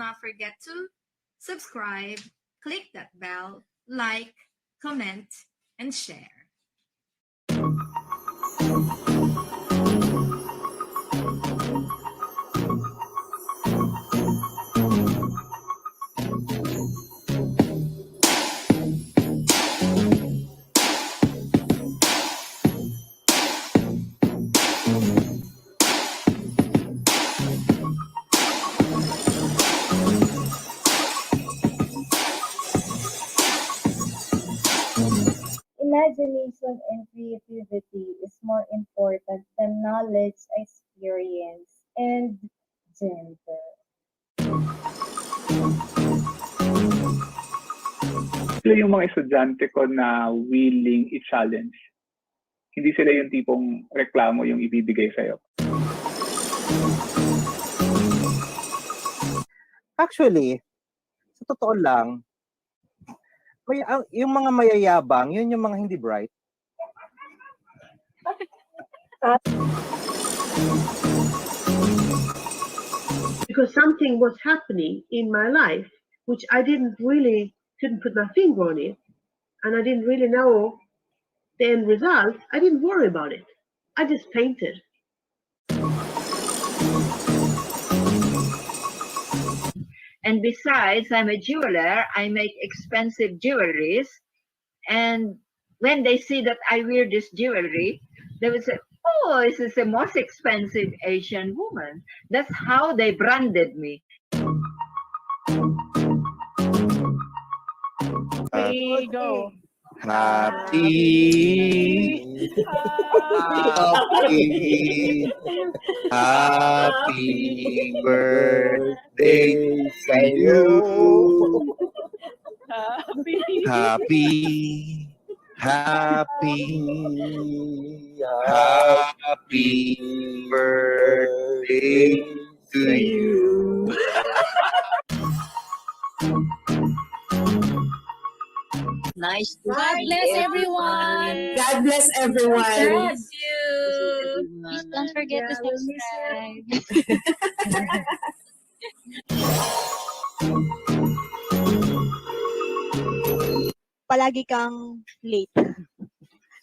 not forget to subscribe, click that bell, like, comment, and share. Imagination and creativity is more important than knowledge, experience, and gender. Ito yung mga estudyante ko na willing i-challenge. Hindi sila yung tipong reklamo yung ibibigay sa'yo. Actually, sa totoo lang, yung mga mayayabang, yun yung mga hindi bright. Because something was happening in my life, which I couldn't put my finger on it, and I didn't really know the end result. I didn't worry about it. I just painted. And besides, I'm a jeweler. I make expensive jewelries. And when they see that I wear this jewelry, they would say, oh, this is the most expensive Asian woman. That's how they branded me. Okay, go. Happy birthday to you. Happy birthday to you. Nice to God bless everyone. God bless everyone. Bless you. Please don't forget to subscribe. Palagi kang late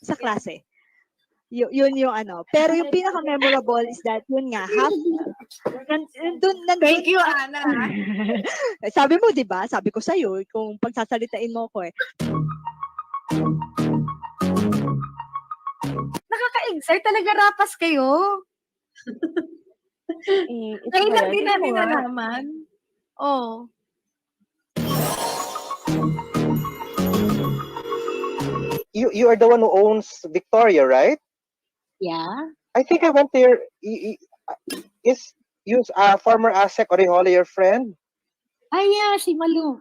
sa klase. Yun yung ano. Pero yung pinaka-memorable is that, yun nga, Thank you, Ana. Sabi mo, di ba? Sabi ko sa'yo, kung pagsasalitain mo ko Nakaka-excite talaga, rapas kayo. Ngayon lang din namin nalaman. Oh. You are the one who owns Victoria, right? Yeah. I think I went there. Is former ASEC Orihola your friend? Yeah, si Malu.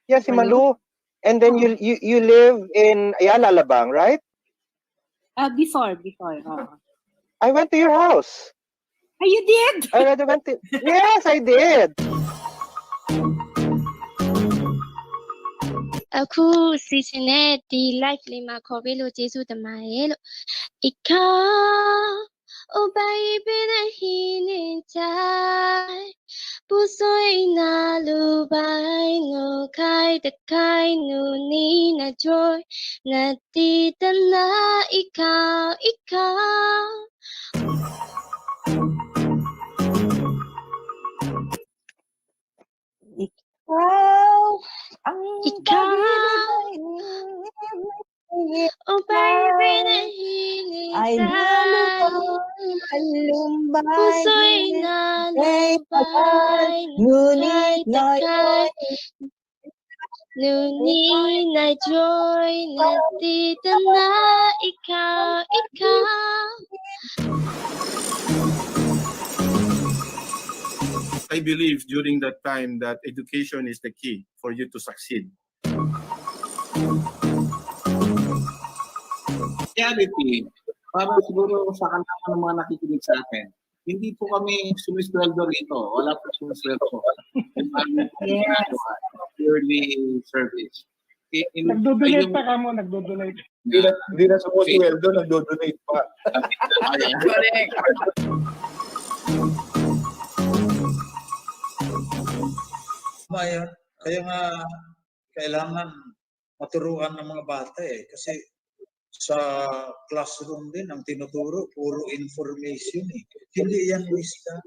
Yeah, si Malu. And then you live in Ayala, Alabang, right? Before. I went to your house. Oh, you did? I already went to. Yes, I did. Aku si Jeanette di live လေးမှာခေါ်ပေးလို့ကျေးဇူးတင်ပါတယ်လို့ Ika oh baby the healing time ပူဆွေးနာလူပိုင်းနိုခိုင်တခိုင်နူနီနာကြွိုးနတိတနာ Ika oh baby the healing time ပူဆွေးနာလူပိုင်းနိုခိုင်တခိုင်နူနီနာကြွိုးနတိတနာ Ika I believe during that time that education is the key for you to succeed. Reality, para siguro sa kanila ng mga nakikinig sa akin, hindi po kami sumisweldo rito. Wala po sumisweldo. Purely service. Nagdodonate pa ka mo, nagdodonate. Hindi na sumusweldo, nagdodonate pa. Correct. Tama yan. Kaya nga, kailangan maturuan ng mga bata eh. Kasi sa classroom din, ang tinuturo, puro information eh. Hindi yan wisdom.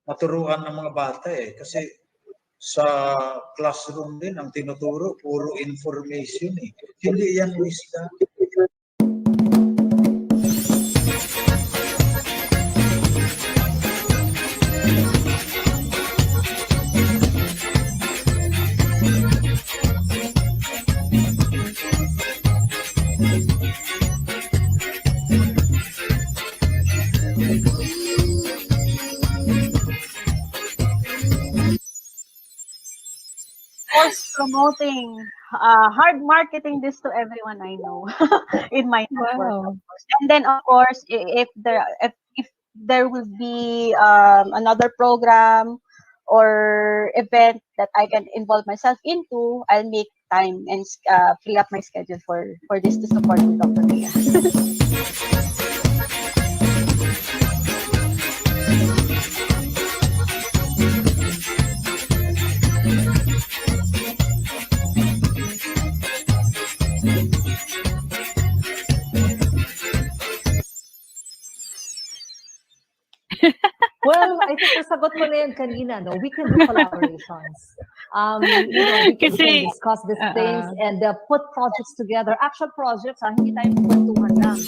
Maturuan ng mga bata eh. Kasi sa classroom din, ang tinuturo, puro information eh. Hindi yan wisdom. Course promoting, hard marketing this to everyone I know in my network, of Wow. course. And then, of course, if there will be another program or event that I can involve myself into, I'll make time and free up my schedule for this to support you, Dr. Ria. Well, I think nasagot mo na yan kanina, no? We can do collaborations. We can Kasi, discuss these things and put projects together. Actual projects, hindi tayo kwentuhan lang.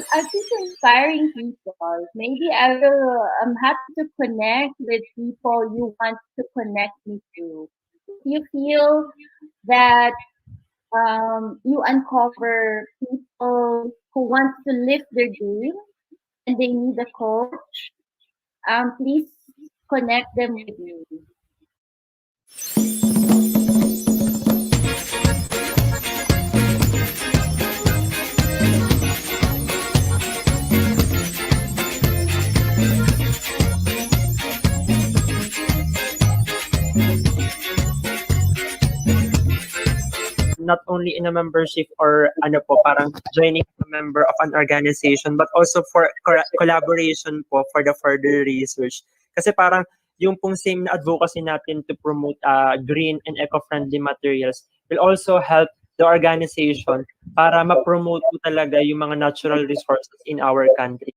I think inspiring people. Maybe I will. I'm happy to connect with people you want to connect me to. If you feel that you uncover people who want to live their dream and they need a coach, please connect them with me. Not only in a membership or ano po, parang joining a member of an organization, but also for collaboration po for the further research. Kasi parang yung pong same na advocacy natin to promote green and eco-friendly materials will also help the organization para ma-promote po talaga yung mga natural resources in our country.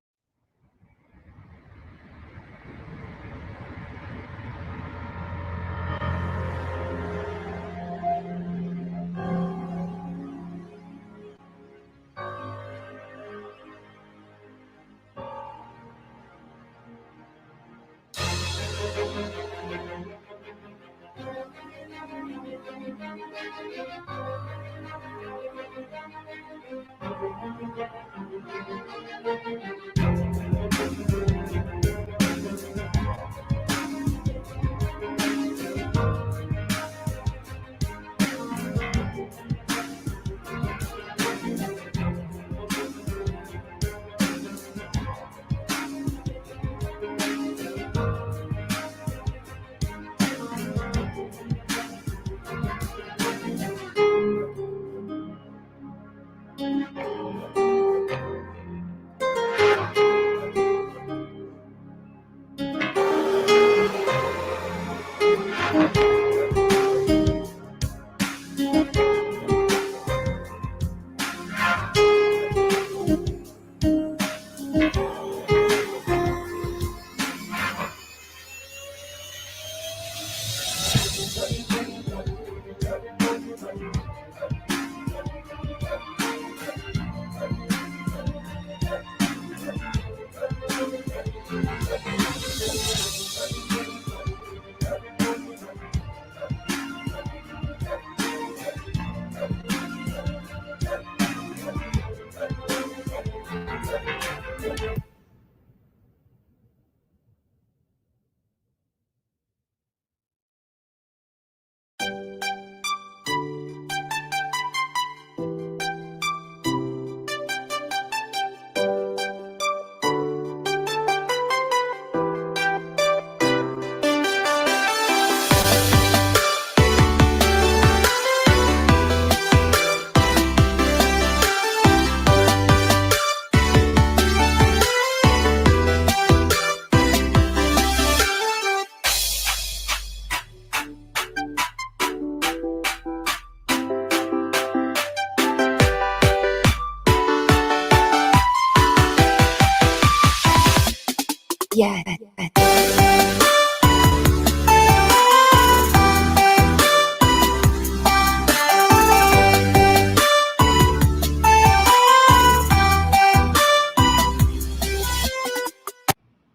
Yeah.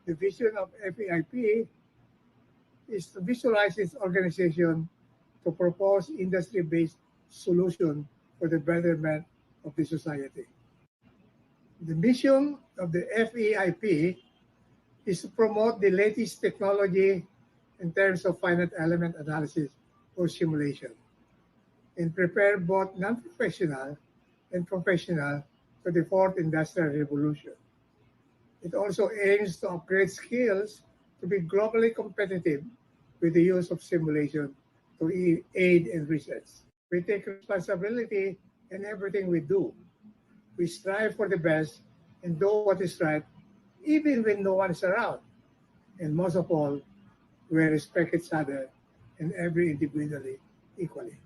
The vision of FEIP is to visualize its organization to propose industry-based solution for the betterment of the society. The mission of the FEIP is to promote the latest technology in terms of finite element analysis or simulation and prepare both non-professional and professional for the fourth industrial revolution. It also aims to upgrade skills to be globally competitive with the use of simulation to aid in research. We take responsibility in everything we do. We strive for the best and do what is right, even when no one is around. And most of all, we respect each other and every individually equally.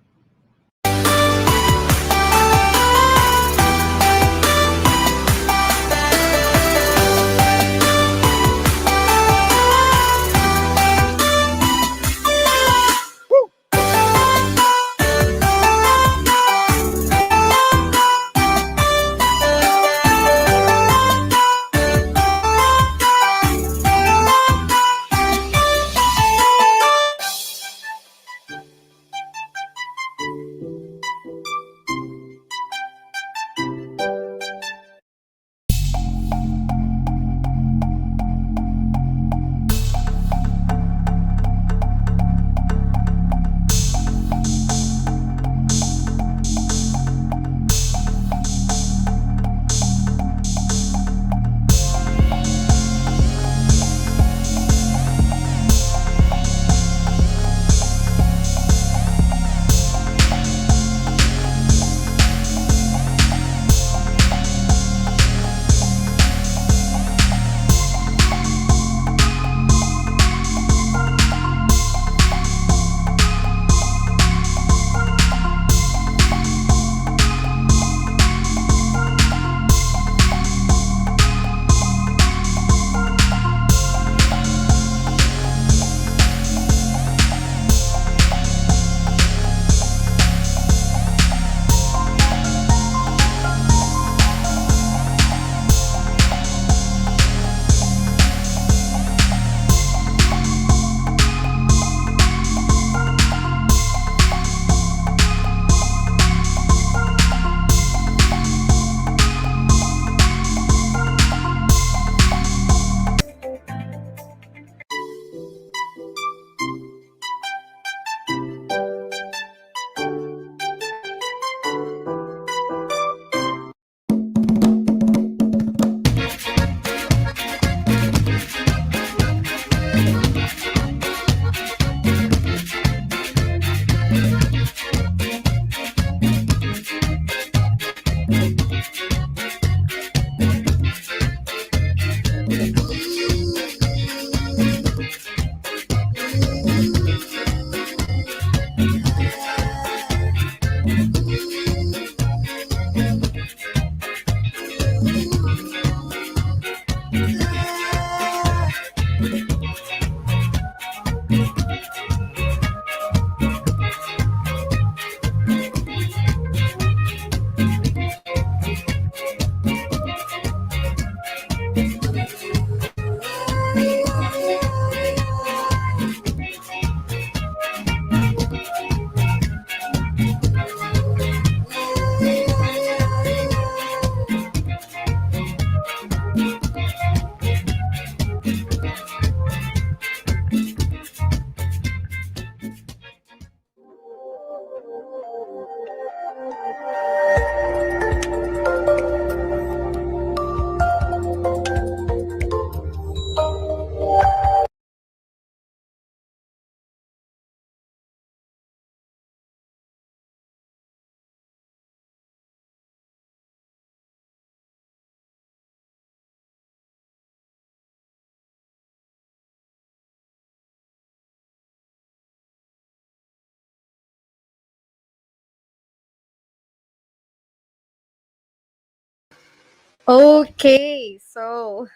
Okay, so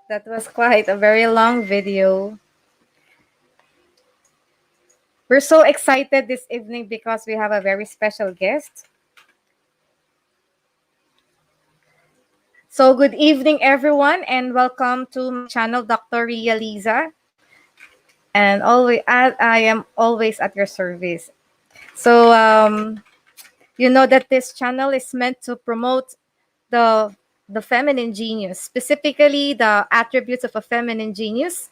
that was quite a very long video. We're so excited this evening because we have a very special guest. So good evening, everyone, and welcome to my channel, Dr. Ria Liza. And always, I am always at your service. So, you know that this channel is meant to promote the the feminine genius, specifically the attributes of a feminine genius.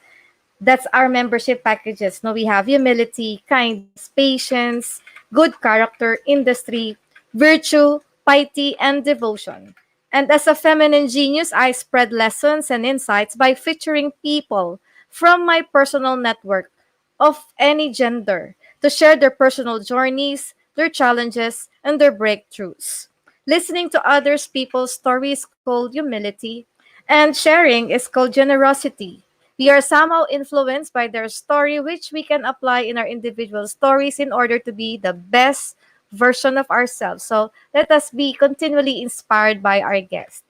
That's our membership packages. No, we have humility, kindness, patience, good character, industry, virtue, piety, and devotion. And as a feminine genius, I spread lessons and insights by featuring people from my personal network of any gender to share their personal journeys, their challenges, and their breakthroughs. Listening to others people's stories called humility, and sharing is called generosity. We are somehow influenced by their story, which we can apply in our individual stories in order to be the best version of ourselves. So let us be continually inspired by our guest.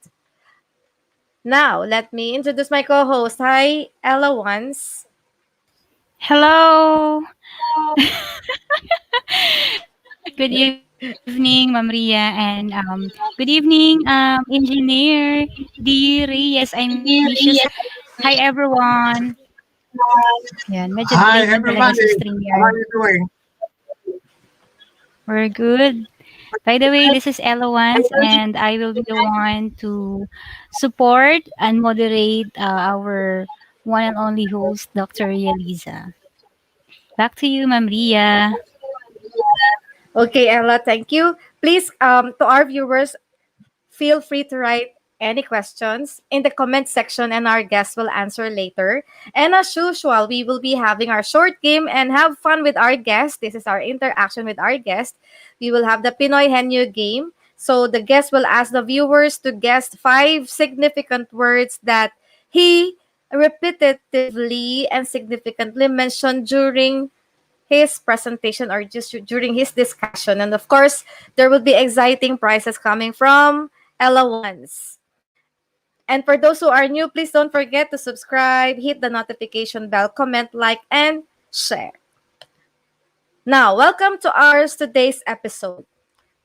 Now, let me introduce my co-host. Hi, Ella once. Hello. Good evening, Ma'am Ria, and good evening, Engineer DyReyes. I miss you. Hi, everyone. Yan, medyo Hi delayed lang talaga everybody, sa how are StreamYard. you doing? We're good. By the way, this is Ella once, and I will be the one to support and moderate our one and only host, Dr. Ria Liza. Back to you, Ma'am Ria. Okay, Ella, thank you. Please, to our viewers, feel free to write any questions in the comment section and our guests will answer later. And as usual, we will be having our short game and have fun with our guest. This is our interaction with our guest. We will have the Pinoy Henyo game. So the guest will ask the viewers to guess 5 significant words that he repetitively and significantly mentioned during his presentation or just during his discussion. And of course, there will be exciting prizes coming from Ella Ones. And for those who are new, please don't forget to subscribe, hit the notification bell, comment, like, and share. Now, welcome to ours today's episode.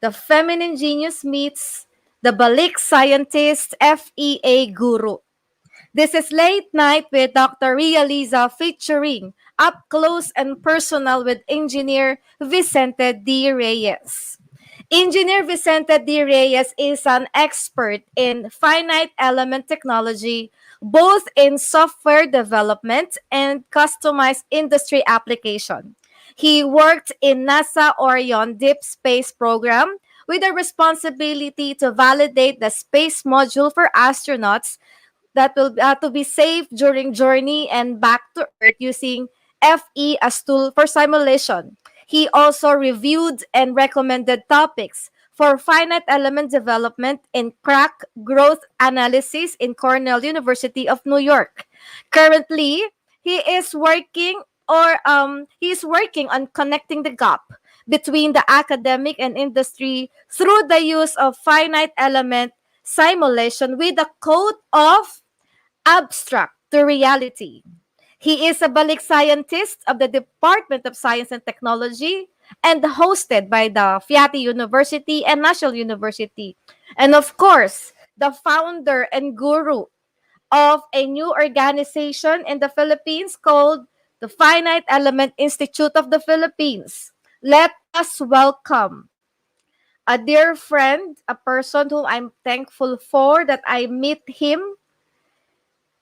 The feminine genius meets the Balik-Scientist FEA guru. This is Late Night with Dr. Ria Liza featuring Upclose and Personal with Engineer Vicente DyReyes. Engineer Vicente DyReyes is an expert in finite element technology, both in software development and customized industry application. He worked in NASA Orion Deep Space Program with a responsibility to validate the space module for astronauts that will to be safe during journey and back to Earth using FE as tool for simulation. He also reviewed and recommended topics for finite element development in crack growth analysis in Cornell University of New York. Currently, he is working on connecting the gap between the academic and industry through the use of finite element simulation with a coat of abstract to reality. He is a Balik-Scientist of the Department of Science and Technology and hosted by the Feati University and National University. And of course, the founder and guru of a new organization in the Philippines called the Finite Element Institute of the Philippines. Let us welcome a dear friend, a person whom I'm thankful for that I meet him.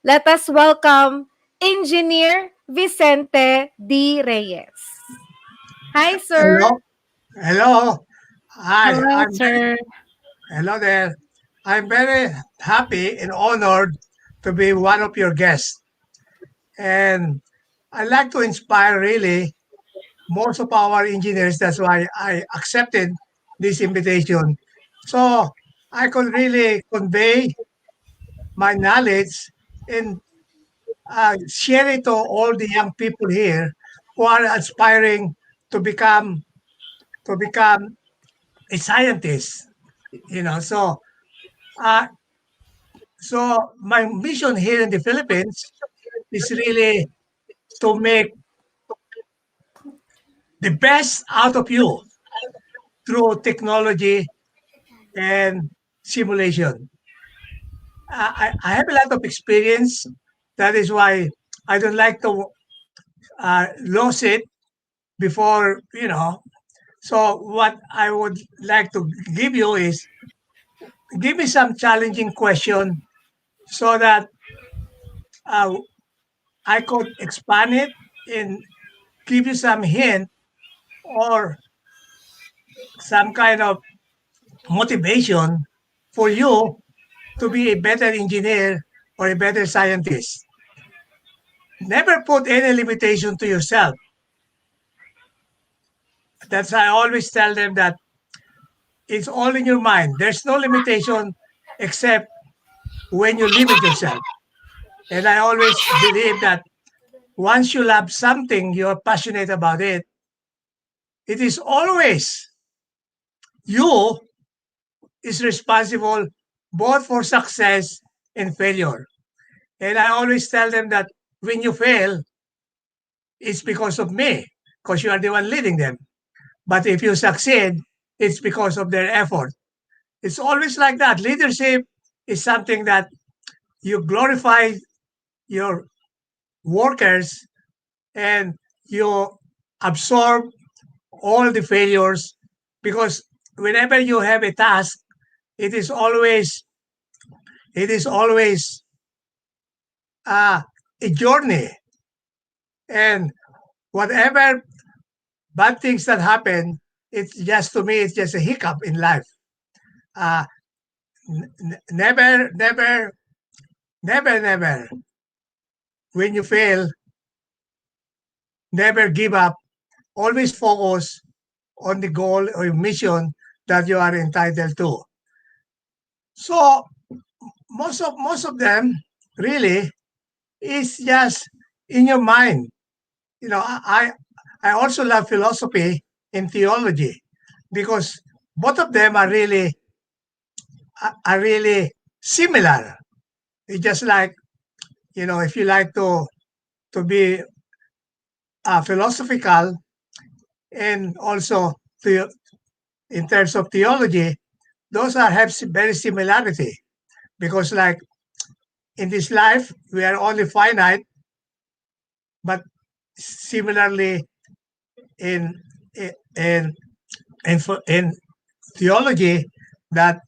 Let us welcome Engineer Vicente DyReyes. Hi, sir. Hello. Hello. Hi. Hello, sir. Hello there. I'm very happy and honored to be one of your guests. And I like to inspire really most of our engineers. That's why I accepted this invitation. So I could really convey my knowledge and share it to all the young people here who are aspiring to become a scientist. So uh, so my mission here in the Philippines is really to make the best out of you through technology and simulation. I have a lot of experience. That is why I don't like to lose it before. So what I would like to give you is give me some challenging question so that uh, I could expand it and give you some hint or some kind of motivation for you to be a better engineer or a better scientist. Never put any limitation to yourself. That's I always tell them that it's all in your mind. There's no limitation except when you limit yourself. And I always believe that once you love something, you're passionate about it, it is always you is responsible both for success and failure. And I always tell them that when you fail, it's because of me, because you are the one leading them. But if you succeed, it's because of their effort. It's always like that. Leadership is something that you glorify your workers and you absorb all the failures because whenever you have a task, it is always a journey, and whatever bad things that happen, it's just to me, it's just a hiccup in life. Never, never, never, never. When you fail, never give up. Always focus on the goal or mission that you are entitled to. So most of them really is just in your mind. I also love philosophy and theology because both of them are really similar. It's just like if you like to be philosophical and also in terms of theology, those have very similarity because like in this life we are only finite, but similarly in theology that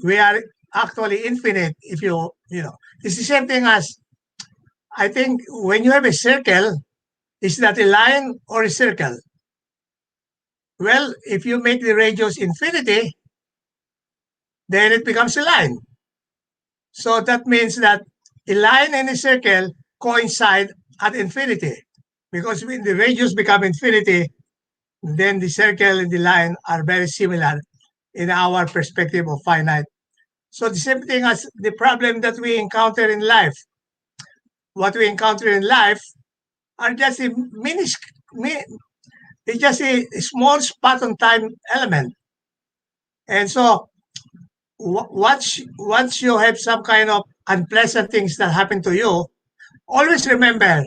we are actually infinite. If it's the same thing as I think when you have a circle, is that a line or a circle? Well, if you make the radius infinity, then it becomes a line. So that means that a line and a circle coincide at infinity. Because when the radius become infinity, then the circle and the line are very similar in our perspective of finite. So the same thing as the problem that we encounter in life. What we encounter in life are just it's just a small spot on time element. And so once you have some kind of unpleasant things that happen to you, always remember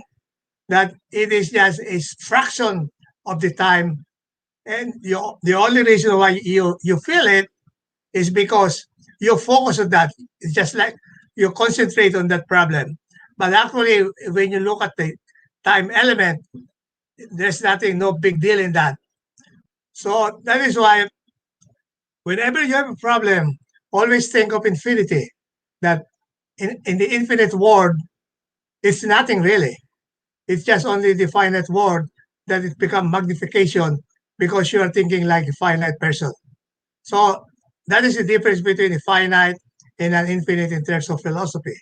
that it is just a fraction of the time, and the only reason why you feel it is because you focus on that. It's just like you concentrate on that problem. But actually, when you look at the time element, there's nothing, no big deal in that. So that is why whenever you have a problem, always think of infinity. That in the infinite world, it's nothing really. It's just only the finite world that it become magnification because you are thinking like a finite person. So that is the difference between a finite and an infinite in terms of philosophy.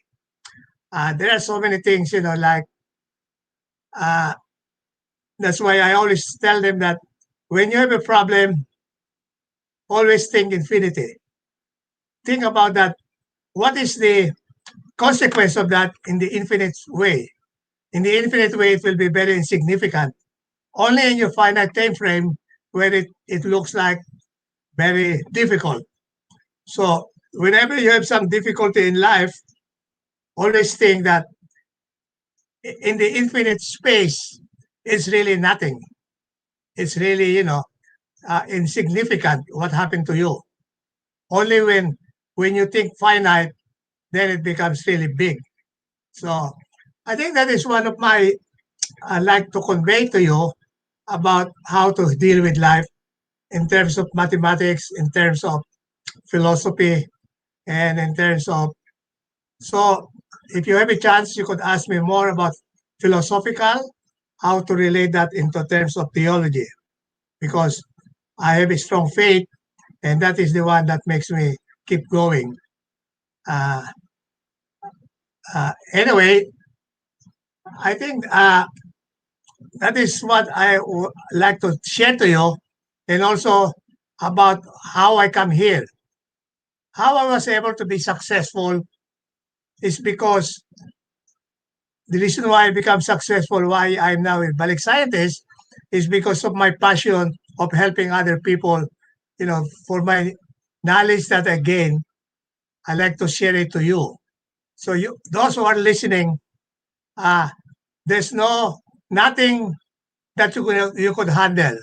There are so many things, like that's why I always tell them that when you have a problem, always think infinity. Think about that. What is the consequence of that in the infinite way? In the infinite way, it will be very insignificant. Only in your finite time frame where it looks like very difficult. So whenever you have some difficulty in life, always think that in the infinite space, it's really nothing. It's really, insignificant what happened to you. Only when you think finite, then it becomes really big. So I think that is one of my I like to convey to you about how to deal with life in terms of mathematics, in terms of philosophy, and in terms of. So if you have a chance, you could ask me more about philosophical, how to relate that into terms of theology, because I have a strong faith, and that is the one that makes me keep going. Anyway, I think that is what I would like to share to you, and also about how I come here. How I was able to be successful is because the reason why I become successful, why I'm now a Balik-Scientist, is because of my passion of helping other people. For my knowledge that I gain, I like to share it to you. So those who are listening, there's nothing that you could handle.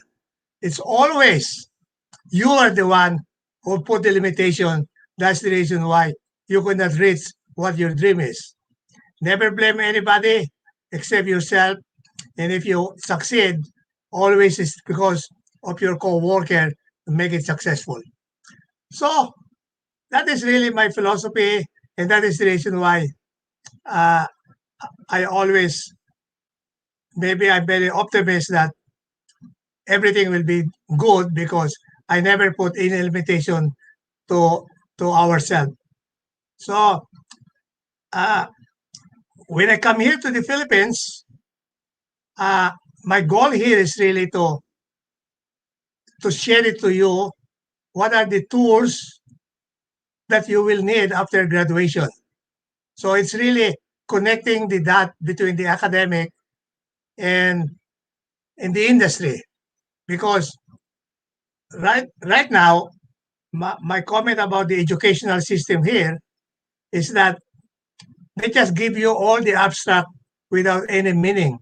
It's always you are the one who put the limitation. That's the reason why you could not reach what your dream is. Never blame anybody except yourself. And if you succeed, always is because of your co-worker to make it successful. So that is really my philosophy, and that is the reason why I always, maybe I'm very optimistic that everything will be good because I never put any limitation to ourselves. So when I come here to the Philippines, my goal here is really to share it to you. What are the tools that you will need after graduation? So it's really connecting the dot between the academic and the industry, because right now my comment about the educational system here is that they just give you all the abstract without any meaning.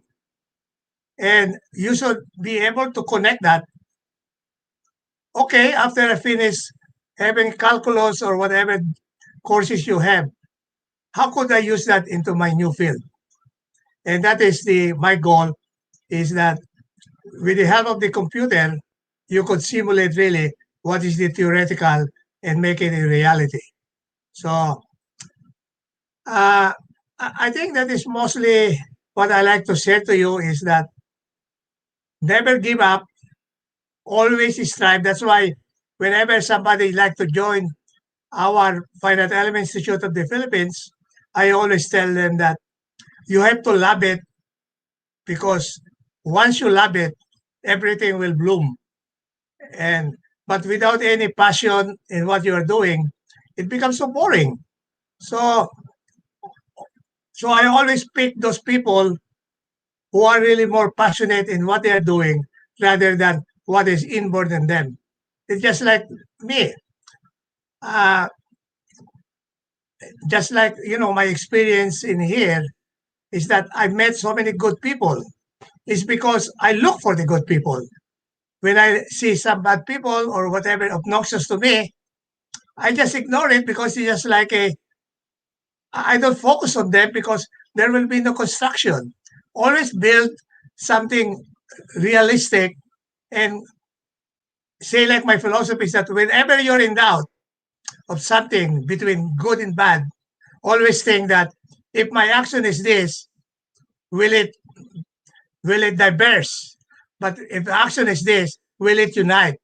And you should be able to connect that. Okay, after I finish having calculus or whatever courses you have, how could I use that into my new field? And that is my goal, is that with the help of the computer, you could simulate really what is the theoretical and make it a reality. So I think that is mostly what I like to share to you, is that never give up, always strive. That's why whenever somebody like to join our Finite Element Institute of the Philippines, I always tell them that you have to love it, because once you love it, everything will bloom. But without any passion in what you are doing, it becomes so boring. So I always pick those people who are really more passionate in what they are doing rather than what is inborn in them. It's just like me. Just like my experience in here, is that I've met so many good people. It's because I look for the good people. When I see some bad people or whatever obnoxious to me, I just ignore it because it's just like I don't focus on them because there will be no construction. Always build something realistic and say like my philosophy is that whenever you're in doubt of something between good and bad, always think that if my action is this, will it diverse? But if the action is this, will it unite?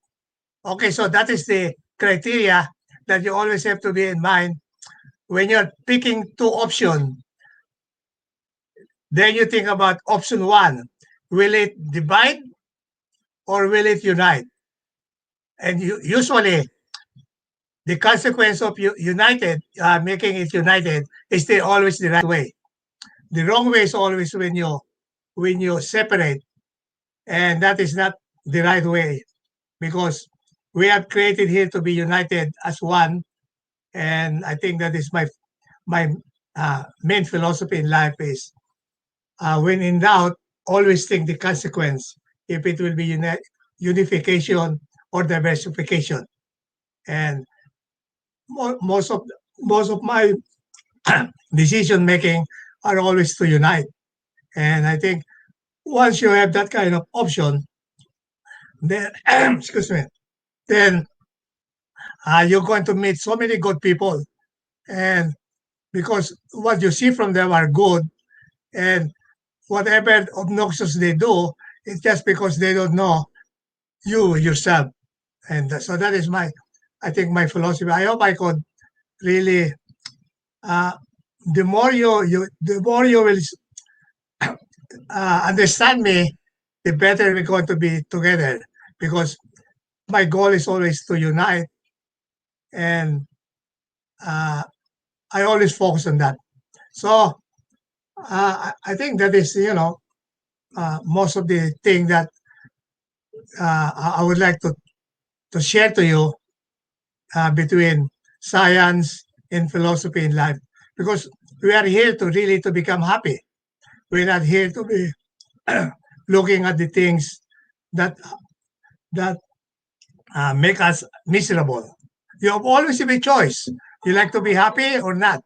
Okay, so that is the criteria that you always have to be in mind when you're picking two options. Then you think about option one. Will it divide or will it unite? And usually, the consequence of making it united is always the right way. The wrong way is always when you separate, and that is not the right way because we are created here to be united as one, and I think that is my main philosophy in life is when in doubt, always think the consequence if it will be unification or diversification, and most of my decision making are always to unite. And I think once you have that kind of option, then excuse me, then you're going to meet so many good people, and because what you see from them are good, and whatever obnoxious they do, it's just because they don't know you yourself. And so that is I think my philosophy. I hope I could really, the more you will understand me, the better we're going to be together. Because my goal is always to unite, and I always focus on that. So I think that is most of the thing that I would like to share to you between science and philosophy in life, because we are here to really to become happy. We're not here to be looking at the things that make us miserable. You always have a choice. You like to be happy or not.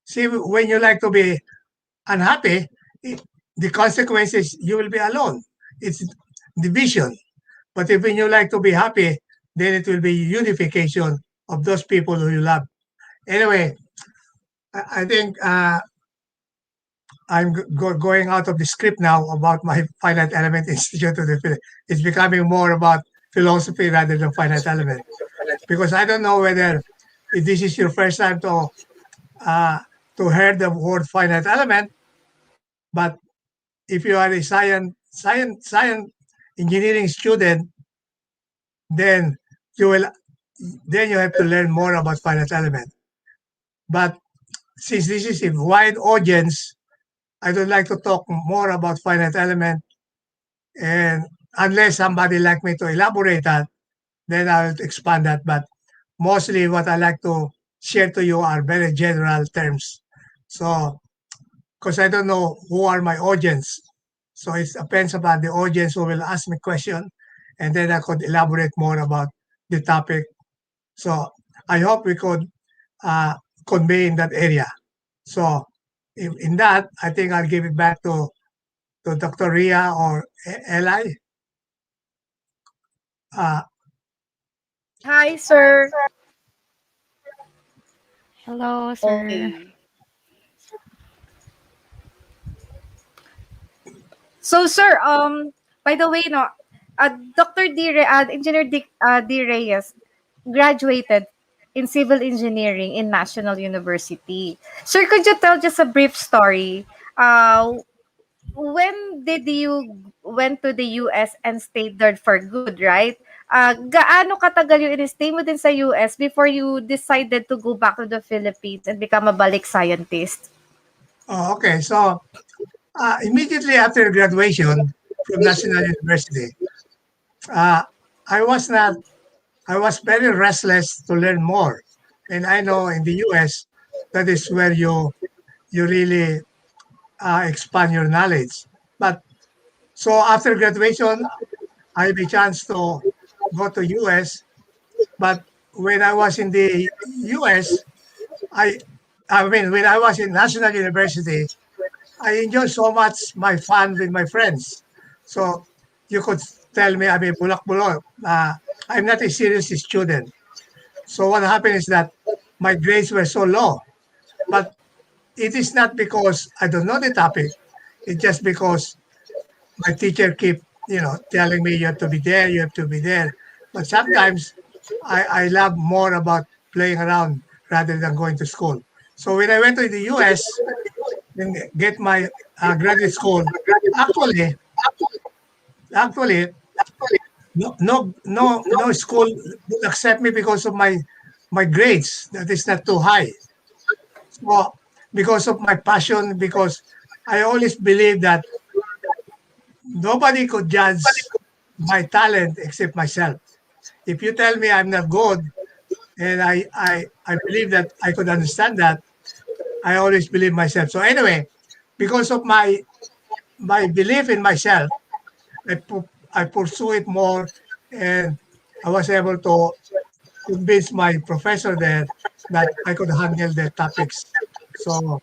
See, when you like to be unhappy, the consequences you will be alone. It's division. But if when you like to be happy, then it will be unification of those people who you love. Anyway, I think I'm going out of the script now about my Finite Element Institute of the Philippines. It's becoming more about philosophy rather than finite element. Because I don't know whether if this is your first time to hear the word finite element, but if you are a science engineering student, then you have to learn more about finite element. But since this is a wide audience, I don't like to talk more about finite element, and unless somebody like me to elaborate that, then I'll expand that. But mostly what I like to share to you are very general terms. So, because I don't know who are my audience. So it depends upon the audience who will ask me question, and then I could elaborate more about the topic. So I hope we could convey in that area. So in that, I think I'll give it back to Dr. Ria or Eli. Hi, sir. Hello, sir. So, sir, by the way, no, Dr. Engineer DyReyes graduated in civil engineering in National University. Sir, could you tell just a brief story? When did you went to the US and stayed there for good, right? Gaano katagal yung in-stay mo din sa US before you decided to go back to the Philippines and become a Balik-Scientist? Oh, okay. So immediately after graduation from National University, I was very restless to learn more. And I know in the US, that is where you really expand your knowledge. But so after graduation, I had a chance to go to US. But when I was in the US, I mean, when I was in National University, I enjoyed so much my fun with my friends. So you could tell me, I mean, bulak-bulak, I'm not a serious student. So what happened is that my grades were so low. But it is not because I don't know the topic. It's just because my teacher keep, telling me you have to be there, you have to be there. But sometimes I love more about playing around rather than going to school. So when I went to the US and get my graduate school, actually, actually, no school would accept me because of my grades. That is not too high. So because of my passion, because I always believe that nobody could judge my talent except myself. If you tell me I'm not good, and I believe that I could understand that, I always believe myself. So anyway, because of my belief in myself, I pursue it more, and I was able to convince my professor there that I could handle the topics. So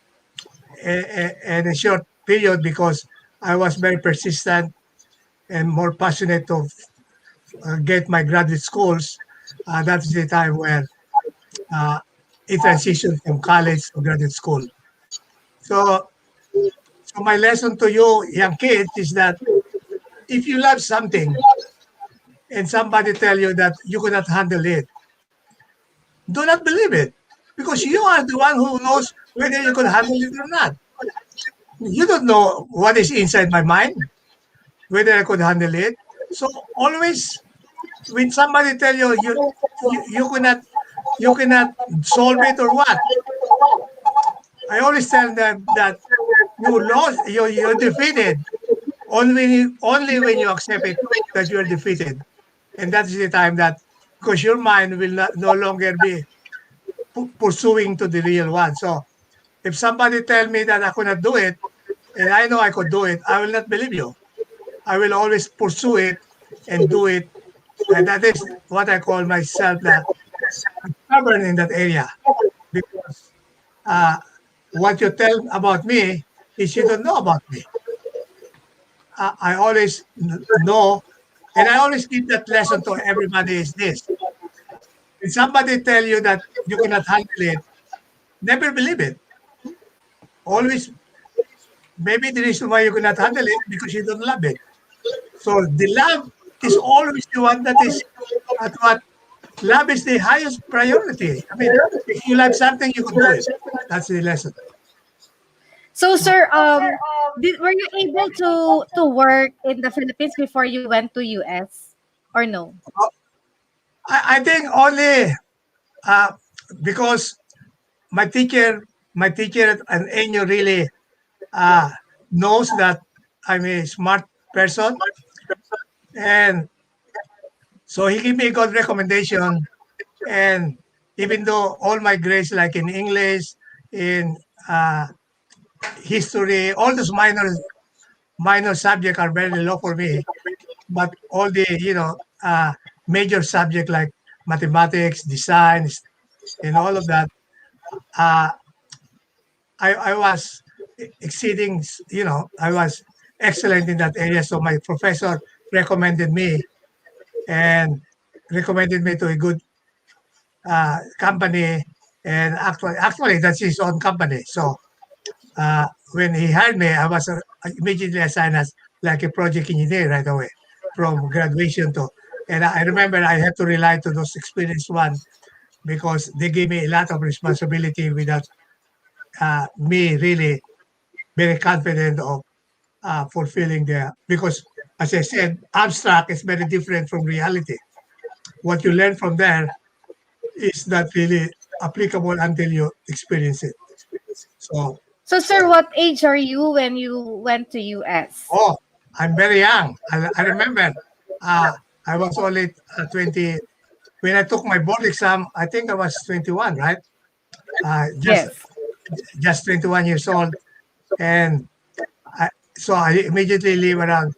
in a short period, because I was very persistent and more passionate to get my graduate schools, that's the time where it transitioned from college to graduate school. So, so my lesson to you, young kids, is that if you love something and somebody tell you that you cannot handle it, do not believe it, because you are the one who knows whether you can handle it or not. You don't know what is inside my mind, whether I could handle it. So always, when somebody tell you you cannot solve it or what, I always tell them that you lost, you're defeated only when you accept it that you're defeated, and that is the time that, because your mind will not no longer be pursuing to the real one. So if somebody tell me that I could not do it, and I know I could do it, I will not believe you. I will always pursue it and do it, and that is what I call myself that I'm stubborn in that area, because what you tell about me is you don't know about me. I always know, and I always give that lesson to everybody is this. When somebody tell you that you cannot handle it, never believe it. Always, maybe the reason why you cannot handle it because you don't love it. So the love is always the one that is at what love is the highest priority. I mean, if you love something, you can do it. That's the lesson. So, sir, were you able to work in the Philippines before you went to US, or no? I think only uh, because my teacher, and Enyo really knows that I'm a smart person, and so he gave me a good recommendation. And even though all my grades, like in English, in history, all those minor subjects are very low for me, but all the major subject like mathematics, design, and all of that, uh, I was exceeding, I was excellent in that area. So my professor recommended me and recommended me to a good company. And actually, that's his own company. So when he hired me, I was immediately assigned as like a project engineer right away from graduation to. And I remember I had to rely to those experienced ones because they gave me a lot of responsibility without me really very confident of fulfilling because as I said, abstract is very different from reality. What you learn from there is not really applicable until you experience it. So, sir, what age are you when you went to US? Oh, I'm very young. I remember I was only 20 when I took my board exam. I think I was 21, right? Just Yes. just 21 years old, and so I immediately leave around,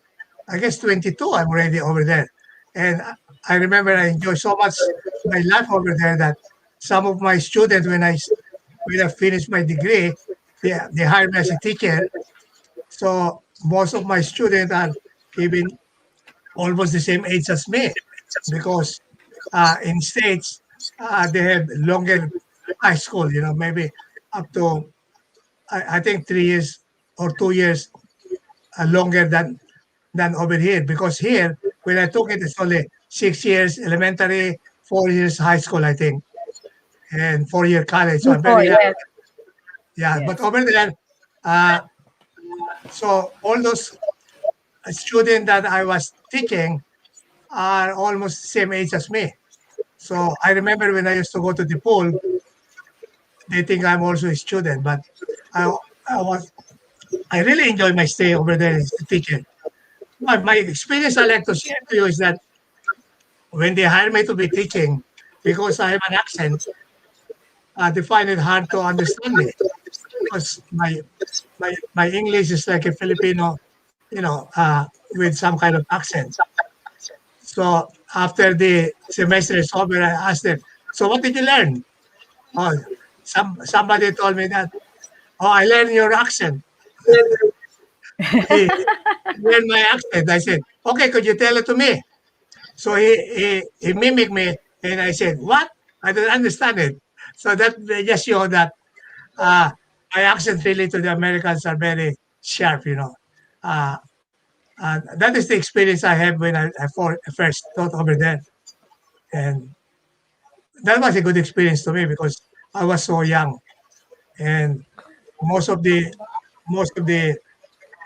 I guess 22. I'm already over there, and I remember I enjoy so much my life over there that some of my students, when I finished my degree, they hired me as a teacher. So most of my students are even almost the same age as me, because in states they have longer high school. Maybe up to I think 3 years or 2 years longer than over here. Because here, when I took it, it's only 6 years elementary, 4 years high school, I think, and 4 year college. So I'm Oh, very young. yes. Yeah, Yes. but over there, uh, so all those students that I was teaching are almost the same age as me. So I remember when I used to go to the pool, they think I'm also a student, but I, I was I really enjoy my stay over there as a teacher. My experience I like to share to you is that when they hire me to be teaching, because I have an accent, they find it hard to understand me, because my English is like a Filipino, with some kind of accent. So after the semester is over, I asked them, "So what did you learn?" Oh, somebody told me that. Oh, I learned your accent. He learned my accent. I said, "Okay, could you tell it to me?" So he mimicked me, and I said, "What? I don't understand it." So that they just show that uh, my accent really to the Americans are very sharp. Uh, that is the experience I had when I first taught over there, and that was a good experience to me because I was so young, and most of the most of the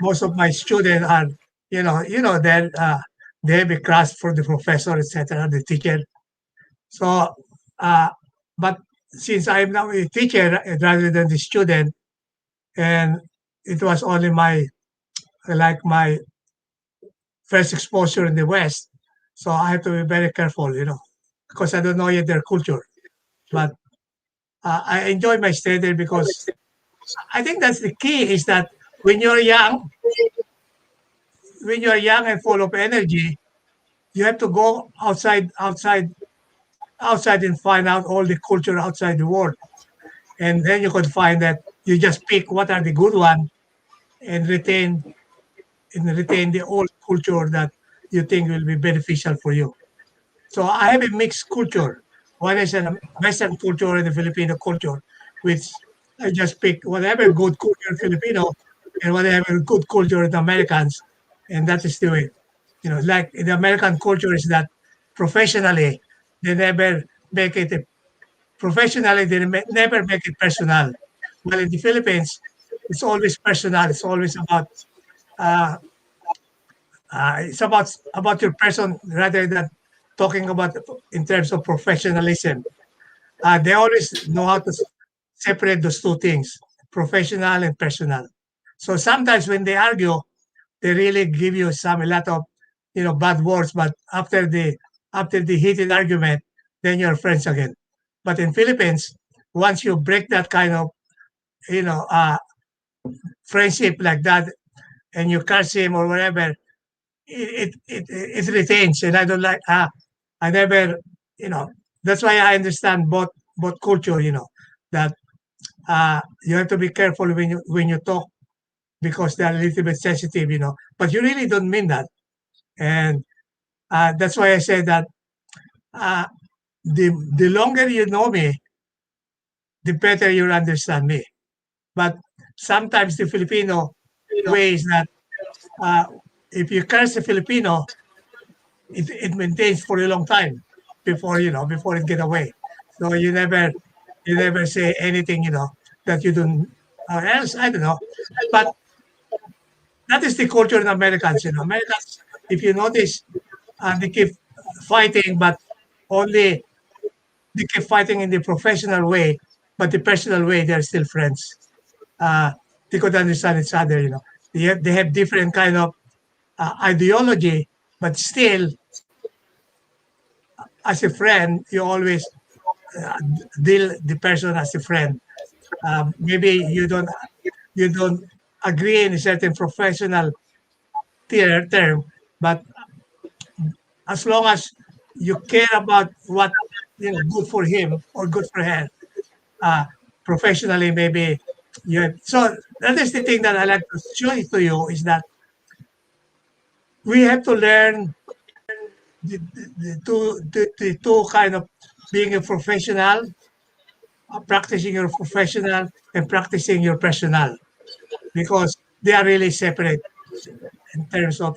most of my students are, they have a crush for the professor, etc., the teacher. So, uh, but since I'm now a teacher rather than the student, and it was only my first exposure in the West, so I have to be very careful, because I don't know yet their culture. But I enjoy my stay there because I think that's the key is that when you're young, and full of energy, you have to go outside and find out all the culture outside the world. And then you could find that you just pick what are the good one and retain the old culture that you think will be beneficial for you. So I have a mixed culture. One is a Western culture and the Filipino culture, which I just pick whatever good culture in Filipino and whatever good culture in the Americans, and that is the way. Like in the American culture is that professionally they never make it professionally they never make it personal. While in the Philippines, it's always personal. It's always uh, about your person rather than talking about in terms of professionalism. They always know how to separate those two things, professional and personal. So sometimes when they argue, they really give you a lot of bad words, but after the heated argument, then you're friends again. But in Philippines, once you break that kind of you know uh, friendship like that, and you curse him or whatever, it retains. And I don't like. I never. You know. That's why I understand both culture. That you have to be careful when you talk because they're a little bit sensitive. But you really don't mean that. And that's why I say that uh, the longer you know me, the better you understand me. But sometimes the Filipino way is that uh, if you curse a Filipino, it maintains for a long time before it get away. So you never say anything that you don't else I don't know. But that is the culture in Americans. Americans, if you notice, they keep fighting, but only they keep fighting in the professional way, but the personal way they're still friends. They could understand each other. They have different kind of ideology, but still, as a friend, you always deal the person as a friend. Maybe you don't agree in a certain professional term, but as long as you care about what good for him or good for her, professionally maybe so that is the thing that I like to show it to you is that we have to learn the two kind of being a professional, practicing your professional and practicing your personal, because they are really separate in terms of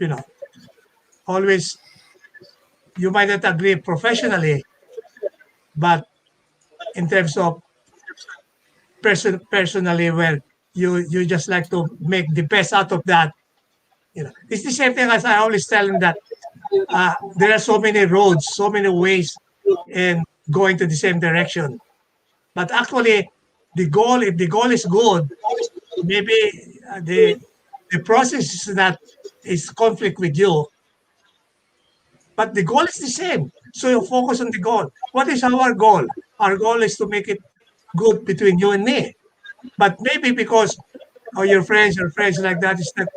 always you might not agree professionally, but in terms of personally, well, you just like to make the best out of that. It's the same thing as I always tell them that there are so many roads, so many ways in going to the same direction. But actually, if the goal is good, maybe the process is that is conflict with you, but the goal is the same. So you focus on the goal. What is our goal? Our goal is to make it good between you and me. But maybe because your friends like that is that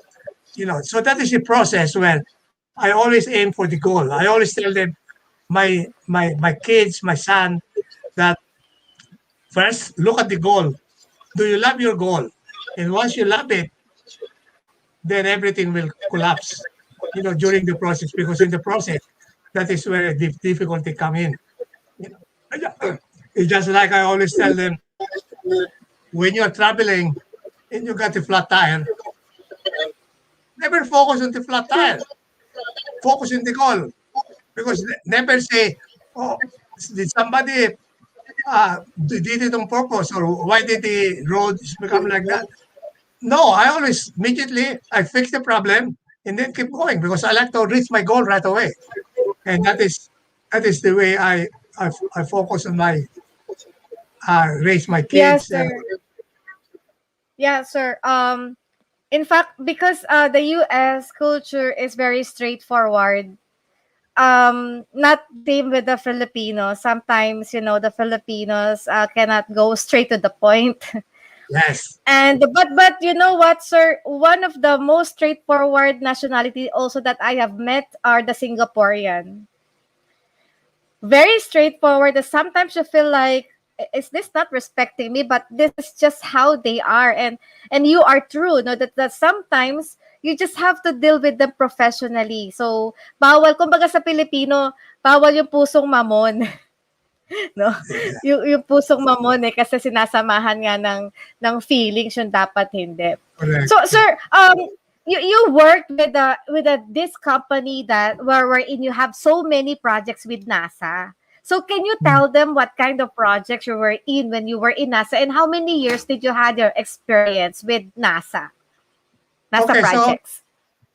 so that is the process where I always aim for the goal. I always tell them my kids, my son, that first look at the goal. Do you love your goal? And once you love it, then everything will collapse, during the process, because in the process, that is where the difficulty come in. It's just like I always tell them, when you're traveling and you got a flat tire, never focus on the flat tire. Focus on the goal. Because never say, oh, did somebody did it on purpose, or why did the road become like that? No, I always immediately I fix the problem and then keep going, because I like to reach my goal right away. And that is the way I focus on my raise my Yes, kids. sir. Yeah, sir. In fact, because the U.S. culture is very straightforward, not same with the Filipinos. Sometimes, the Filipinos cannot go straight to the point. Yes. And but you know what, sir? One of the most straightforward nationality also that I have met are the Singaporean. Very straightforward. Sometimes you feel like, is this not respecting me? But this is just how they are, and you are true. No, that sometimes you just have to deal with them professionally. So bawal, kumbaga sa Pilipino, bawal yung pusong mamon. No, yung pusong mamon kasi sinasamahan nga ng feelings yung dapat hindi. Correct. So sir, you worked with this company wherein you have so many projects with NASA. So can you tell them what kind of projects you were in when you were in NASA, and how many years did you had your experience with NASA projects?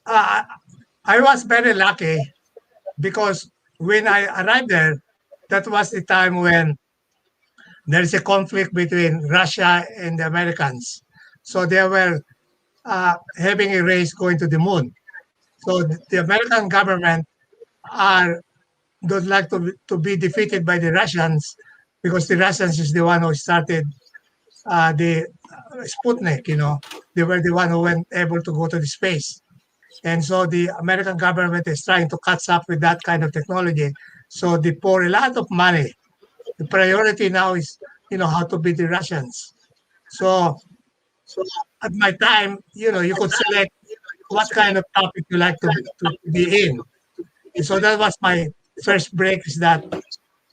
So I was very lucky, because when I arrived there, that was the time when there is a conflict between Russia and the Americans. So they were having a race going to the moon. So the American government don't like to be defeated by the Russians, because the Russians is the one who started the Sputnik. They were the one who went able to go to the space. And so the American government is trying to catch up with that kind of technology. So they pour a lot of money. The priority now is, how to beat the Russians. So at my time, you could select what kind of topic you like to be in. And so that was my first break, is that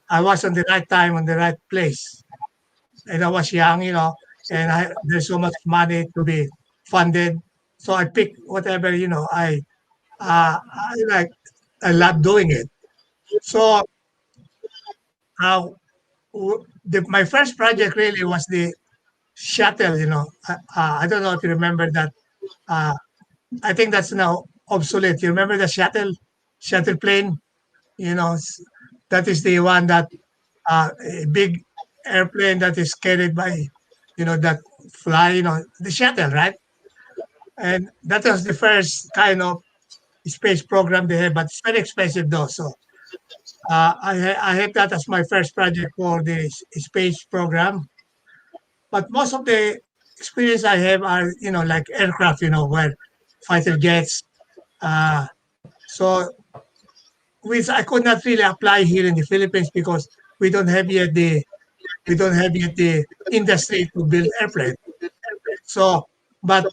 I was on the right time, on the right place. And I was young, and there's so much money to be funded. So I picked whatever, I like. I love doing it. So my first project really was the shuttle. I don't know if you remember that. I think that's now obsolete. You remember the shuttle plane? That is the one that a big airplane that is carried by, that fly, the shuttle, right? And that was the first kind of space program they had, but it's very expensive though. So I had that as my first project for the space program. But most of the experience I have are, like aircraft, where fighter jets. So which I could not really apply here in the Philippines because we don't have yet the industry to build airplane. So, but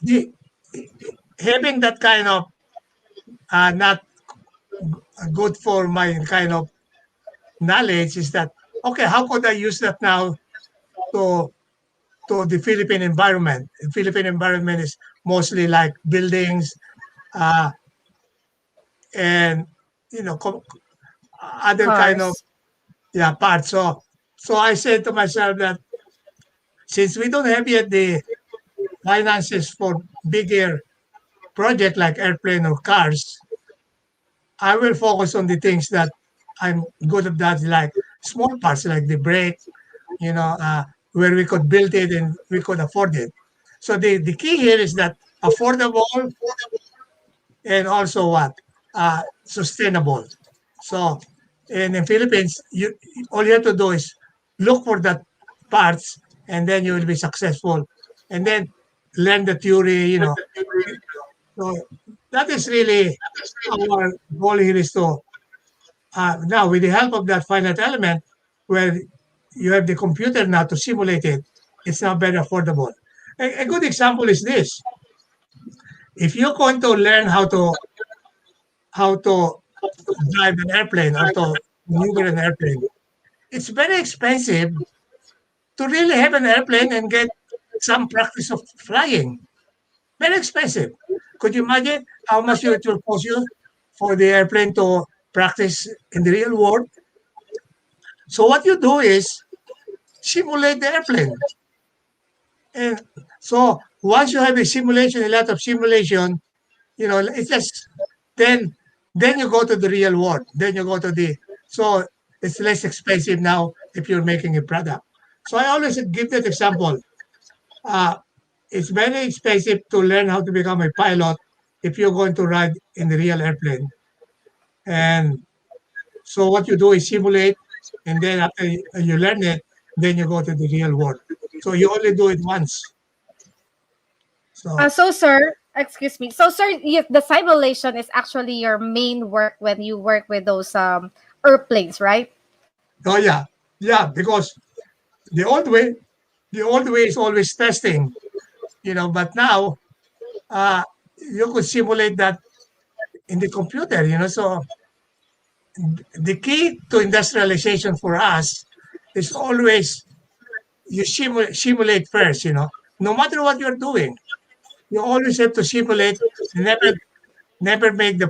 the, having that kind of not good for my kind of knowledge is that okay, how could I use that now to the Philippine environment? The Philippine environment is mostly like buildings uh, and other kind of Cars. parts. So I said to myself that since we don't have yet the finances for bigger project like airplane or cars, I will focus on the things that I'm good at that, like small parts like the brake, where we could build it and we could afford it. So the key here is that affordable and also what? Sustainable. So in the Philippines, all you have to do is look for that parts and then you will be successful. And then learn the theory. So that is really our goal here is to now with the help of that finite element where you have the computer now to simulate it, it's now very affordable. A good example is this. If you're going to learn how to drive an airplane or to maneuver an airplane, it's very expensive to really have an airplane and get some practice of flying. Very expensive. Could you imagine how much it will cost you for the airplane to practice in the real world? So what you do is simulate the airplane. And so once you have a simulation, a lot of simulation, it's just then you go to the real world. Then you go to so it's less expensive now if you're making a product. So I always give that example. Uh, it's very expensive to learn how to become a pilot if you're going to ride in the real airplane. And so what you do is simulate, and then after you learn it, then you go to the real world. So you only do it once. So, sir, excuse me. So, sir, the simulation is actually your main work when you work with those airplanes, right? Oh yeah, because the old way, is always testing, But now, you could simulate that in the computer, So the key to industrialization for us is always you simulate first, No matter what you're doing, you always have to simulate. Never make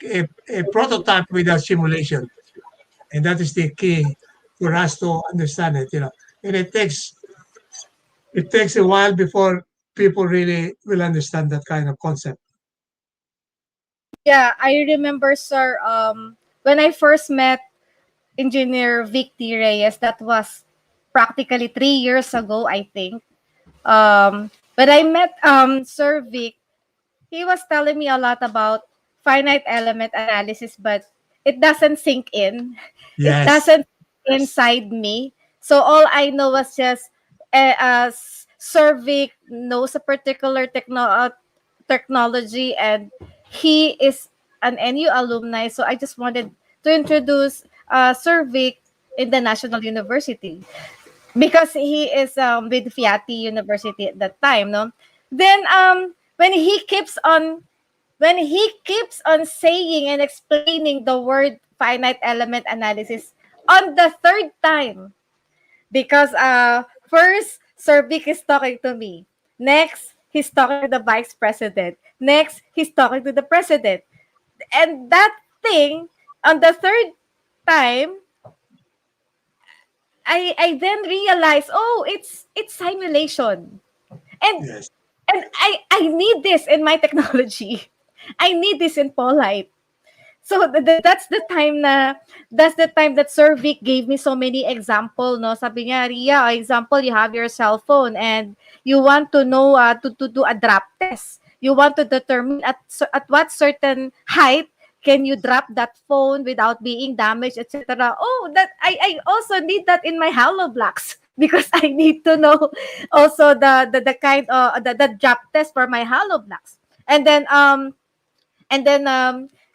a prototype without simulation, and that is the key for us to understand it, And it takes a while before people really will understand that kind of concept. Yeah, I remember, sir, when I first met Engineer Vicente DyReyes, that was practically 3 years ago, I think. When I met Sir Vic, he was telling me a lot about finite element analysis, but it doesn't sink in. It Yes. doesn't inside me. So all I know was just Sir Vic knows a particular technology, and he is an NU alumni. So I just wanted to introduce Sir Vic in the National University because he is with Feati University at that time, no? Then when he keeps on saying and explaining the word finite element analysis on the third time, because first Sir Vic is talking to me, next he's talking to the vice president, next he's talking to the president, and that thing on the third time, I then realized, oh, it's simulation. And Yes. and I need this in my technology. I need this in Polite. So that's the time that Sir Vic gave me so many example, no? Sabi niya, Ria, example, you have your cell phone and you want to know to do a drop test. You want to determine at what certain height can you drop that phone without being damaged, etc. Oh, that I also need that in my Hollow Blocks. because I need to know also the kind of the job test for my hollow blocks. And then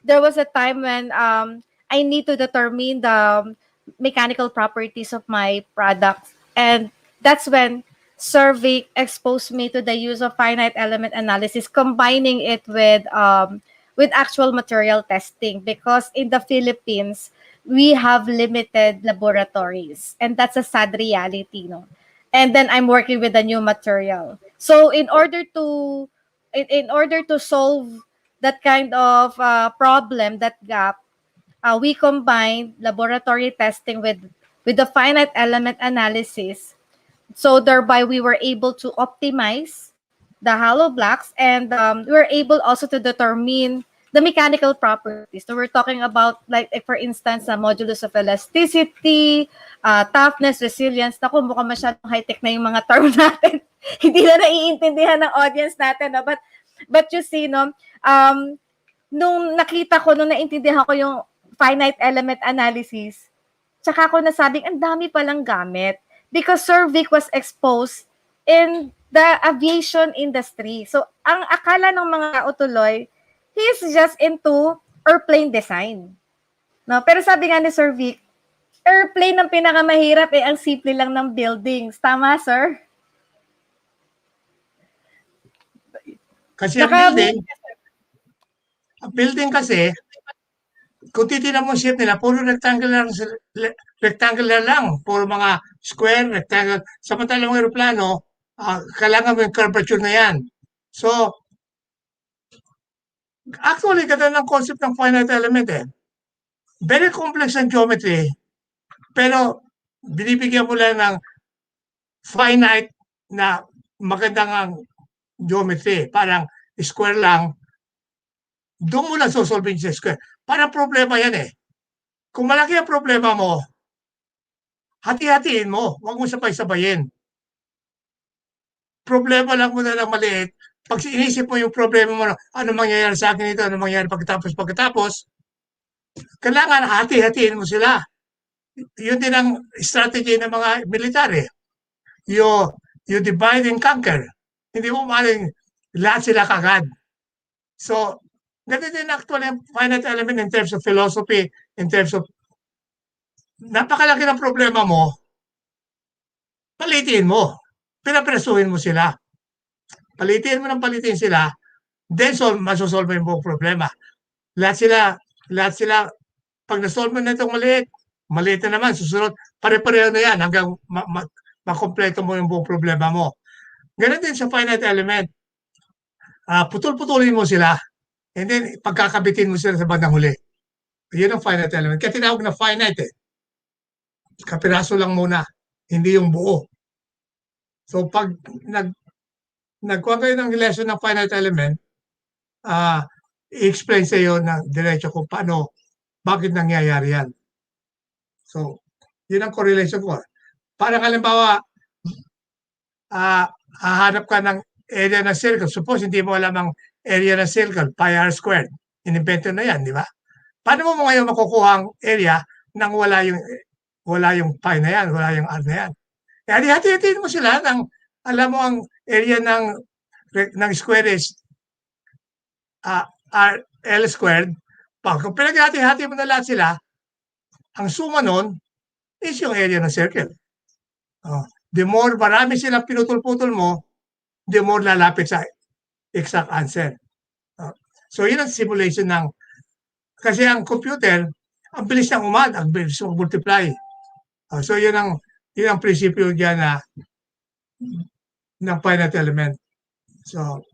there was a time when I need to determine the mechanical properties of my products, and that's when Survey exposed me to the use of finite element analysis, combining it with actual material testing, because in the Philippines we have limited laboratories, and that's a sad reality, no. And then I'm working with a new material, so in order to solve that kind of problem, that gap, we combined laboratory testing with the finite element analysis. So thereby we were able to optimize the hollow blocks, and we were able also to determine the mechanical properties. So we're talking about, like for instance, the modulus of elasticity, toughness, resilience. Naku, mukhang masyadong high-tech na yung mga term natin. Hindi na naiintindihan ng audience natin. No? But you see, no, nung nakita ko, nung naintindihan ko yung finite element analysis, tsaka ako nasabing, ang dami palang gamit. Because Sir Vic was exposed in the aviation industry. So, ang akala ng mga tao tuloy, he is just into airplane design. No? Pero sabi nga ni Sir Vic, airplane ang pinakamahirap, ang simple lang ng buildings. Tama, sir? Kasi ang building kasi, kung titignan mo shape nila, puro rectangular lang, puro mga square, rectangle. Samantalang mga aeroplano, kailangan mo yung curvature na yan. So, actually, ganda ng concept ng finite element eh. Very complex ang geometry, pero binibigyan mo lang ng finite na magandang ang geometry. Parang square lang, doon mo lang sosolving sa square. Parang problema yan eh. Kung malaki ang problema mo, hati-hatiin mo. Huwag mo sabay-sabayin. Problema lang mo na lang maliit. Pag inisip mo yung problema mo, ano mangyayari sa akin ito, ano mangyayari pagkatapos, kailangan hati-hatiin mo sila. Yun din ang strategy ng mga military. You divide and conquer. Hindi mo maaaring lahat sila kagad. So, ganun din actually ang finite element in terms of philosophy, in terms of napakalaki ng problema mo, palitin mo. Pinapresuhin mo sila. Palitin mo ng palitin sila, then masosolve yung buong problema. Lahat sila, pag nasolve mo na itong maliit na naman, susunod, pare-pareho na yan hanggang makompleto mo yung buong problema mo. Ganun din sa finite element. Putol-putulin mo sila, and then pagkakabitin mo sila sa bandang huli. Yun ang finite element. Kaya tinawag na finite eh. Kapiraso lang muna, hindi yung buo. So pag nagkuha kayo ng lesson ng finite element, i-explain sa iyo na diretso kung paano, bakit nangyayari yan. So, yun ang correlation ko. Parang halimbawa, hahanap ka ng area ng circle. Suppose hindi mo alam ang area ng circle, pi r squared. Inimbento na yan, di ba? Paano mo ngayon makukuha ang area nang wala yung pi na yan, wala yung r na yan? Kaya hati-hatiin mo sila ng, alam mo ang area ng square is L squared. Kung pinaghati-hati mo na lahat sila, ang suma nun is yung area ng circle. The more marami silang pinutol-putol mo, the more lalapit sa exact answer. So yun ang simulation ng, kasi ang computer, ang bilis ng ang bilis ng multiply. So yun ang prinsipyo dyan ng finite element. So,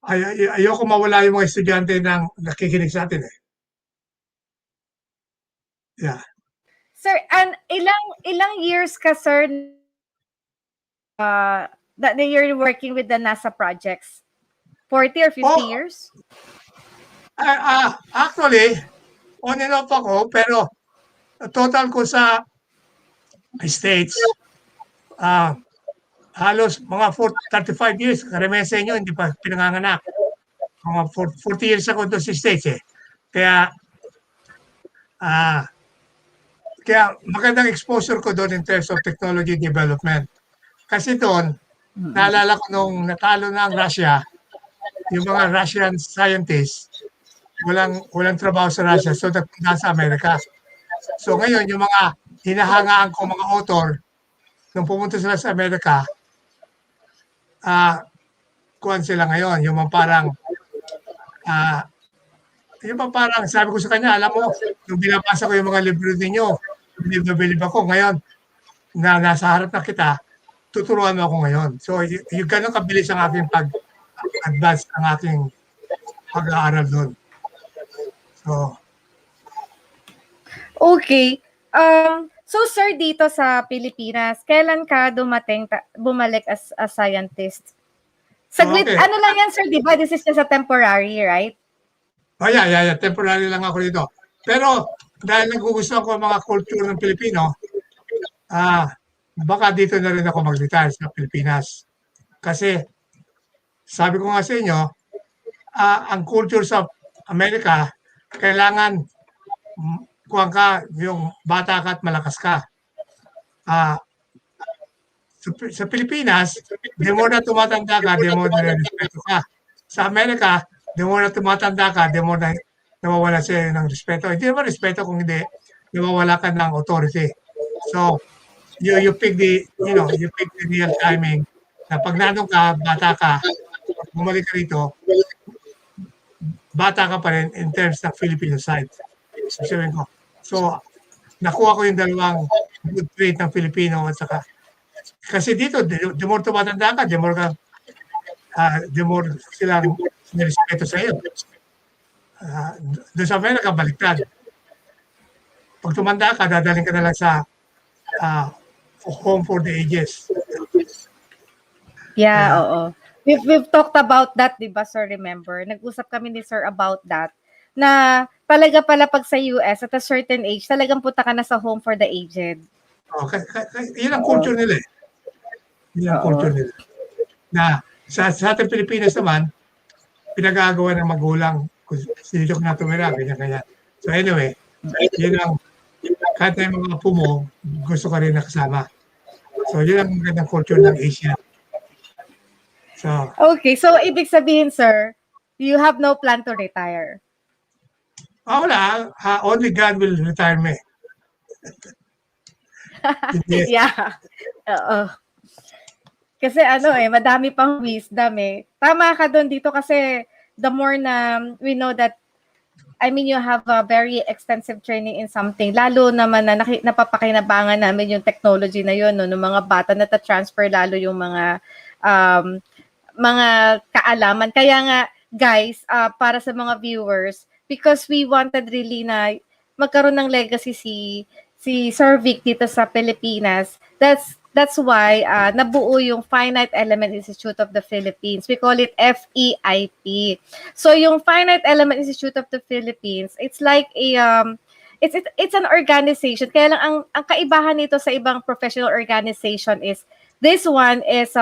ayoko mawala yung mga estudyante ng nakikinig sa atin eh. Yeah. Sir, and ilang years ka, sir, that you're working with the NASA projects? 40 or 50 years? Actually, on and off ako, pero total ko sa States, halos mga 35 years, karamihan sa inyo, hindi pa pinanganganak. Mga 40 years ako doon sa States eh. Kaya Kaya magandang exposure ko doon in terms of technology development. Kasi doon, naalala ko nung natalo na ang Russia, yung mga Russian scientists, walang trabaho sa Russia, so nagpunta sa Amerika. So ngayon, yung mga hinahangaan ko mga author, nung pumunta sila sa Amerika, kuhan sila ngayon, yung mga parang sabi ko sa kanya, alam mo, nung binabasa ko yung mga libro ninyo, bilib ako. Ngayon, na nasa harap na kita, tuturuan mo ako ngayon. So, yung ganun kabilis ang aking pag-advance ang aking pag-aaral doon. So, Okay. So sir, dito sa Pilipinas, kailan ka bumalik as a scientist? Saglit, Okay. ano lang yan sir, di ba? This is just a temporary, right? Oh, yeah. Temporary lang ako dito. Pero, dahil nagugustuhan ko ang mga culture ng Pilipino, baka dito na rin ako mag-retire sa Pilipinas. Kasi, sabi ko nga sa inyo, ang culture sa Amerika, kailangan kuwang ka, yung bata ka at malakas ka. Sa Pilipinas, di mo na tumatanda ka, di mo na respeto ka. Sa Amerika, di mo na tumatanda ka, di mo na nawawala siya ng respeto. Hindi naman respeto kung hindi nawawala ka ng authority. So, you pick the real timing na pag nandun ka, bata ka, bumalik ka rito, bata ka pa rin in terms ng Filipino side. Sabihin ko. So, nakuha ko yung dalawang good trait ng Filipino at saka kasi dito, the more tumatanda ka, the more silang nirespeto sa iyo. Doon sa Amerika, baliktad. Pag tumanda ka, dadaling ka na lang sa home for the ages. Yeah, oo. We've talked about that, di ba, sir, remember? Nag-usap kami ni sir about that, na talaga pala pag sa US, at a certain age, talagang punta ka na sa home for the aged. Yun ang culture nila eh. Yun ang culture nila. Na sa ating Pilipinas naman, pinagagawa ng magulang kung dito ka na tumira, ganyan. So anyway, yun ang kahit na yung mga pumo, gusto ka rin nakasama. So yun ang magandang culture ng Asia. So, okay, so ibig sabihin, sir, you have no plan to retire? Wala. Only God will retire me. Yeah. Oo. Kasi madami pang wisdom eh. Tama ka doon dito kasi the more na we know that, I mean, you have a very extensive training in something. Lalo naman na napapakinabangan namin yung technology na yun, no, ng mga bata na transfer lalo yung mga kaalaman. Kaya nga, guys, para sa mga viewers, because we wanted really na magkaroon ng legacy si Sir Vic dito sa Pilipinas, that's why nabuo yung Finite Element Institute of the Philippines. We call it FEIP. So yung Finite Element Institute of the Philippines, it's like it's an organization. Kaya lang ang kaibahan nito sa ibang professional organization is this one is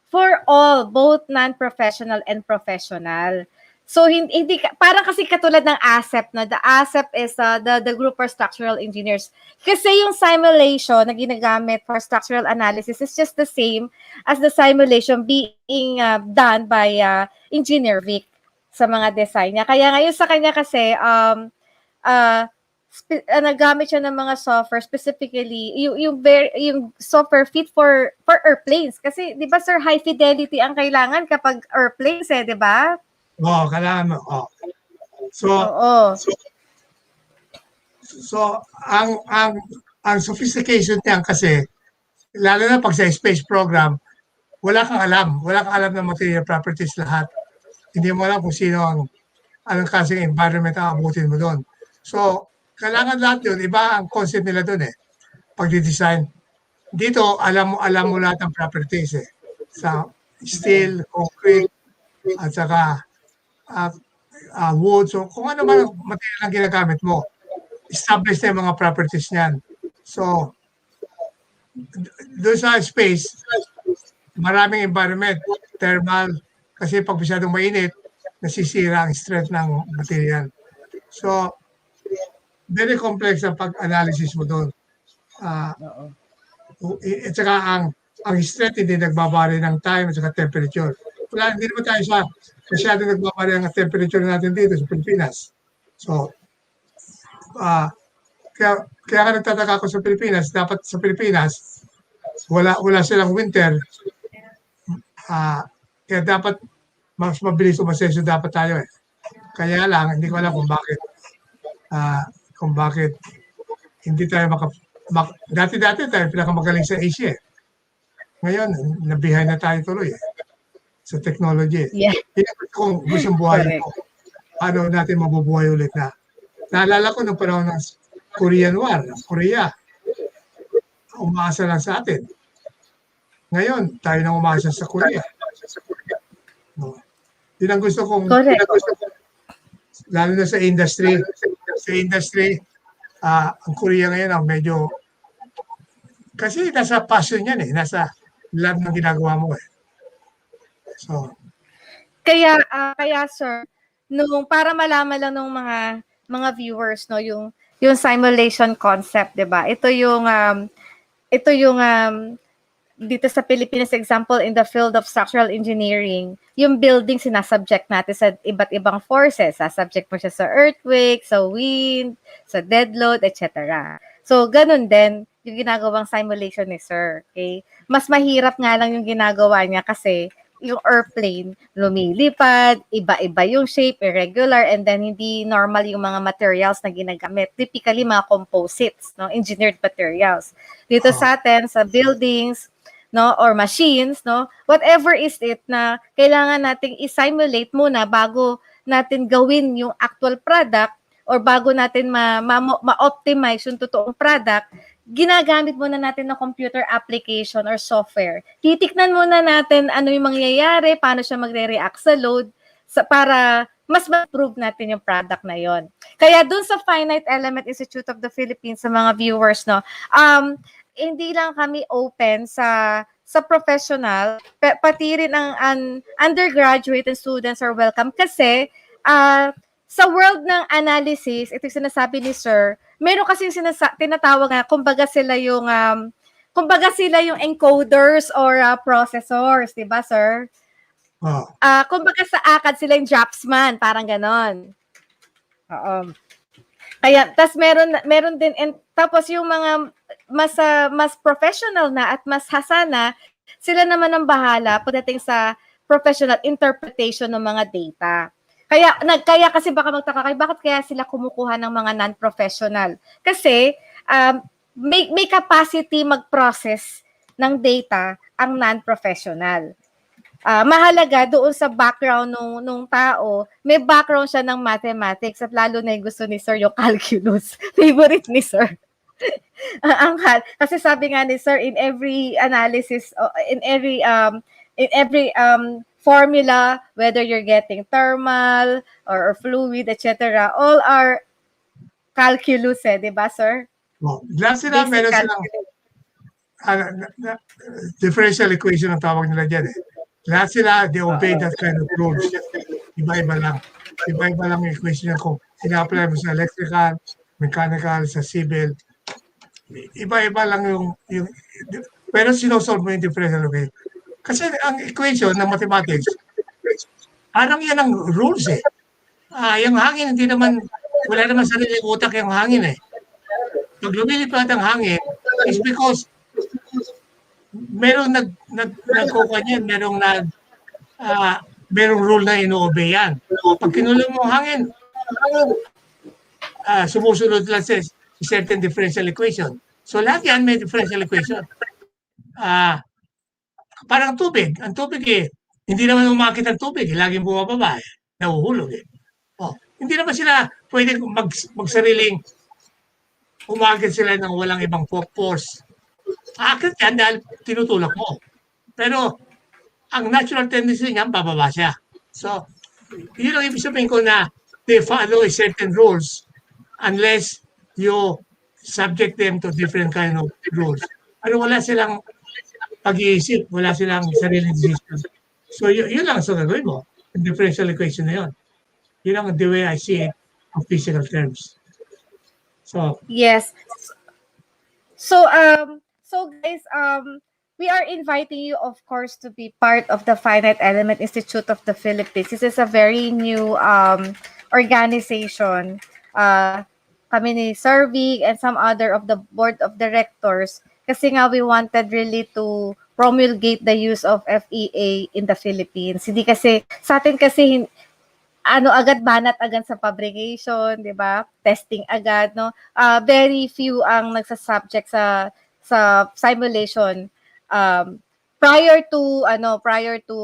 for all, both non-professional and professional. So hindi parang kasi katulad ng ASEP, no? The ASEP is the group for structural engineers. Kasi yung simulation na ginagamit for structural analysis is just the same as the simulation being done by Engineer Vic sa mga design niya. Kaya ngayon sa kanya kasi nagamit siya ng mga software, specifically yung software fit for airplanes. Kasi 'di ba sir, high fidelity ang kailangan kapag airplanes di ba? Kailangan mo. So ang sophistication niyan kasi, lalo na pag sa space program, wala kang alam ng material properties lahat. Hindi mo alam kung anong klaseng environment ang abutin mo doon. So, kailangan lahat yun. Iba ang concept nila doon eh. Pag-design. Dito, alam mo lahat ng properties eh. Sa steel, concrete, at saka wood. So, kung ano man material ang ginagamit mo, establish na yung mga properties niyan. So, doon sa space, maraming environment, thermal, kasi pag masyadong mainit, nasisira ang strength ng material. So, very complex ang pag-analysis mo doon. At saka ang strength hindi nagbabari ng time at saka temperature. Wala, hindi naman tayo masyado nagbabari ang temperature natin dito sa Pilipinas. So, kaya ka nagtataka ako sa Pilipinas, dapat sa Pilipinas, wala silang winter. Kaya dapat mas mabilis umaseso dapat tayo eh. Kaya lang, hindi ko alam kung bakit hindi tayo dati-dati tayo pinakamagaling sa Asia eh. Ngayon, nabihay na tayo tuloy eh. Sa technology. Yeah. Kung gustong buhay ko, paano natin mabubuhay ulit na. Naalala ko nung panahon ng Korean War, Korea, umaasa lang sa atin. Ngayon, tayo nang umaasa sa Korea. No. Yun ang gusto kong, lalo na sa industry. Sa industry, ang Korea ngayon ang medyo, kasi nasa passion yan eh, nasa love ng ginagawa mo eh. So, kaya sir, para malaman lang ng mga viewers no yung simulation concept, 'di ba? Ito yung dito sa Pilipinas example in the field of structural engineering, yung building sinasubject natin sa iba't ibang forces. Subject mo siya sa earthquake, sa wind, sa dead load, etc. So, ganun din yung ginagawang simulation ni sir. Okay? Mas mahirap nga lang yung ginagawa niya kasi yung airplane lumilipad, iba-iba yung shape, irregular, and then hindi normal yung mga materials na ginagamit. Typically, mga composites, no, engineered materials. Dito sa atin, sa buildings, no, or machines, no, whatever is it na kailangan nating i-simulate muna bago natin gawin yung actual product or bago natin ma-optimize yung totoong product, ginagamit muna natin ng computer application or software. Titiknan muna natin ano yung mangyayari, paano siya magre-react sa load para mas ma-improve natin yung product na yon. Kaya dun sa Finite Element Institute of the Philippines, sa mga viewers, no, hindi lang kami open sa professional, pati rin ang undergraduate and students are welcome kasi sa world ng analysis, ito yung sinasabi ni Sir, meron kasi tinatawag na kumbaga sila yung encoders or processors, 'di ba, Sir? Kumbaga sa ACAD sila yung draftsman, parang ganon. Oo. Kaya tas meron din tapos yung mga mas professional na at mas hasana, sila naman ang bahala pagdating sa professional interpretation ng mga data. Kaya kasi baka magtaka kayo, bakit kaya sila kumukuha ng mga non-professional? Kasi may capacity mag-process ng data ang non-professional. Mahalaga doon sa background nung tao, may background siya ng mathematics at lalo na yung gusto ni Sir yung calculus. Favorite ni Sir. Kasi sabi nga ni Sir, in every analysis, in every formula, whether you're getting thermal or fluid, etc., all are calculus, di ba, Sir? Lahat sila, meron silang differential equation ang tawag nila dyan eh. Lahat sila, they obey that kind of rules. Iba-iba lang. Iba-iba lang yung equation kung ina-apply mo sa electrical, mechanical, sa civil. Iba-iba lang yung pero sinosolve mo yung differential equation. Kasi ang equation ng mathematics, parang yan ang rules eh. Yung hangin, wala naman sariling utak yung hangin eh. Pag lumilipad ang hangin, is because merong nagkukanyan, merong rule na ino-obey yan. Pag kinulong mo ang hangin, sumusunod lang sa certain differential equation. So lahat yan may differential equation. Parang tubig. Ang tubig hindi naman umakit ang tubig. Laging bumababa nahuhulog Hindi naman sila pwede magsariling umakit sila ng walang ibang force. Akit yan dahil tinutulak mo. Pero ang natural tendency niya, bababa siya. So, yun ang ibig sabihin ko na they follow certain rules unless you subject them to different kind of rules. Pero wala silang pag-iisip, wala silang sariling decision. So, yun lang sa gagawin mo. Yung differential equation na yun. Yun ang the way I see it of physical terms. So Yes. So guys, we are inviting you, of course, to be part of the Finite Element Institute of the Philippines. This is a very new organization. Kami ni Sir Vic and some other of the board of directors. Kasi nga we wanted really to promulgate the use of FEA in the Philippines. Hindi kasi, sa atin kasi, agad banat agad sa fabrication, 'di ba? Testing agad, no? Very few ang nagsa-subject sa simulation prior to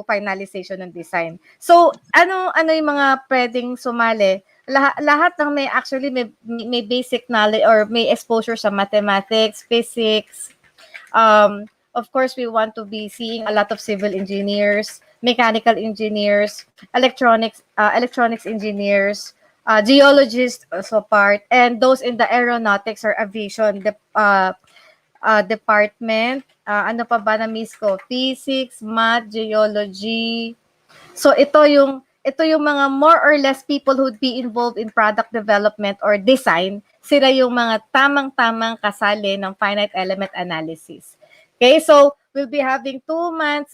finalization ng design. So, ano yung mga pwedeng sumali? Lahat ng may basic knowledge or may exposure sa mathematics, physics. Of course, we want to be seeing a lot of civil engineers, mechanical engineers, electronics engineers, geologists also part, and those in the aeronautics or aviation department. Ano pa ba na miss ko? Physics, math, geology. So ito yung mga more or less people who'd be involved in product development or design. Sila yung mga tamang-tamang kasali ng finite element analysis. Okay, so we'll be having 2 months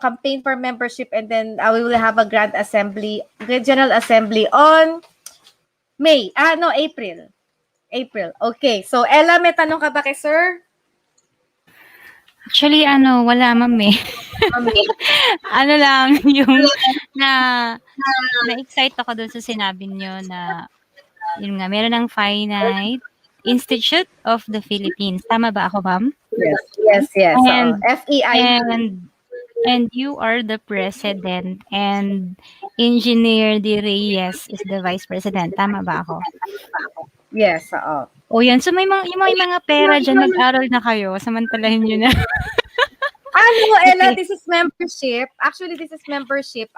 campaign for membership, and then we will have a general assembly on April. Okay, so Ella, may tanong ka ba kay sir? Actually, wala ma'am eh. Ano lang, yung na-excite ako doon sa sinabi niyo na, yun nga, meron ng Finite Institute of the Philippines. Tama ba ako, ma'am? Yes. And, FEI. and you are the president and Engineer DyReyes is the vice president. Tama ba ako? Yes, oo. O yan. So, yung mga pera dyan, nag-aral na kayo. Samantalahin nyo na. Ella, this is membership. Actually, this is membership.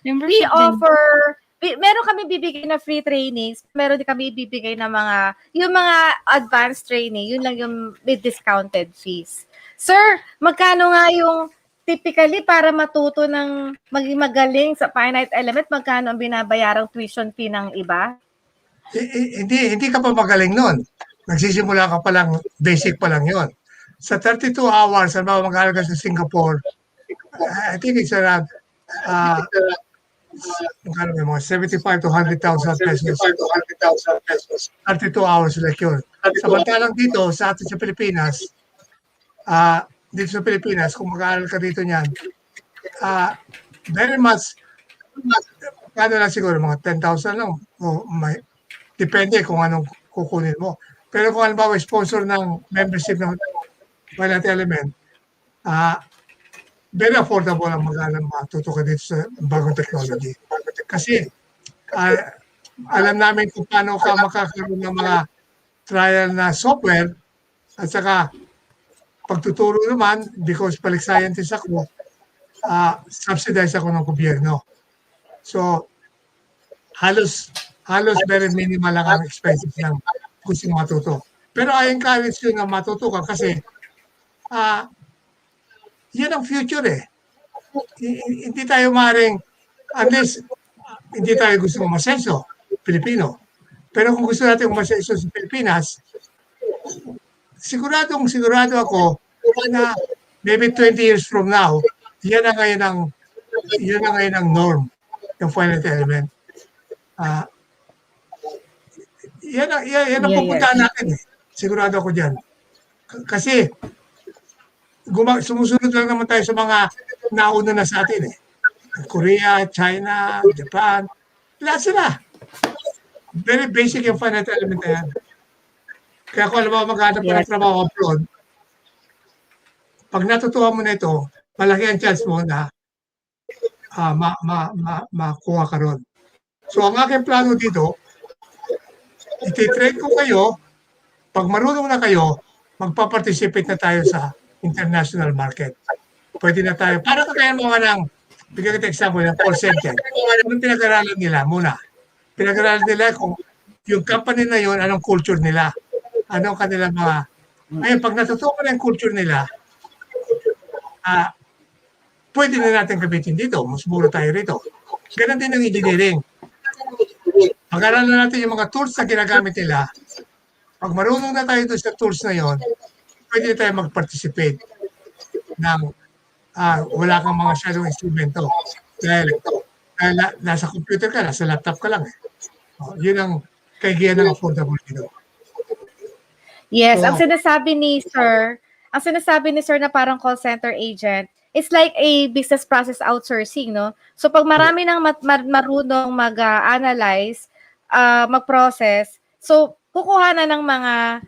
We offer, meron kami bibigay na free trainings. Meron din kami bibigay na yung mga advanced training. Yun lang yung with discounted fees. Sir, magkano nga yung typically para matuto ng maging magaling sa finite element, magkano ang binabayarang tuition fee ng iba? Hindi ka pa magaling nun. Nagsisimula ka pa lang, basic pa lang yon. Sa 32 hours, mag-aaral ka sa Singapore, I think it's around 75 to 100,000 pesos. 32 hours like yun. Samantalang dito, sa atin sa Pilipinas, kung mag-aaral ka dito niyan, very much, lang siguro, mga 10,000 lang. Depende kung anong kukunin mo. Pero kung halimbawa sponsor ng membership ng Finite Element, very affordable ang matuto ka dito sa bagong technology. Kasi alam namin kung paano ka makakaroon ng mga trial na software at saka pagtuturo naman, because Balik-Scientist ako, subsidized ako ng gobyerno. So, halos very minimal lang ang expenses ng gusto matuto. Pero I encourage you na matuto ka kasi yan ang future eh. Hindi tayo maaaring, unless hindi tayo gusto umasenso, Pilipino. Pero kung gusto natin umasenso sa Pilipinas, sigurado ako na maybe 20 years from now, yan na ngayon ang norm ng finite element. Yan ang pupuntahan natin eh. Sigurado ako dyan. Kasi sumusunod lang naman tayo sa mga nauna na sa atin eh. Korea, China, Japan, lahat sila. Very basic yung finite element na yan. Kaya kung alam mo maghanap ka ng trabaho abroad, pag natutuwa mo na ito, malaki ang chance mo na makuha ka ron. So ang aking plano dito, iti-train ko kayo, pag marunong na kayo, magpa-participate na tayo sa international market. Pwede na tayo. Para kaya mga ng, bigyan kita example, ng call center. Anong pinag-aralan nila muna? Pinag-aralan nila kung yung company na yun, anong culture nila. Anong kanilang mga... Ngayon, pag natutuwa na yung culture nila, pwede na natin gamitin dito. Mas mura tayo rito. Ganun din ang engineering. Pag-aralan natin yung mga tools na ginagamit nila. Pag marunong na tayo doon sa tools na yon, pwede tayo mag-participate ng wala kang mga shadow instrumento. Dahil nasa computer ka, nasa laptop ka lang. Yun ang kaigihan ng affordable dito. Yes, So, ang sinasabi ni Sir na parang call center agent, it's like a business process outsourcing, no? So pag marami nang marunong mag-analyze, mag-process, so kukuha na ng mga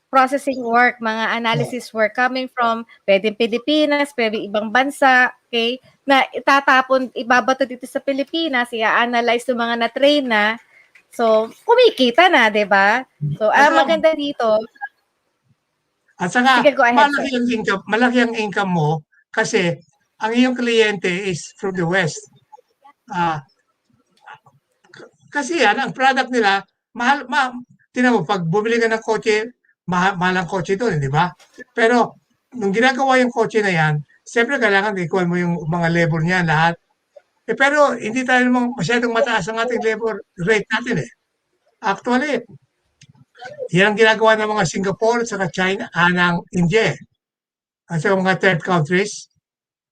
processing work, mga analysis work coming from pwedeng Pilipinas, pwedeng ibang bansa, okay? Na itatapon, ibabato dito sa Pilipinas, i-analyze ng mga na-train na. So, kumikita na, 'di ba? So, maganda dito. At saka, Sige, go ahead, malaki ang income mo kasi ang iyong kliyente is from the West. Kasi yan, ang product nila, mahal, tinan mo, pag bumili ka ng kotse, mahal ang kotse doon, di ba? Pero, nung ginagawa yung kotse na yan, siyempre kailangan ikuha mo yung mga labor niya, lahat. Pero, hindi tayo namang masyadong mataas ang ating labor rate natin eh. Actually, yan ang ginagawa ng mga Singapore at saka China, ng India. At saka mga third countries,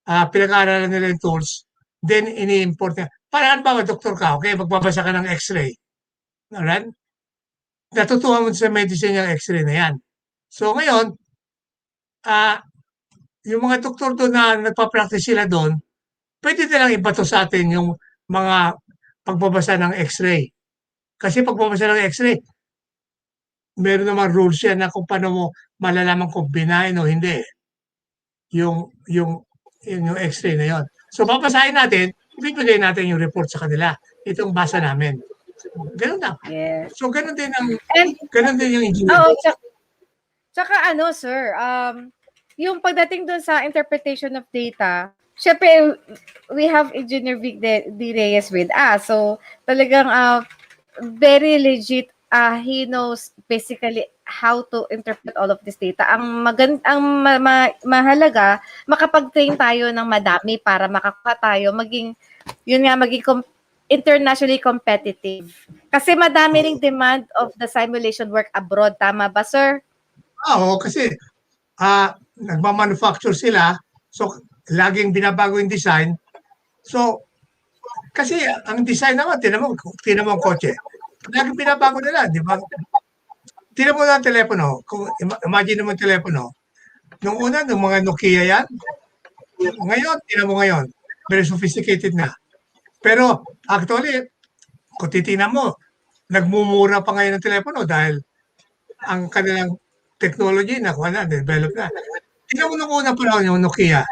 pinag-aaralan nila yung tools, then ini-import niya. Parang ba, doktor ka, okay, magbabasa ka ng x-ray. Alright? Natutuwa mo sa medicine yung x-ray na yan. So ngayon, yung mga doktor doon na nagpa-practice sila doon, pwede nilang ibato sa atin yung mga pagbabasa ng x-ray. Kasi pagbabasa ng x-ray, meron naman rules yan na kung paano mo malalaman kung benign o hindi. Yung x-ray na yon. So babasahin natin, ibibigay natin yung report sa kanila. Itong basa namin. Ganun na. Yes. So ganun din yung engineering. Oo, tsaka sir, yung pagdating doon sa interpretation of data, syempre, we have Engineer Vic DyReyes with us. So, talagang very legit. He knows basically how to interpret all of this data. Ang mahalaga, makapag-train tayo ng madami para makakuha tayo, maging internationally competitive. Kasi madami ring demand of the simulation work abroad. Tama ba, sir? Oo, kasi nagmamanufacture sila, so laging binabago yung design. So, kasi ang design naman, tinan mo ang kotse. Laging binabago nila, di ba? Tinan mo na ang telepono. Imagine mo ang telepono. Nung una, nung mga Nokia yan, ngayon, tinan mo ngayon, very sophisticated na. Pero, actually, kung titignan mo, nagmumura pa ngayon ng telepono dahil ang kanilang technology na develop na. Tingnan mo nung una panahon yung Nokia,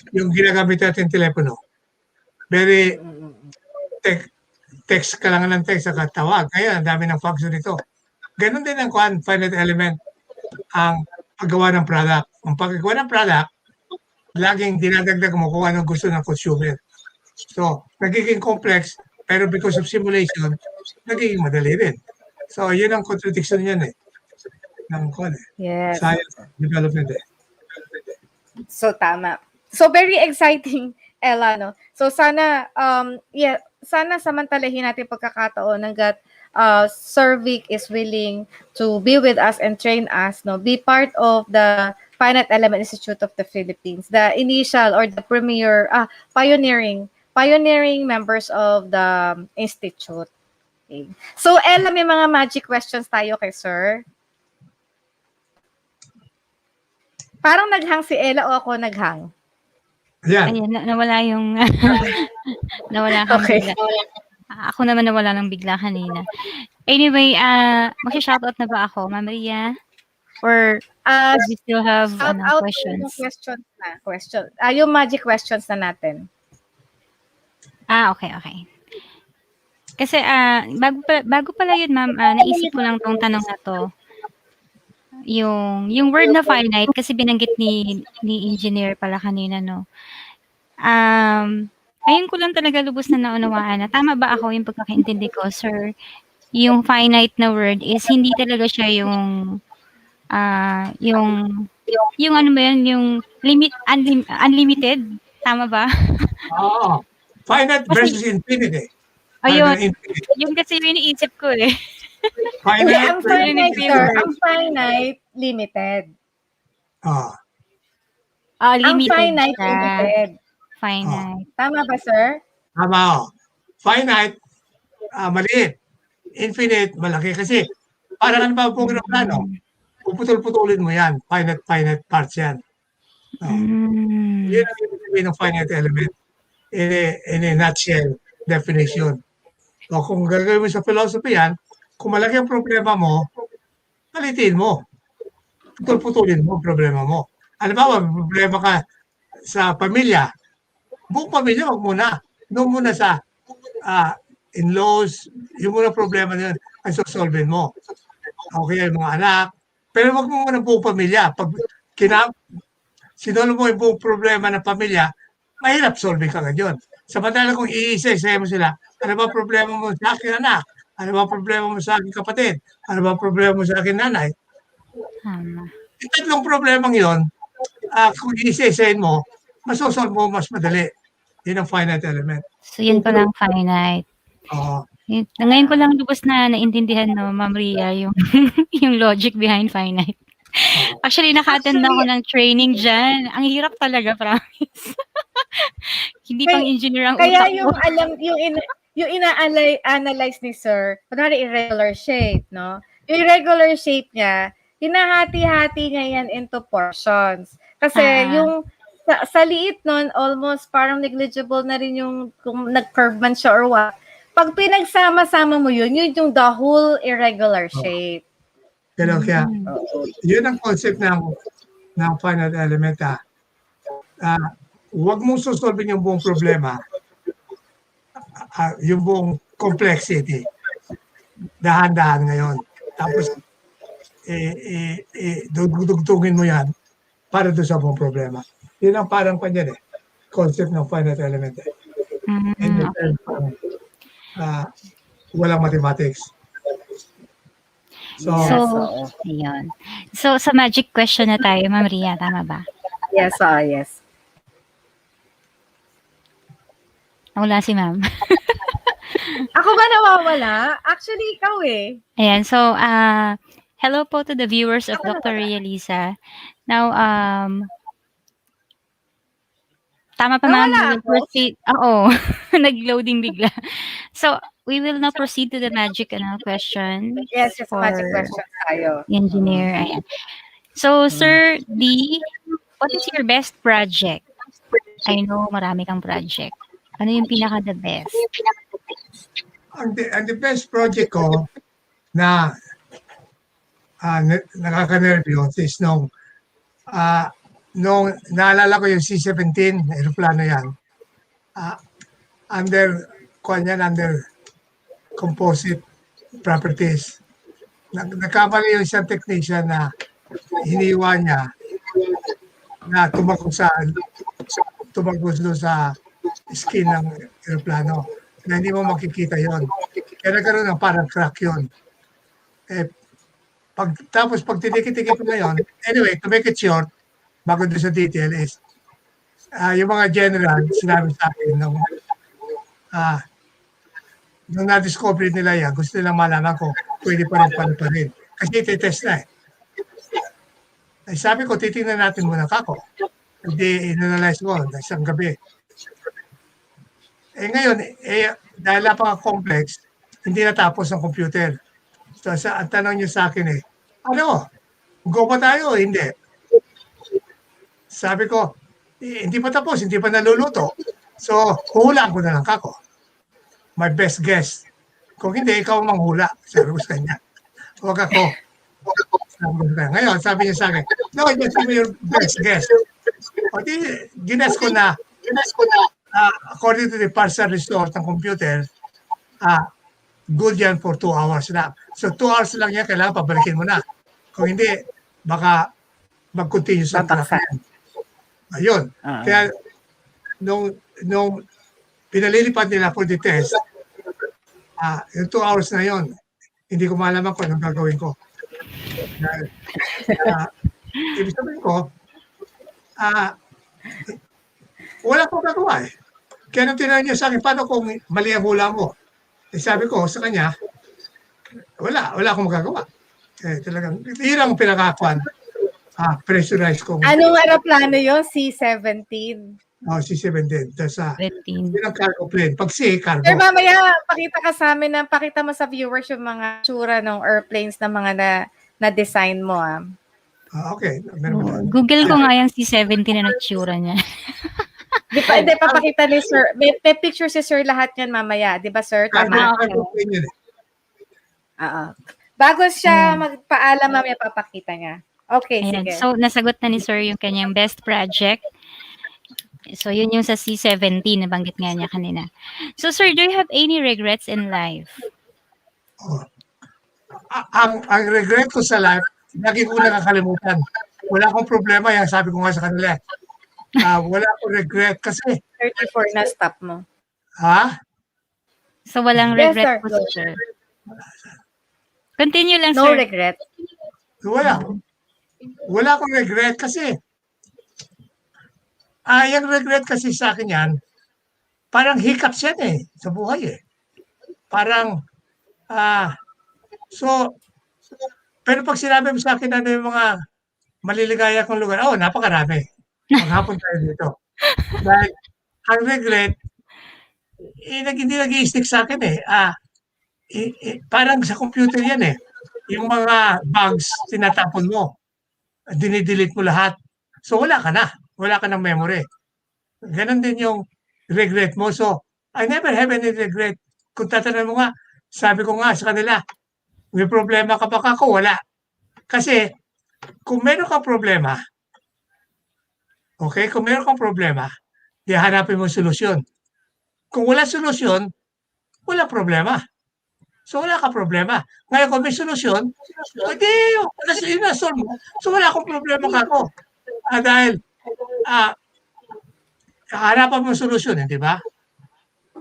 yung ginagamit natin telepono. Very text ka lang ng text at tawag. Ngayon, ang dami ng function nito. Ganon din ang finite element ang paggawa ng product. Ang paggawa ng product, laging dinadagdag mo kung anong gusto ng consumer. So, nagiging complex, pero because of simulation, nagiging madali rin. So, yun ang contradiction niyan eh. Yes. Science development eh. So, tama. So, very exciting, Ella, no? So, sana, sana samantalahin natin pagkakataon hanggat Sir Vic is willing to be with us and train us, no? Be part of the Finite Element Institute of the Philippines, the initial or the premier, pioneering members of the institute. Okay. So, Ella, may mga magic questions tayo kay Sir. Parang naghang si Ella o ako naghang? Yan. Ayan, nawala yung nawala kang Okay. bigla. Ako naman nawala ng bigla kanina. Anyway, mag-shoutout na ba ako, Ma'am Ria? Or we still have questions? Yung magic questions na natin. Okay. Kasi bago pala yun, ma'am, naisip ko lang tong tanong na to. Yung word na finite, kasi binanggit ni engineer pala kanina, no? Ngayon ko lang talaga lubos na naunawaan na tama ba ako yung pagkakaintindi ko, sir? Yung finite na word is hindi talaga siya yung ano ba yun, yung unlimited, tama ba? Oo. Finite versus infinity. Ayun, infinite. yun kasi yung iniisip ko eh. Hindi, Finite, ang finite, sir, infinite. ang finite, limited. Ah, Ah, Ang limited finite, siya. limited. Finite. Tama ba, sir? tama oh. Finite, maliit. Infinite, malaki. Kasi parang ano ba ang program na, no? Puputol-putulin mo yan. Finite parts yan. Yun ang ibig sabihin ng finite element in a nutshell definition. So, kung gagawin mo sa philosophy yan, kung malaki ang problema mo, palitin mo. Putol-putulin mo ang problema mo. Alam ba, may problema ka sa pamilya, buong pamilya, wag muna. Doon muna sa in-laws, yung muna problema na yun, ang sosolvin mo. Okay, yung mga anak. Pero wag mo muna buong pamilya. Pag sinolo mo yung buong problema ng pamilya, mahirap solving ka yun. Samantala kung iisa-isa mo sila, ano ba problema mo sa akin anak? Ano ba problema mo sa akin kapatid? Ano ba problema mo sa akin nanay? Tama. Yung tatlong problemang yun, kung iisa-isahin mo, masosolve mo mas madali. Yun ang finite element. So, yun palang finite. Oo. Ngayon ko lang lubos na naintindihan, no, Ma'am Ria, yung, yung logic behind finite. Actually, naka-attend na ako ng training dyan. Ang hirap talaga, promise. Hindi pang engineer ang Kaya utak ko. yung alam, yung ina-analyze ni sir, kunwari irregular shape, no? Yung irregular shape niya, hinahati-hati niya yan into portions. Kasi yung sa liit nun, almost parang negligible na rin yung kung nag-curve man siya or what. Pag pinagsama-sama mo yun yung the whole irregular shape. Pero kaya, yun ang concept ng finite element. Huwag mong susolving yung buong problema, yung buong complexity. Dahan-dahan ngayon. Tapos, dugtugin mo yan para doon sa buong problema. Yun ang parang kanyan concept ng finite element. Walang mathematics. So, ayun. So, sa magic question na tayo, Ma'am Ria, tama ba? Yes, yes. Wala si Ma'am. Ako ba nawawala? Actually, ikaw eh. Ayan, so, hello po to the viewers of Dr. Ria Liza. Now, tama pa, Ma'am. We will proceed. Oo, nag-loading bigla. So, we will now proceed to the magic question. Yes, magic question tayo. Engineer. Ayan. So, Sir D, what is your best project? I know marami kang project. Ano yung pinaka-the best? Ang the best project ko na nakaka-nervyos is nung naalala ko yung C-17, aeroplano yan. Under composite properties. Nagkamali yung isang technician na hiniwa niya na tumagos doon sa skin ng aeroplano na hindi mo makikita yon. Kaya nagkaroon ng parang crack yon. Tapos pag tinikit-tikit mo na yon, anyway, to make it short, bago doon sa detail is, yung mga general, sinabi sa akin nung na-discover nila yan, gusto nilang malaman ko, pwede pa rin. Kasi iti-test na eh. Sabi ko, titingnan natin muna kako. Hindi in-analyze ko na isang gabi. Ngayon, dahil napaka-complex, hindi natapos ang computer. So, ang tanong niyo sa akin go pa tayo o hindi? Sabi ko, hindi pa tapos, hindi pa naluluto. So, huhulaan ko na lang kako. My best guess. Kung hindi, ikaw ang manghula. Sabi ko sa kanya. Huwag ako. Ngayon, sabi niya sa akin, no, just give me your best guess. O di, gines ko na, according to the partial result ng computer, good yan for 2 hours lang. So 2 hours lang yan, kailangan pabalikin mo na. Kung hindi, baka mag-continue sa track. Ayun. Kaya, nung pinalilipad nila for the test, yung 2 hours na yon, hindi ko malaman kung anong gagawin ko. Ibig sabihin ko, wala ko gagawa eh. Kaya nung tinanong niya sa akin, paano kung mali ang hula mo? sabi ko sa kanya, wala akong magagawa. Talagang, yun ang pinakakuan. Pressurized ko. Anong aeroplano yun? C-17. C-17. Tapos, 17. yun ang cargo plane. Pag C, cargo. Sir, mamaya, pakita ka sa amin, pakita mo sa viewers yung mga tsura ng airplanes na mga na-design mo. Okay. Google ko nga yung C-17 na nagsura niya. Hindi, papakita ni Sir. May picture si Sir lahat yan mamaya. Di ba, Sir? Tama. Bago siya magpaalam, mamaya papakita niya. Okay, Ayan. sige. So, nasagot na ni Sir yung kanyang best project. So, yun yung sa C-17, nabanggit nga niya kanina. So, Sir, do you have any regrets in life? Ang regret ko sa life, lagi ko nakakalimutan. Wala akong problema, yan sabi ko nga sa kanila. Wala akong regret kasi 34 na stop mo. So, walang regret po, Sir. Continue lang, Sir. No regret. Wala akong regret kasi yung regret kasi sa akin yan, parang hiccups yan sa buhay Parang, pero pag sinabi mo sa akin ano yung mga maliligaya kong lugar, napakarami. Maghapon tayo dito. Dahil, ang regret, hindi nag-i-stick sa akin parang sa computer yan Yung mga bugs, tinatapon mo. Dinidelete mo lahat. So, wala ka na. Wala ka ng memory. Ganon din yung regret mo. So, I never have any regret. Kung tatanong mo nga, sabi ko nga sa kanila, may problema ka ba ako? Wala. Kasi, kung meron kang problema, kung meron kang problema, di hanapin mo solusyon. Kung wala solusyon, wala problema. So, wala ka problema. Ngayon, kung may solusyon, solve mo. So, wala akong problema ako. Dahil, harapan mo solusyon, di ba?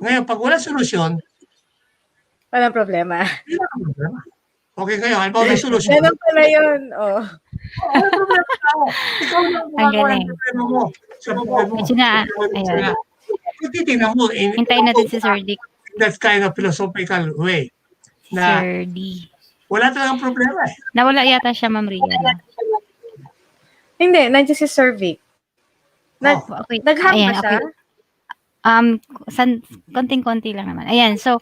Ngayon, pag wala solusyon, walang problema. Okay, ngayon, ano ba may solusyon? Ganun pala yun. Wala problema ako. Ikaw lang gumagawa ng problema mo. Sa buhay mo. Ayan. Kung titignan mo, hintayin natin si Sir Dick. That kind of philosophical way. Na Sir D. Wala talagang problema Nawala yata siya, Ma'am Ria. Hindi, nandiyan si Sir Vic. Okay. Naghang Ayan, ba siya? Konting-konti lang naman. Ayan, so,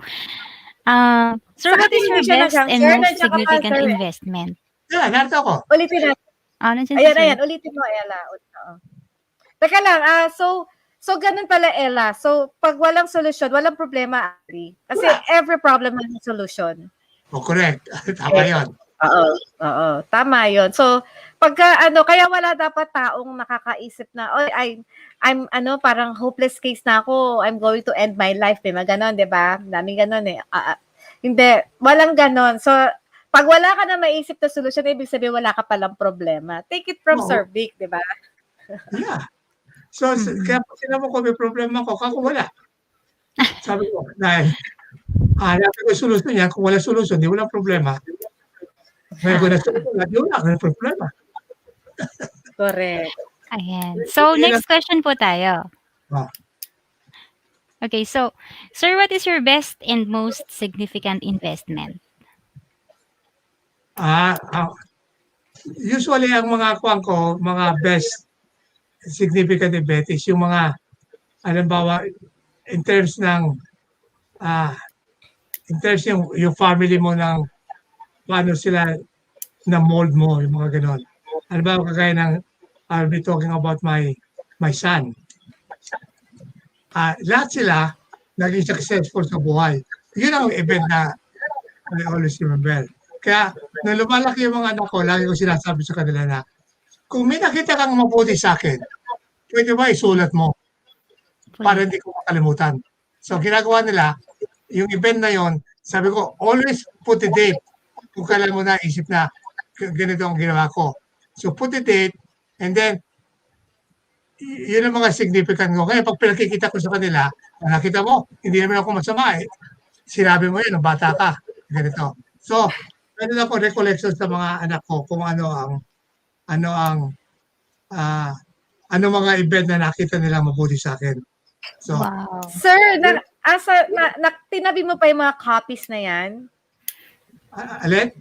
Sir, what is your best and most significant investment? Narito ako. Ulitin natin. Ayan, ulitin mo, Ella. Teka lang, so ganun pala, Ella. So, pag walang solusyon, walang problema, Ari. Kasi every problem has a solution. Correct. Tama yun. Oo, tama yun. So, pagka kaya wala dapat taong nakakaisip na, I'm parang hopeless case na ako, I'm going to end my life, ganon, 'di ba? Daming ganon Hindi, walang ganon. So, pag wala ka na maisip na solusyon, ibig sabihin wala ka palang problema. Take it from Sir Vic, 'di ba? Yeah. So, kaya pag sinabi ko may problema ko, kako wala. Sabi ko, dahil hanapin ko yung solusyon niya, kung wala solusyon, di walang problema. Ngayon ko na solusyon, di wala problema. Correct. Ayan. So, next question po tayo. Okay, so, Sir, what is your best and most significant investment? Usually, ang mga kuwang ko, mga best significant event is yung mga, halimbawa, in terms yung family mo ng paano sila na mold mo, yung mga ganon. Halimbawa, kagaya ng, I'll be talking about my son. Lahat sila naging successful sa buhay. Yun ang event na I always remember. Kaya, nung lumalaki yung mga anak ko, lagi ko sinasabi sa kanila na, kung may nakita kang mabuti sa akin, pwede ba isulat mo para hindi ko makalimutan. So, ginagawa nila, yung event na yon, sabi ko, always put the date kung kailan mo naisip na ganito ang ginawa ko. So, put the date, and then, yun ang mga significant ko. Kaya pag pinakikita ko sa kanila, nakita mo, hindi naman ako masama Sinabi mo yun, bata ka. Ganito. So, meron ako recollection sa mga anak ko kung ano mga event na nakita nila mabuti sa akin. So, Sir, Tinabi mo pa yung mga copies na yan? Alin?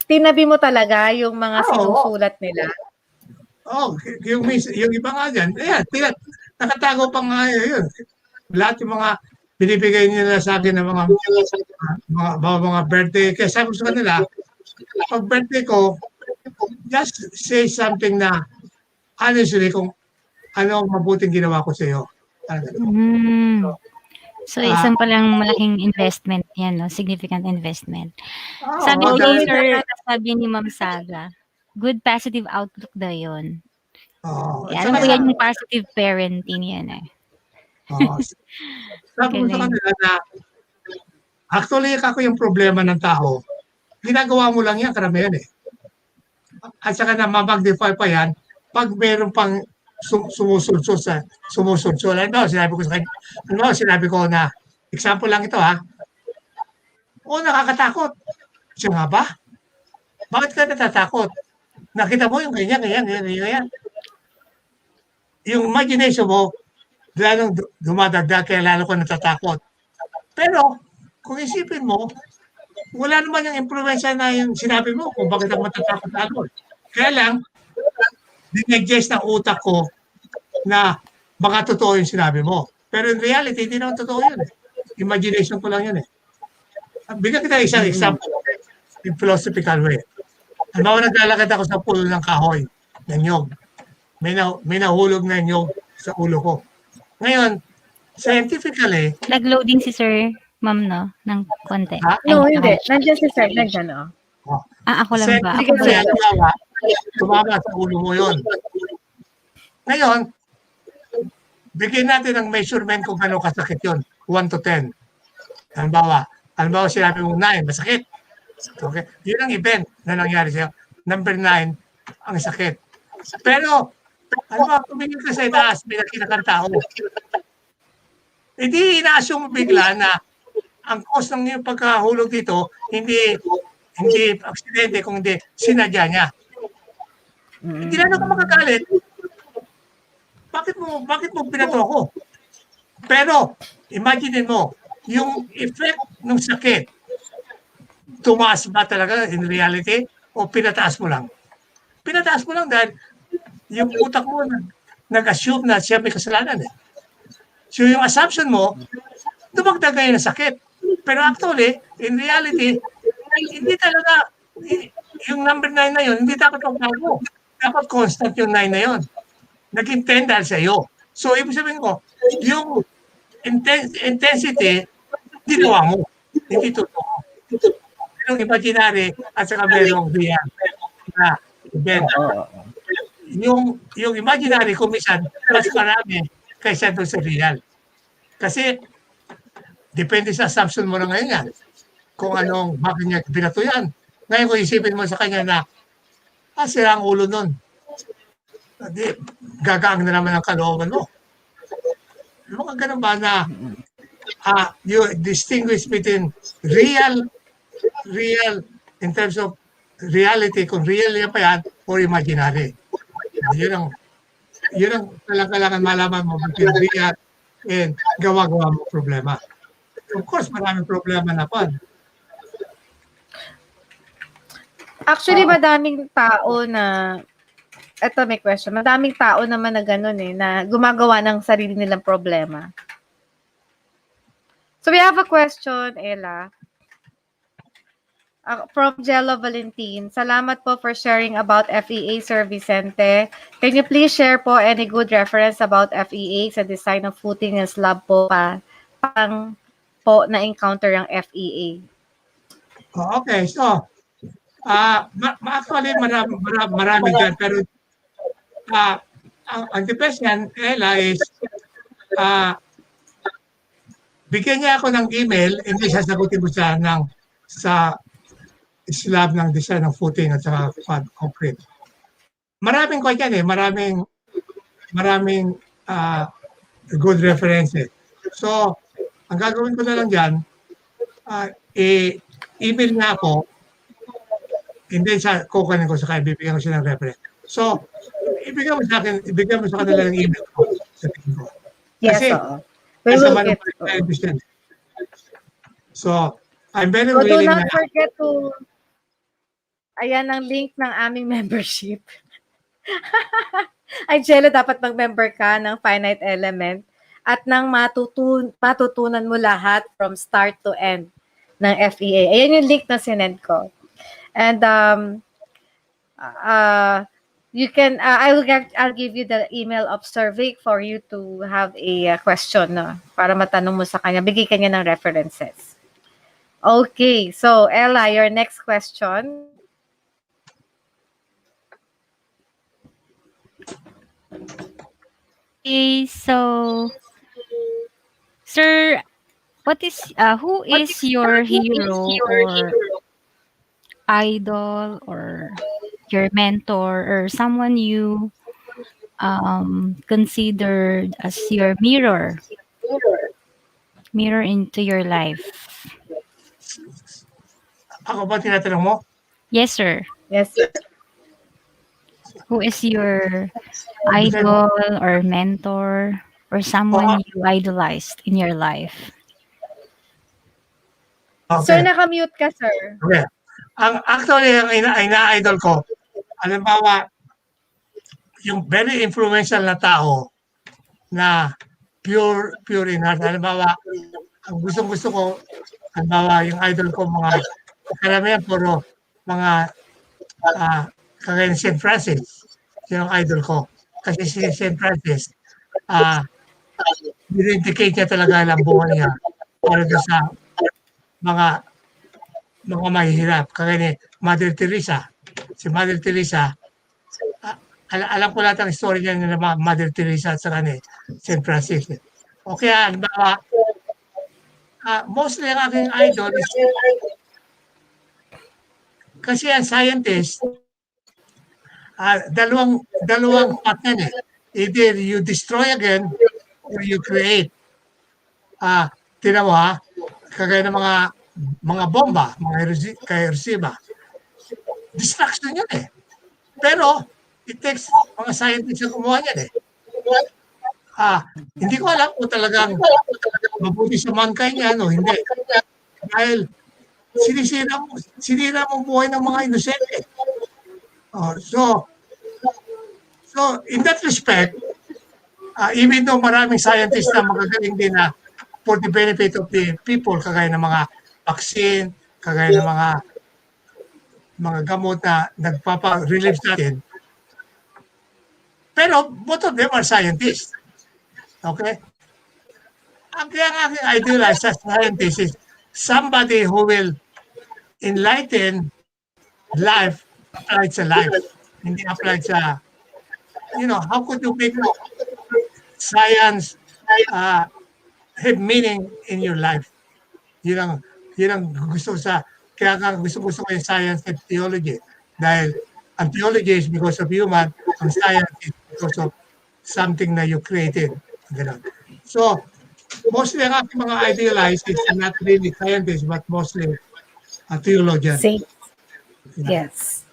Tinabi mo talaga yung mga Oo. sinusulat nila? Yung iba nga dyan, ayan, nakatago pa nga yun. Lahat yung mga binibigay nila sa akin ng mga birthday. Kaya sabi ko sa kanila, pag birthday ko, just say something na honestly kung ano ang mabuting ginawa ko sa iyo. So, isang palang malaking investment yan, no? Significant investment. Sabi Oo, ni dahil- Sir, sabi ni Ma'am Saga, good positive outlook daw yun. Oo. Eh, alam ko yan yung positive parenting yan eh. Oo. Sabi ko sa kanila na actually ako yung problema ng tao. Ginagawa mo lang yan, karamihan eh. At saka na ma-magnify pa yan pag meron pang sumusulsol. Ano, sinabi ko na, example lang ito ha. Nakakatakot. Siya nga ba? Bakit ka natatakot? Nakita mo yung ganyan. Yung imagination mo, lalong dumadagdag kaya lalo ko natatakot. Pero, kung isipin mo, wala naman yung influensya na yung sinabi mo kung bakit ako matatakot lalo. Kaya lang, dinegest ng utak ko na baka totoo yung sinabi mo. Pero in reality, hindi naman totoo yun. Imagination ko lang yun eh. Bigyan kita isang example in philosophical way. Ano, naglalakad ako sa pulo ng kahoy, ng nyog. May nahulog na nyog sa ulo ko. Ngayon, scientifically... Nag-loading si Sir, Ma'am, no? Ng konti. No, hindi. Nandiyan si Sir. Nandiyan, no? Ako lang ba? Ako ba? Scientifically, tumama sa ulo mo yun. Ngayon, bigyan natin ng measurement kung gano'ng kasakit yun. 1 to 10. Halimbawa, sinabi mo 9, masakit. Okay? Yun ang event na nangyari sa'yo. Number 9, ang sakit. Pero, tumingin ka sa itaas, may nakita kang tao. Hindi ina-assume bigla na ang cause ng iyong pagkahulog dito, hindi aksidente, kung hindi sinadya niya. Hindi na ako magagalit. Bakit mo pinato ako? Pero, imagine mo, yung effect ng sakit, tumaas ba talaga in reality o pinataas mo lang? Pinataas mo lang dahil yung utak mo nag-assume na siya may kasalanan eh. So yung assumption mo, dumagdag ngayon ng sakit. Pero actually, in reality, hindi talaga, yung number 9 na yun, hindi dapat magbago. Dapat constant yung 9 na yun. Naging 10 dahil sa iyo. So, ibig sabihin ko, yung intensity, ginawa mo. Hindi totoo. Merong imaginary at saka merong real na event. Yung imaginary, kumisan, mas marami kaysa doon sa real. Kasi, depende sa assumption mo na ngayon yan. Kung bakit niya binato yan. Ngayon kung isipin mo sa kanya na, sira ang ulo nun. Gagaang na naman ang kalooban mo. Mga ganun ba na you distinguish between real in terms of reality, kung real yan pa yan, or imaginary. Yun ang kailangan malaman mo between real and gawa-gawa mo problema. Of course, maraming problema na pa. Actually, madaming tao na, eto may question, madaming tao naman na gano'n na gumagawa ng sarili nilang problema. So we have a question, Ella. From Jello Valentin. Salamat po for sharing about FEA, Sir Vicente. Can you please share po any good reference about FEA sa design of footing and slab po pang po na-encounter ang FEA? Okay, so, actually marami dyan, pero ang the-best yan, Ella, is bigyan niya ako ng email, hindi sasagutin mo siya sa slab ng design ng footing at saka concrete. Maraming ko yan maraming good references. So, ang gagawin ko na lang dyan, email niya ako, hindi siya kukunin ko sa kanya, bibigyan ko siya ng reference. So, ibigyan mo sa kanila ng email ko. Kasi, We Kaysa will man get. tayo business. So, I'm very So do willing not na forget to, ayan ang link ng aming membership. Ay, Jello, dapat mag-member ka ng Finite Element at nang matutunan mo lahat from start to end ng FEA. Ayan yung link na sinend ko. And you can, I'll give you the email of Survey for you to have a question para matanong mo sa kanya. Bigay ka niya ng references. Okay, so Ella, your next question. Okay, so sir, who is your hero or idol or your mentor or someone you considered as your mirror into your life? Ako ba tinatanong mo? Yes, sir. Yes. Who is your idol or mentor or someone you idolized in your life? Sir, Okay. naka-mute ka, sir. Okay. Actually, ang ina-idol ko, halimbawa, yung very influential na tao na pure in heart. Halimbawa, ang gusto ko, halimbawa, yung idol ko, mga karamihan, puro mga kagaya ni St. Francis. Yun ang idol ko. Kasi si St. Francis, dinedicate niya talaga ang buhay niya para doon sa mga mahihirap. Kagaya ni Mother Teresa. Si Mother Teresa, alam ko lahat ang story niya ng Mother Teresa at saka ni St. Francis. O kaya, halimbawa, mostly ang aking idol is kasi ang scientist, dalawang path yan eh. Either you destroy again or you create. Tinan mo kagaya ng mga bomba, mga Hiroshima. Destruction yun eh. Pero, it takes mga scientists na gumawa yan eh. Hindi ko alam kung talagang mabuti sa mankind yan o hindi. Dahil sinira mo buhay ng mga inosente. So in that respect, even though maraming scientists na magagaling din na for the benefit of the people, kagaya ng mga vaccine, kagaya ng mga gamot na nagpapa-relieve sa atin. Pero both of them are scientists. Okay? Ang kaya aking idealize as scientist is somebody who will enlighten life applied sa life. Hindi applied sa, how could you make science have meaning in your life? Yun ang gusto kaya gusto ko yung science and theology. Dahil ang theology is because of human, ang science is because of something na you created. Ganun. So, mostly ang aking mga idealized is not really scientists, but mostly a theologian. Yes.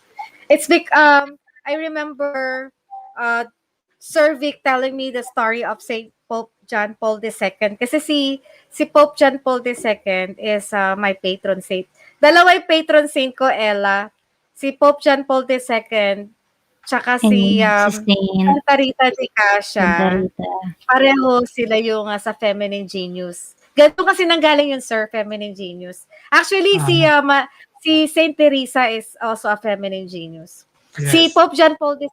It's I remember Sir Vic telling me the story of Saint Pope John Paul II. Kasi si Pope John Paul II is my patron saint. Dalawa yung patron saint ko, Ella. Si Pope John Paul II, tsaka si Santa Rita de Cascia. Pareho sila yung sa Feminine Genius. Ganito kasi nanggaling yun, sir, Feminine Genius. Actually, si Saint Teresa is also a Feminine Genius. Yes. Si Pope John Paul II,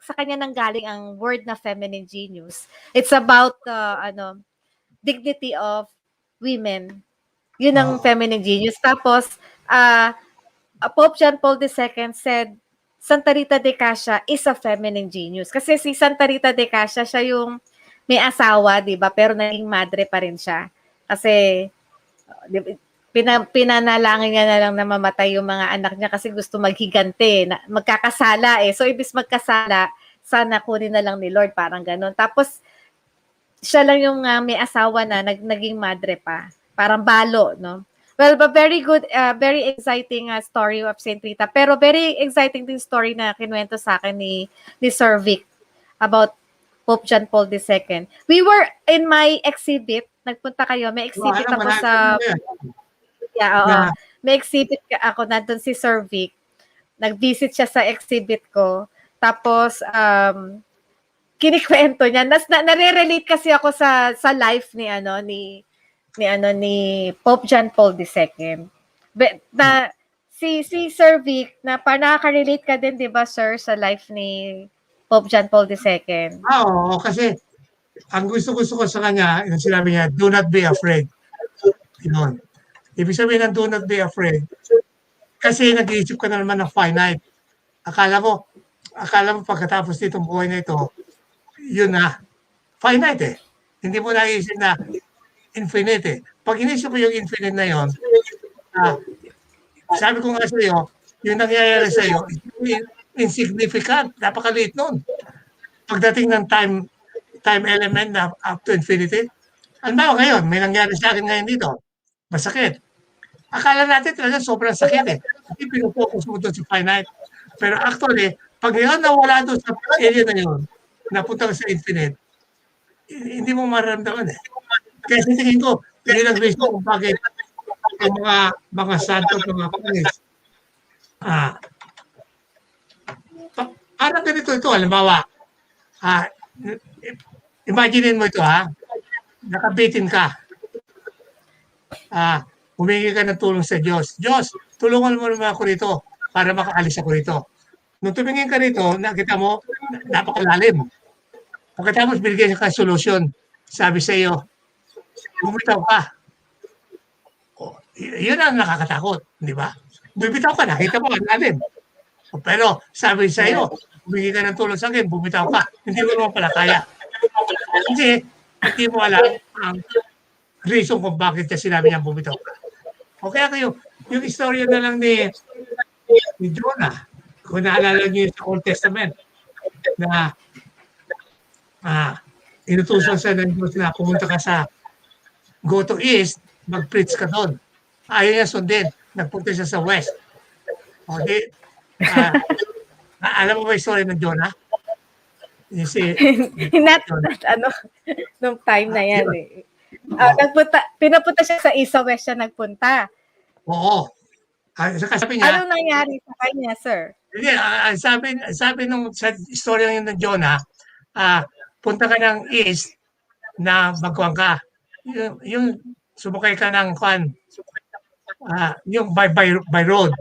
sa kanya nanggaling ang word na Feminine Genius. It's about dignity of women. Yun ang Feminine Genius. Tapos, Pope John Paul II said, Santa Rita de Cascia is a feminine genius. Kasi si Santa Rita de Cascia, siya yung may asawa, di ba? Pero naging madre pa rin siya. Kasi pinanalangin niya na lang na mamatay yung mga anak niya kasi gusto maghigante. Magkakasala eh. So, ibig magkasala, sana kunin na lang ni Lord. Parang ganun. Tapos, siya lang yung may asawa na naging madre pa. Parang balo, no? Well, but very good, very exciting story of Saint Rita. Pero very exciting din story na kinuwento sa akin ni Sir Vic about Pope John Paul II. We were in my exhibit, nagpunta kayo, may exhibit alam, ako marami sa, na yan. yeah, oo. Na, May exhibit ako, nandun si Sir Vic. Nag-visit siya sa exhibit ko. Tapos, kinikwento niya. Nare-relate kasi ako sa life ni Pope John Paul II. Si Sir Vic, na nakaka-relate ka din, 'di ba, sir, sa life ni Pope John Paul II? oo, kasi ang gusto-gusto ko sa kanya, yung sinabi niya, do not be afraid. Yun. Ibig sabihin ng do not be afraid, kasi nag-iisip ka na naman ng finite. Akala mo pagkatapos nitong buhay na ito, yun na, finite eh. Hindi mo naisip na infinite eh. Pag inisip mo yung infinite na yun, sabi ko nga sa iyo, yung nangyayari sa iyo, insignificant, napakaliit nun. Pagdating ng time element na up to infinity, halimbawa ngayon, may nangyari sa akin ngayon dito, masakit. Akala natin talaga sobrang sakit eh. Hindi pinupokus mo doon sa finite. Pero actually, pag yun nawala doon sa area na yun, napunta sa infinite, hindi mo maramdaman eh. Kaya sa tingin ko, yun ang reason kung bakit ang mga santo at mga panis, parang ganito ito, halimbawa, imagine mo ito nakabitin ka, humingi ka ng tulong sa Diyos. Diyos, tulungan mo naman ako rito para makaalis ako rito. Nung tumingin ka rito, nakita mo, napakalalim. Pagkatapos binigyan ka solusyon, sabi sa iyo, bumitaw ka. Yun ang nakakatakot, di ba? Bumitaw ka, nakita mo, ang lalim. Pero sabi sa iyo, humingi ka ng tulong sa akin, bumitaw ka. Hindi mo naman pala kaya. Kasi hindi mo alam ang reason kung bakit niya sinabi niya bumitaw ka. O kaya kayo, yung istorya na lang ni Jonah, kung naalala niyo sa Old Testament, na inutusan sa ng Diyos na pumunta ka sa go to east, mag-preach ka doon. Ayaw niya sundin, nagpunta siya sa west. O di, alam mo ba yung story ng Jonah? Nung time na yan eh. Pinapunta siya sa east, sa west siya nagpunta. Oo. Sabi niya, anong nangyari sa kanya, sir? Hindi, sabi nung sa istorya ng Jonah, punta ka ng east na magkuhan ka. Yung sumakay ka ng yung by road.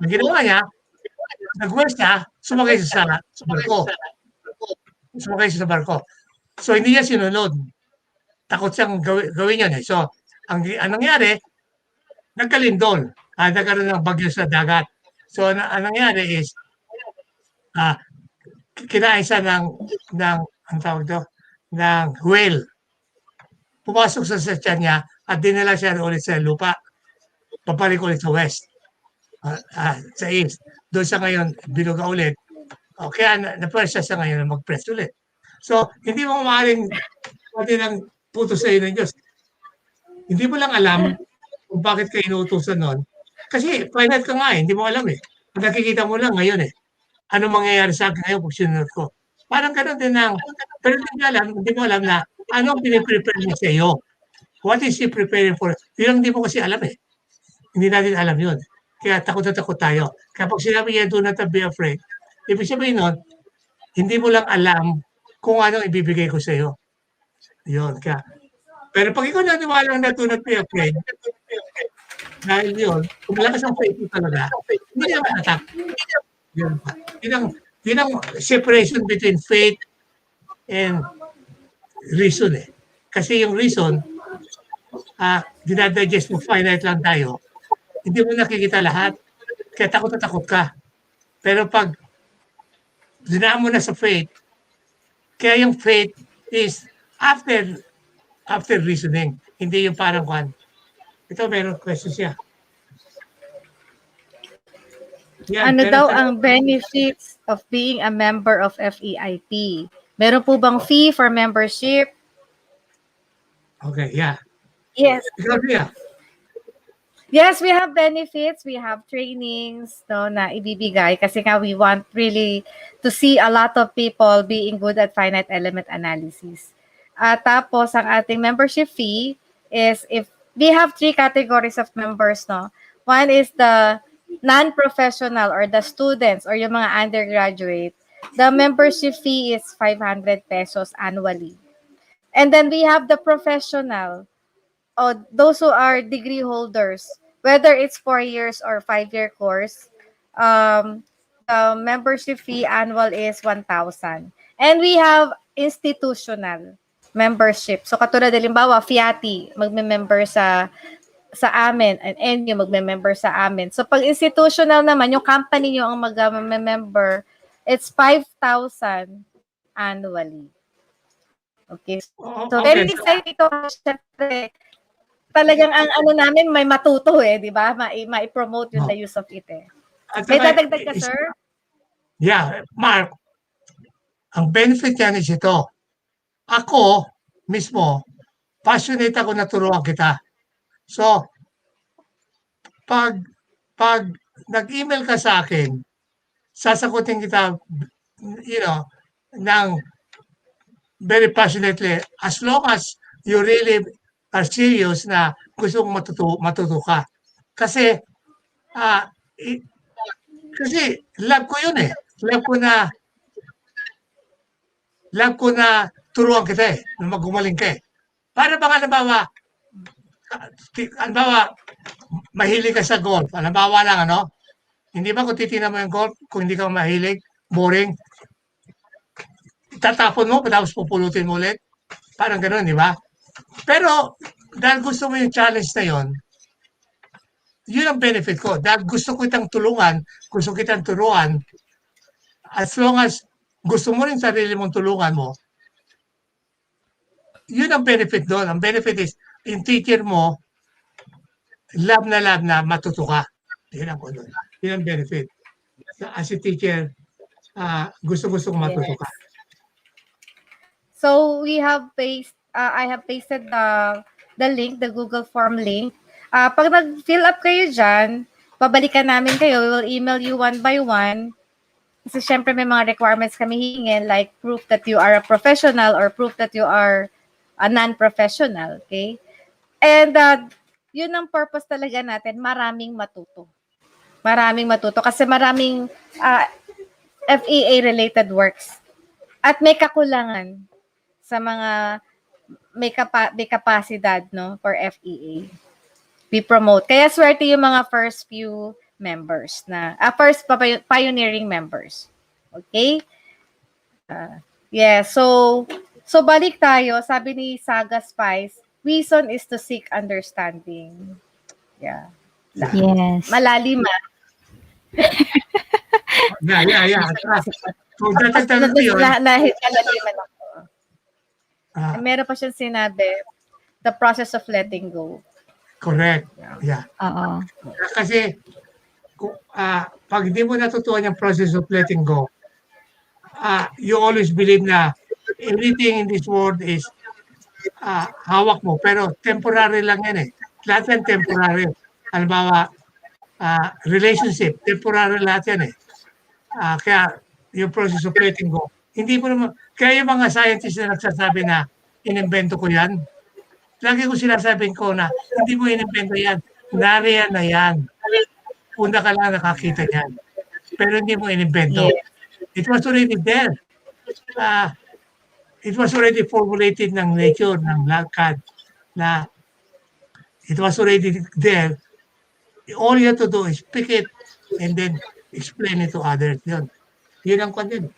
Ang ginawa niya, nag-west siya, sumakay siya sa barko. Sumakay siya sa barko. So, hindi niya sinunod. Takot siyang gawin yun eh. So, ang nangyari, nagkalindol. Nagkaroon ng bagyo sa dagat. So, ang nangyari is, kinain siya ang tawag doon, ng whale. Pumasok sa tiyan niya at dinala siya ulit sa lupa. Papalik ulit sa west. Sa east. Doon siya ngayon, binuga ulit. Kaya na-press siya ngayon na mag-press ulit. So, hindi mo maaaring pwede nang puto sa iyo ng Diyos. Hindi mo lang alam kung bakit ka inuutusan nun. Kasi finite ka nga hindi mo alam eh. Nakikita mo lang ngayon eh. Ano mangyayari sa akin ngayon kung sinunod ko. Parang gano'n din pero hindi mo alam na ano ang piniprepare niya sa iyo. What is he preparing for? Yun hindi mo kasi alam eh. Hindi natin alam yun. Kaya takot na takot tayo. Kaya pag sinabi niya, do not be afraid, ibig sabihin nun, hindi mo lang alam kung ano ibibigay ko sa iyo. Yun. Kaya, pero pag ikaw naniwala na do not be afraid, dahil yun, kung malakas ang faith mo talaga, hindi naman attack. Yun ang separation between faith and reason eh. Kasi yung reason, dinadigest mo, finite lang tayo, hindi mo nakikita lahat, kaya takot na takot ka. Pero pag dinaan mo na sa faith, kaya yung faith is after reasoning, hindi yung parang kwan. Ito, meron question siya. Ano daw ang benefits of being a member of FEIP? Meron po bang fee for membership? Okay, yeah. Yes. Ikaw, Ria. Yes, we have benefits, we have trainings no, na ibibigay kasi nga we want really to see a lot of people being good at finite element analysis. Tapos, ang ating membership fee is if we have 3 categories of members. No? One is the non-professional or the students or yung mga undergraduate. The membership fee is 500 pesos annually. And then we have the professional, those who are degree holders, whether it's 4 years or 5-year course, the membership fee annual is 1,000. And we have institutional membership. So katulad halimbawa, Feati, magme-member sa amin, and Engr magme-member sa amin. So pag institutional naman, yung company nyo ang mag-member, it's 5,000 annually. Okay. So very exciting ito kasi syempre, talagang ang ano namin may matuto di ba? Ma-promote yung the use of it May dadagdag ka, sir? Yeah, Mark. Ang benefit yan is ito. Ako mismo, passionate ako na turuan kita. So, pag nag-email ka sa akin, sasagutin kita, ng very passionately, as long as you really are serious na gusto mong matuto ka. Kasi, kasi love ko yun Love ko na turuan kita na magumaling ka Para bang halimbawa, mahilig ka sa golf. Halimbawa lang, hindi ba kung titignan mo yung golf, kung hindi ka mahilig, boring, tatapon mo, tapos pupulutin mo ulit. Parang gano'n, di ba? Pero, dahil gusto mo yung challenge na yun ang benefit ko. Dahil gusto kitang turuan, as long as gusto mo rin sarili mong tulungan mo, yun ang benefit doon. Ang benefit is, yung teacher mo, love na matuto ka. Yun ang benefit. As a teacher, gusto kong matuto ka. So we have I have pasted the link, the Google form link. Pag nag-fill up kayo dyan, babalikan namin kayo. We will email you one by one. Kasi syempre may mga requirements kami hingin, like proof that you are a professional or proof that you are a non-professional. Okay? And yun ang purpose talaga natin, maraming matuto. Kasi maraming FEA-related works. At may kakulangan sa mga may kapasidad for FEA. We promote. Kaya swerte yung mga first few members first pioneering members. Okay? So balik tayo. Sabi ni Saga Spice, reason is to seek understanding. Yeah. Yes. Malalim Yeah. Kung tatagtagan ko yun, meron pa siyang sinabi, the process of letting go. Correct. Yeah. Oo. Kasi, pag hindi mo natutuhan yung process of letting go, you always believe na everything in this world is hawak mo, pero temporary lang yan Lahat yan temporary. Halimbawa, relationship, temporary lahat yan Kaya, yung process of letting go, hindi mo naman, kaya yung mga scientists na nagsasabi na inimbento ko yan, lagi ko sinasabing ko na hindi mo inimbento yan, nariyan na yan. Una ka lang nakakita yan. Pero hindi mo inimbento. It was already there. It was already formulated ng nature, ng lakad, na it was already there. All you have to do is pick it and then explain it to others. Yun ang content.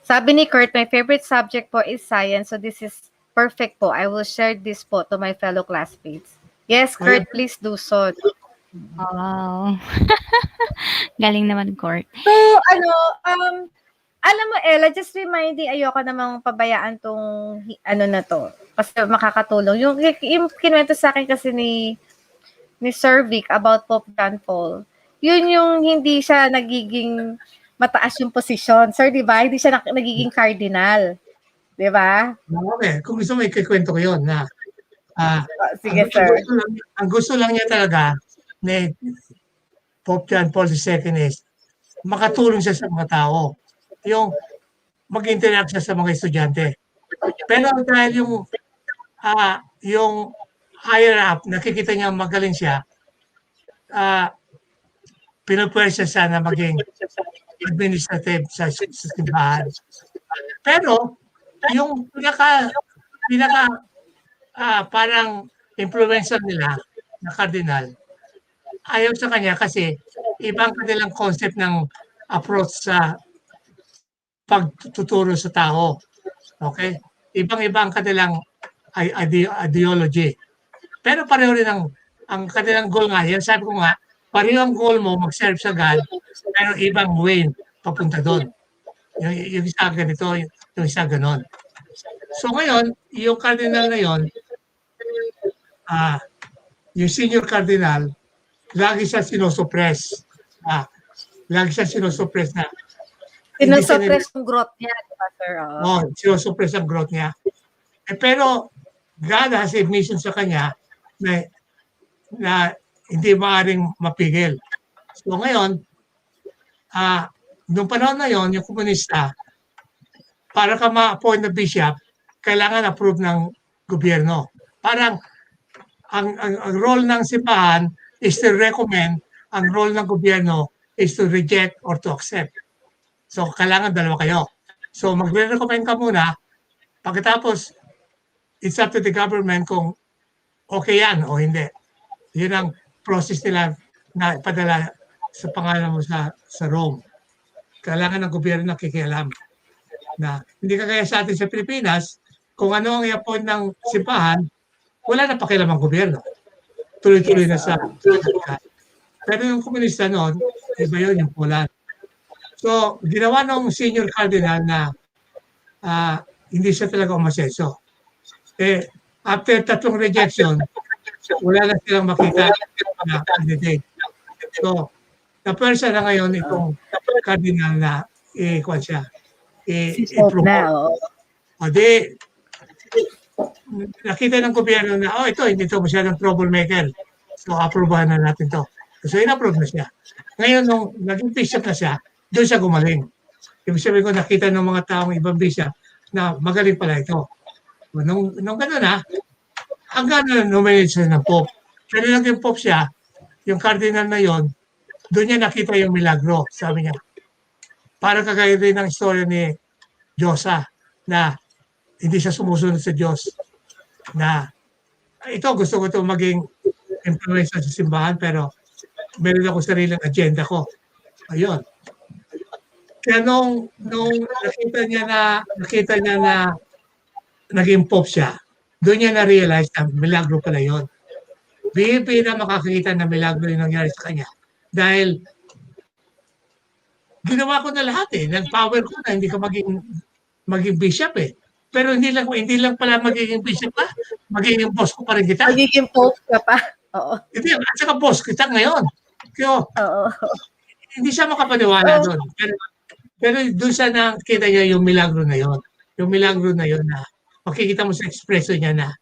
Sabi ni Kurt, my favorite subject po is science, so this is perfect po. I will share this po to my fellow classmates. Yes, Kurt, please do so. Wow. Galing naman, Kurt. So, alam mo, Ella, just reminding, ayoko namang pabayaan tong na to. Kasi makakatulong. Yung kinuwento sa akin kasi ni Sir Vic about Pope John Paul, yun yung hindi siya nagiging mataas yung posisyon. Sir, di ba? Hindi siya nagiging cardinal. Di ba? Okay. Kung gusto mo, ikikwento ko yun na Sige, sir. Ang gusto lang niya talaga ni Pope John Paul II is makatulong siya sa mga tao. Yung mag-interact siya sa mga estudyante. Pero dahil yung higher up, nakikita niya magaling siya, pinupwersa siya na maging administrative sa simbahan. Pero yung pinaka parang influencer nila na cardinal, ayaw sa kanya kasi ibang kanilang concept ng approach sa pagtuturo sa tao. Okay? Ibang-ibang kanilang ideology. Pero pareho rin ang kanilang goal nga. Yan sabi ko nga, pareho ang goal mo mag-serve sa God, pero ibang way papunta doon. Yung isa ganito, yung isa ganon. So ngayon, yung cardinal na yon, yung senior cardinal, lagi siya sinosuppress. Lagi siya sinosuppress na. Sinosuppress yung growth niya, di ba, sir? Sinosuppress ang growth niya. Pero God has a mission sa kanya na hindi maaaring mapigil. So ngayon, nung panahon na yon, yung komunista, para ka ma-appoint na bishop, kailangan approve ng gobyerno. Parang ang role ng simbahan is to recommend, ang role ng gobyerno is to reject or to accept. So kailangan dalawa kayo. So magre-recommend ka muna, pagkatapos it's up to the government kung okay yan o hindi. Yun ang process nila na ipadala sa pangalan mo sa Rome. Kailangan ng gobyerno nakikialam. Na hindi kagaya sa atin sa Pilipinas, kung ano ang i-appoint ng simbahan, wala na pakialam ang gobyerno. Tuloy-tuloy na sa pero yung komunista noon, iba yun yung pulan. So, ginawa ng senior cardinal na hindi siya talaga umasenso. After 3 rejection, wala na silang makita na candidate. So, na-persa na ngayon itong cardinal na i-kwan siya. O di, nakita ng gobyerno na, ito, hindi ito masyadong troublemaker. So, aprobahan na natin to. So, in-approve na siya. Ngayon, nung naging bishop na siya, doon siya gumaling. Ibig sabihin ko, nakita ng mga taong ibang bishop na magaling pala ito. Nung gano'n hanggang nominate siya ng Pope. Pero naging Pope siya, yung cardinal na yon, doon niya nakita yung milagro, sabi niya. Parang kagaya rin ng istorya ni Diyosa na hindi siya sumusunod sa Diyos. Na ito, gusto ko ito maging influencer sa simbahan pero meron ako sariling agenda ko. Ayun. Kaya nung nakita niya na naging Pope siya, doon niya na-realize na milagro pala yun. Bihira na makakita na milagro yung nangyari sa kanya. Dahil ginawa ko na lahat nag-power ko na hindi ka maging bishop Pero hindi lang pala magiging bishop ka, magiging boss ko pa rin kita. Magiging pope ka pa. Oo. Hindi, at saka boss kita ngayon. Kaya, hindi siya makapaniwala doon. Pero doon siya nakita niya yung milagro na yon. Yung milagro na yon na makikita mo sa ekspreso niya na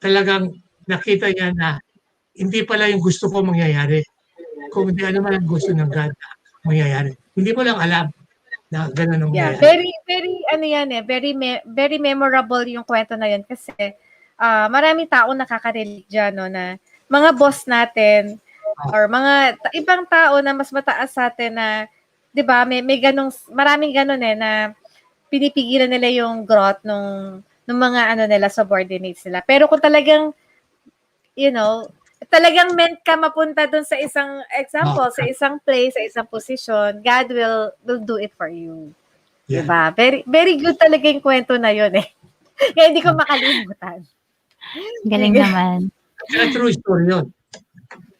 talagang nakita niya na hindi pala yung gusto ko mangyayari. Kung hindi ano man ang gusto ng God na mangyayari. Hindi mo lang alam na gano'n ang mangyayari. Very memorable yung kwento na yun kasi maraming tao nakaka-relate dyan, no, na mga boss natin or mga ibang tao na mas mataas sa atin na, di ba, may maraming ganun na pinipigilan nila yung growth ng mga nila, subordinates nila. Pero kung talagang, talagang meant ka mapunta dun sa isang example, sa isang place, sa isang position, God will do it for you. Yeah. Diba? Very, very good talaga yung kwento na yun Kaya hindi ko makalimutan. Galing naman. Kaya true story yun.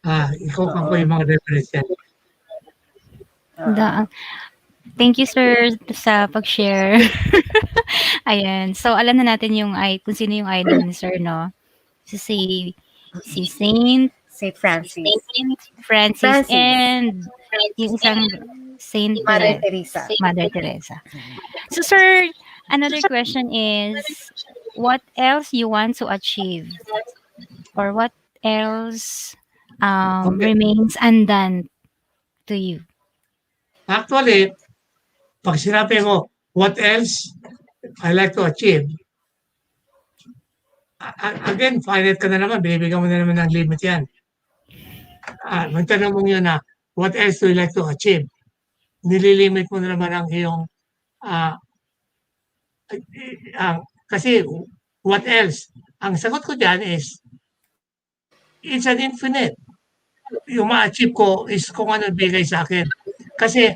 Ikaw pa ko yung mga reference yan. Thank you, sir, sa pag-share. Ayan. So, alam na natin kung sino yung idol ni sir, no? Si Saint Francis. Francis and yung isang Saint Mother Teresa. Mother Teresa. So, sir, another question is, what else you want to achieve? Or what else remains undone to you? Actually, pag sinabi mo, what else I like to achieve, again, finite ka na naman, binibigyan mo na naman ng limit yan. Magtanong mo yun na, what else do you like to achieve? Nililimit mo na naman ang iyong, kasi what else? Ang sagot ko dyan is, it's an infinite. Yung ma-achieve ko is kung ano bigay sa akin. Kasi,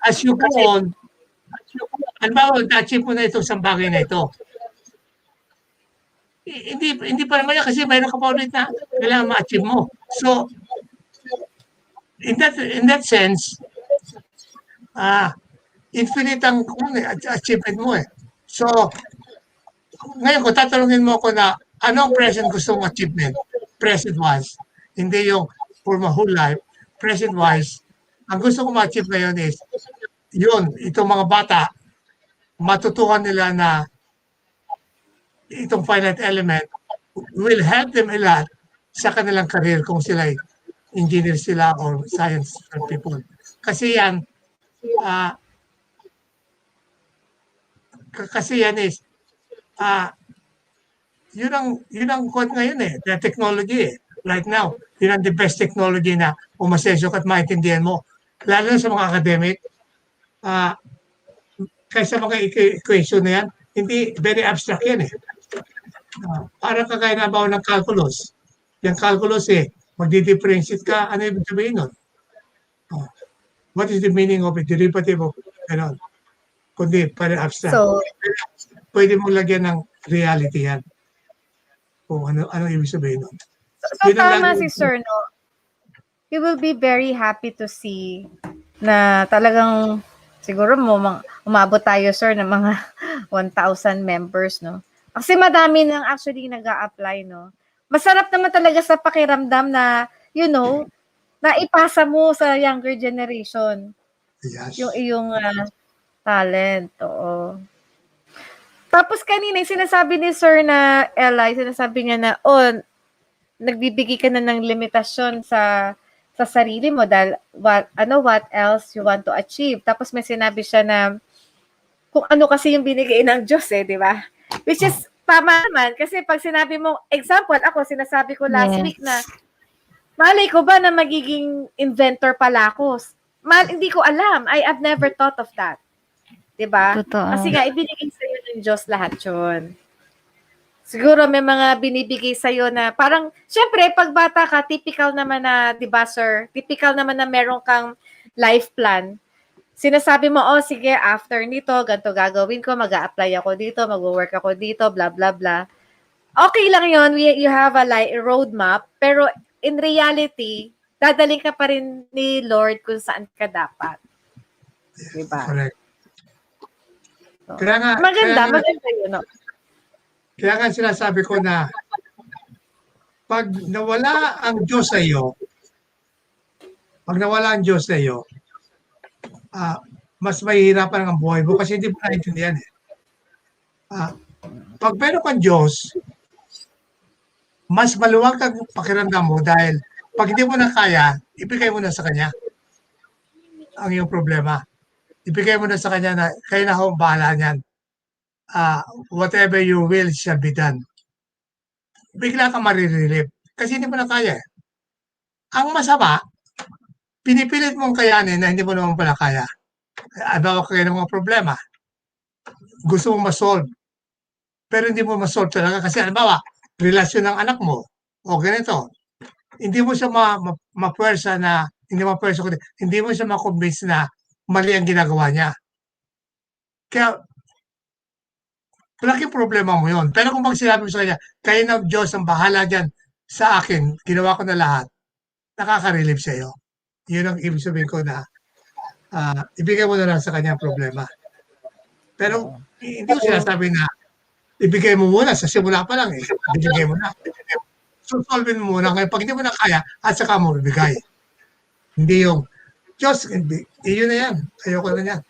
as you go on, halimbawa, na-achieve mo na itong isang bagay na ito. Hindi pa naman yan kasi mayroon ka pa ulit na kailangan ma-achieve mo. So, in that sense, infinite ang achievement mo eh. So, ngayon kung tatanungin mo ako na anong present gusto mong achievement, present-wise, hindi yung for my whole life, present-wise, ang gusto ko ma-achieve ngayon is, yun, itong mga bata, matutuhan nila na itong finite element will help them a lot sa kanilang career kung sila engineer sila or science people. Kasi yan, is, yun ang quote ngayon eh, the technology eh. Right now, yun ang the best technology na umasesok at maintindihan mo. Lalo na sa mga academic, kaysa mga equation na yan, hindi, very abstract yan eh. Parang kagaya na ba ng calculus. Yung calculus eh, magdi-differentiate ka, ano ibig sabihin nun? What is the meaning of a derivative of, ano? Kundi, parang abstract. So, pwede mong lagyan ng reality yan. Kung ano ibig sabihin nun. So tama si Sir, no? You will be very happy to see na talagang siguro umabot tayo, Sir, ng mga 1,000 members, no? Kasi madami nang actually nag-a-apply, no? Masarap naman talaga sa pakiramdam na, you know, na ipasa mo sa younger generation. Yes. Yung iyong talent, oo. Tapos kanina, sinasabi ni Sir na Ella, sinasabi niya na, nagbibigay ka na ng limitasyon sa sarili mo dahil what else you want to achieve. Tapos may sinabi siya na kung ano kasi yung binigay ng Diyos eh, di ba? Which is tama naman kasi pag sinabi mo, example, ako sinasabi ko last week na malay ko ba na magiging inventor pala ako? Hindi ko alam. I have never thought of that. Diba? Totoo. Kasi nga, ibinigay sa'yo ng Diyos lahat yun. Siguro may mga binibigay sa'yo na parang, syempre, pag bata ka, typical naman na, diba, Sir? Typical naman na meron kang life plan. Sinasabi mo, sige, after nito, ganito gagawin ko, mag-a-apply ako dito, mag-work ako dito, blah, blah, blah. Okay lang yun, you have a roadmap, pero in reality, dadaling ka pa rin ni Lord kung saan ka dapat. Diba? Correct. So, maganda yun, no? Kaya nga sinasabi ko na pag nawala ang Diyos sa iyo, mas mahihirapan ang buhay mo kasi hindi mo naintindihan eh. Pag meron kang Diyos, mas maluwag ang pakiramdam mo dahil pag hindi mo na kaya, ibigay mo na sa Kanya ang iyong problema. Ibigay mo na sa Kanya na kayo na ho bahala niyan. Whatever you will shall be done. Bigla kang marirelieve kasi hindi mo na kaya. Ang masama, pinipilit mong kayanin na hindi mo naman pala kaya. Abawa ka ng mga problema. Gusto mong ma-solve. Pero hindi mo ma-solve talaga kasi halimbawa, relasyon ng anak mo o ganito. Hindi mo siya ma-pwersa na, hindi mo siya ma-convince na mali ang ginagawa niya. Kaya, malaking problema mo yun. Pero kung sinabi mo sa kanya, kayo ng Diyos ang bahala dyan sa akin, ginawa ko na lahat, nakaka-relieve sa iyo. Yun ang ibig sabihin ko na ibigay mo na lang sa kanya ang problema. Pero hindi ko sinasabi na ibigay mo muna sa simula pa lang eh. Ibigay mo na. So, solve mo muna. Ngayon, pag hindi mo na kaya, at saka mo ibigay. Hindi yung, Diyos, yun na yan. Ayoko na yan.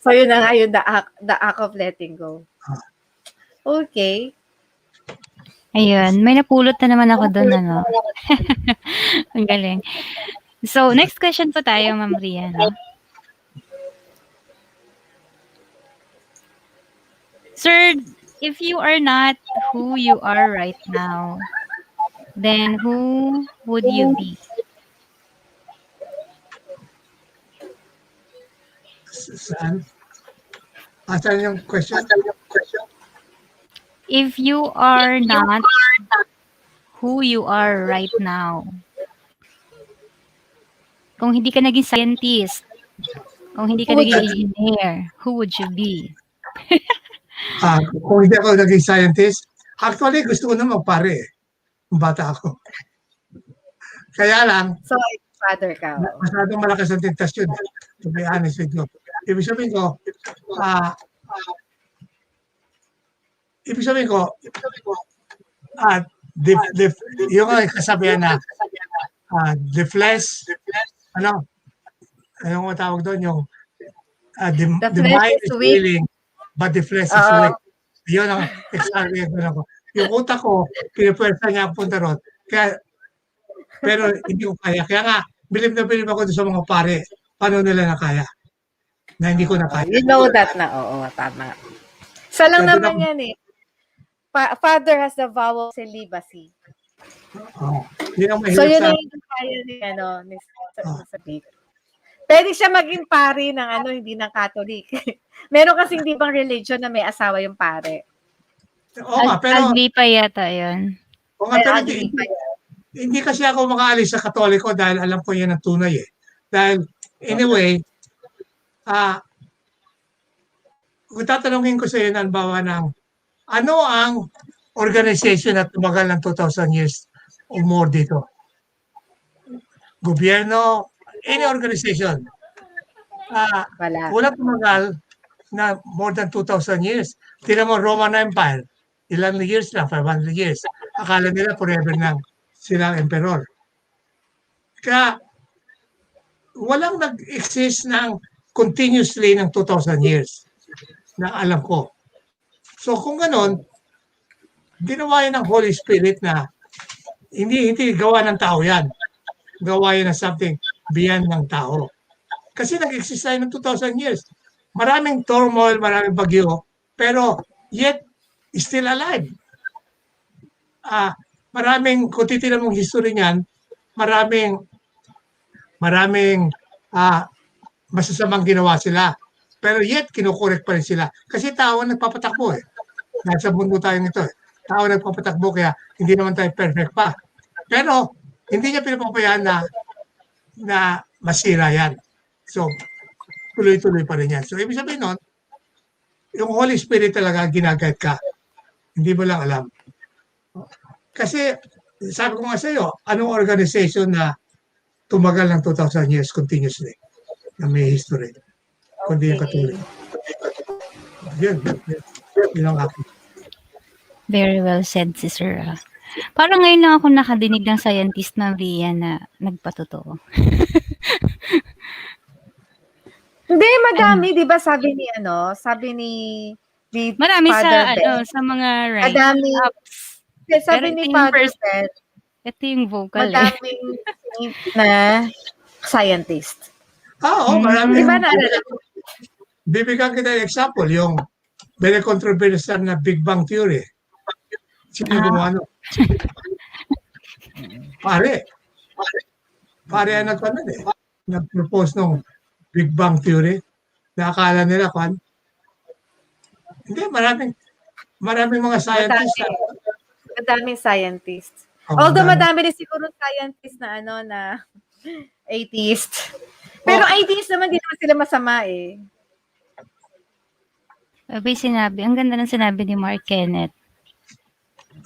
So yun na nga yun, the act of letting go. Okay. Ayun, may napulot na naman ako doon, ano. Ang galing. So, next question po tayo, Ma'am Ria, no? Sir, if you are not who you are right now, then who would you be? Saan? Saan yung question? If you are not who you are right now, kung hindi ka naging scientist, kung hindi ka naging engineer, who would you be? Kung hindi ako naging scientist, actually gusto ko na magpare eh. Bata ako. Kaya lang, so father ka. Masyadong malakas ang tentasyon. To be honest with you. Ibig sabihin ko, yung kasabihan na the flesh, anong matawag doon, yung the mind is willing, but the flesh is weak. Yun ang exactly ko. Yung utak ko, pinipwersa niya ang punta ron. Pero hindi ko kaya. Kaya nga, bilib na bilib ako doon sa mga pare. Paano nila na kaya? Na hindi ko na kaya. You know that na. Oo, tama. Isa lang naman yan eh. Father has the vowel celibacy. So yun ang kaya ni Sabik. Pwede siya maging pare ng hindi ng Catholic. Meron kasi hindi bang religion na may asawa yung pare. Oo nga, pero Albi pa yata yun. Oo nga, pero hindi kasi ako makaalis sa Katoliko dahil alam ko yan ang tunay eh. Dahil anyway, kung tatanungin ko sa iyo ng bawa ng ano ang organization na tumagal ng 2,000 years or more dito? Gobyerno, any organization. Wala tumagal na more than 2,000 years. Tingnan mo, Roman Empire, ilang years lang, 500 years. Akala nila forever na silang emperor. Kaya, walang nag-exist ng continuously ng 2,000 years na alam ko. So kung ganon, ginawa yan ng Holy Spirit na hindi gawa ng tao yan. Gawa yan ng something beyond ng tao. Kasi nag-exist tayo ng 2,000 years. Maraming turmoil, maraming bagyo, pero yet, still alive. Maraming, kung titinan mong history niyan, maraming masasamang ginawa sila. Pero yet, kinukorek pa rin sila. Kasi tao ang nagpapatakbo eh. Nasa mundo tayong ito eh. Tao nagpapatakbo kaya hindi naman tayo perfect pa. Pero, hindi niya pinapabayaan na masira yan. So, tuloy-tuloy pa rin yan. So, ibig sabihin nun, yung Holy Spirit talaga ginaguide ka. Hindi mo lang alam. Kasi, sabi ko nga sa iyo, anong organization na tumagal ng 2,000 years continuously na may history? Kundi yung Katolik. Yun ang akin. Very well said, si Sir. Parang ngayon lang ako nakadinig ng scientist na Ria na nagpatotoo. Hindi, madami, di ba sabi ni marami Father sa mga writing madami. Sabi ni Father Ben, ito yung vocal madaming na scientist. Oo, marami. Di ba Bibigyan kita ng example, yung very controversial na Big Bang Theory. Sino yung gumawa nun? Pare ang nag-propose ng Big Bang Theory. Nakakala nila, hindi, maraming mga scientists. Madaming scientists. Although madami rin siguro scientists na na atheist. Pero atheist naman, di naman sila masama eh. Ang ganda ng sinabi ni Mark Kenneth.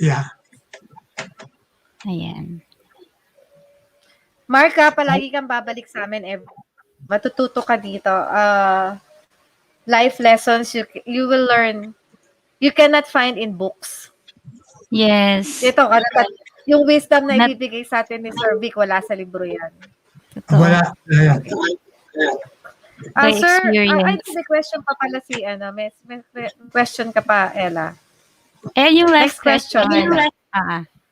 Yeah. Ayan. Mark, palagi kang babalik sa amin. Matututo ka dito. Life lessons you will learn. You cannot find in books. Yes. Ito, yung wisdom na ibibigay sa atin ni Sir Vic, wala sa libro yan. Wala. by Sir, experience. may question pa pala si, may question ka pa, Ella. Yung last Next question.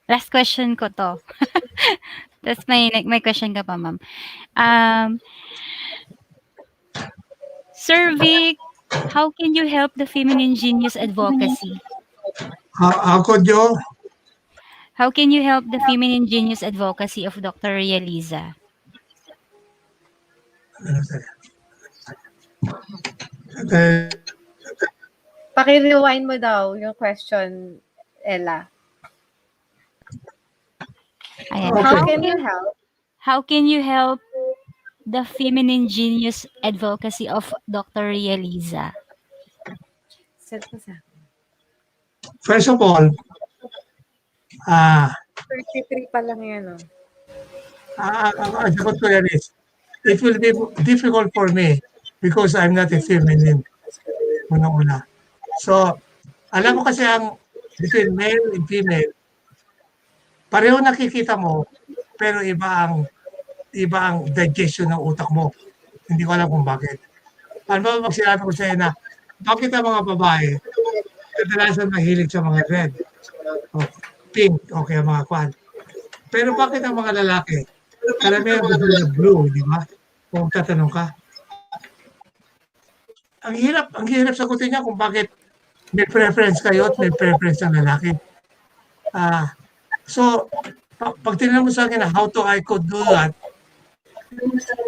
Last question ko to. Tapos may question ka pa, ma'am. Sir Vic, how can you help the feminine genius advocacy? How could you? How can you help the feminine genius advocacy of Dr. Ria Liza? Paki-rewind mo daw yung question, Ella. Ayan. Okay. How can you help the feminine genius advocacy of Dr. Ria Liza? First of all, 33 pa lang yan. ang sagot ko yan is, it will be difficult for me because I'm not a feminine. Una-una. So, alam mo kasi ang between male and female, pareho nakikita mo, pero iba ang digestion ng utak mo. Hindi ko alam kung bakit. Paano ba pag sinabi ko sa'yo na, bakit ang mga babae, kadalasan mahilig sa mga red, o pink, okay, mga kwan. Pero bakit ang mga lalaki, karamihan gusto nila blue, di ba? Kung tatanong ka. Ang hirap sagutin niya kung bakit may preference kayo at may preference ng lalaki. So, pag tinanong mo sa akin how I could do that,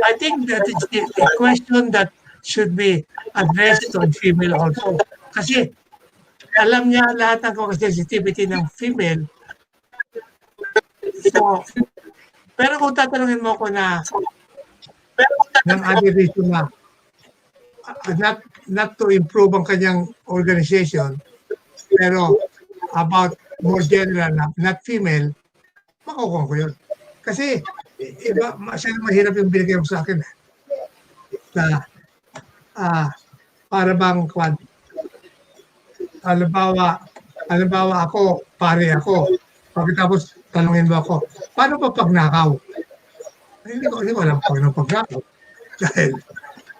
I think that it's a question that should be addressed to female also. Kasi alam niya lahat ng sensitivity ng female. So, pero kung tatanungin mo ako na ng admiration na not to improve ang kanyang organization, pero about more general na, not female, makukuha ko yun. Kasi, iba, masyadong mahirap yung binigay mo sa akin. Na, para bang, halimbawa ako, pare ako, pagkatapos tanungin mo ako, paano pa pagnakaw? Hindi ko alam paano pagnakaw. Dahil,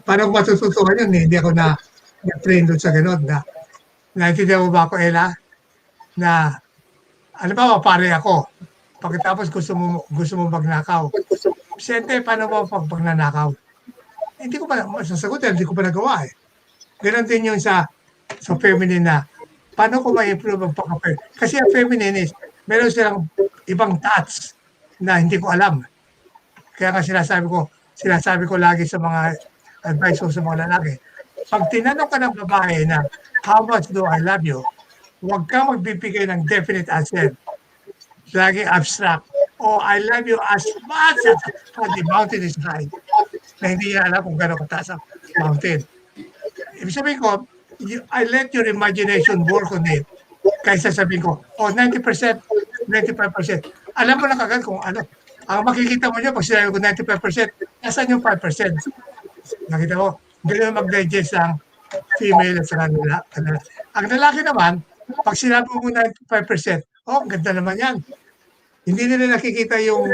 paano ko matututuhan yun, hindi ako na-train doon sa ganun. Naintindihan mo ba ako, Ella? Na, halimbawa, pare ako, pagkatapos gusto mo magnakaw. Vicente, paano mo pagnanakaw? Hindi ko pa masasagot, hindi ko pa nagawa eh. Ganon din yung sa feminine na, paano ko ma-improve ang pagka-feminine? Kasi ang feminine is, meron silang ibang touch na hindi ko alam. Kaya nga sinasabi ko lagi sa mga advice ko sa mga lalaki, pag tinanong ka ng babae na, how much do I love you? Huwag ka magbibigay ng definite answer. Lagi abstract. Oh, I love you as much as the mountain is high. Na hindi niya alam kung gano'ng kataas ang mountain. Ibig sabihin ko, I let your imagination work on it. Kaysa sabihin ko, 90%, 95%. Alam mo na kagad kung ano. Ang makikita mo niya pag sinabi ko 95%, nasaan yung 5%? Nakita mo, hindi naman mag-digest ang female at saka lalaki. Ang lalaki naman, pag sinabi mo 95%, ang ganda naman yan. Hindi nila nakikita yung,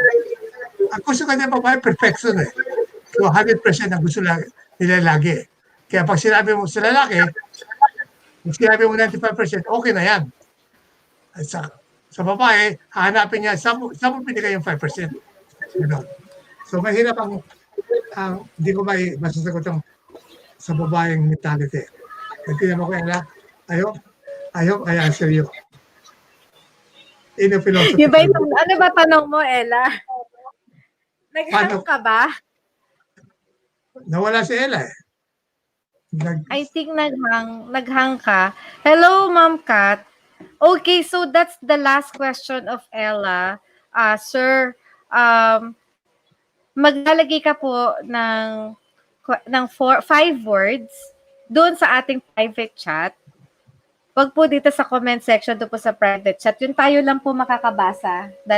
ang gusto ka niya babae, perfection eh. So 100% ang gusto nila lagi. Kaya pag sinabi mo sa lalaki, pag sinabi mo 95%, okay na yan. At sa babae, hahanapin niya, saan mo pinigay yung 5%? So mahirap hindi ko masasagot sa babaeng mentality. Hindi mo ko, Ella, I hope I answer you. In a philosophy. Ano ba tanong mo, Ella? Naghang ka ba? Nawala si Ella eh. I think naghang ka. Hello, Ma'am Kat. Okay, so that's the last question of Ella. Sir, maglalagay ka po ng 5 words doon sa ating private chat. Wag po dito sa comment section, doon po sa private chat. Yun tayo lang po makakabasa, 2.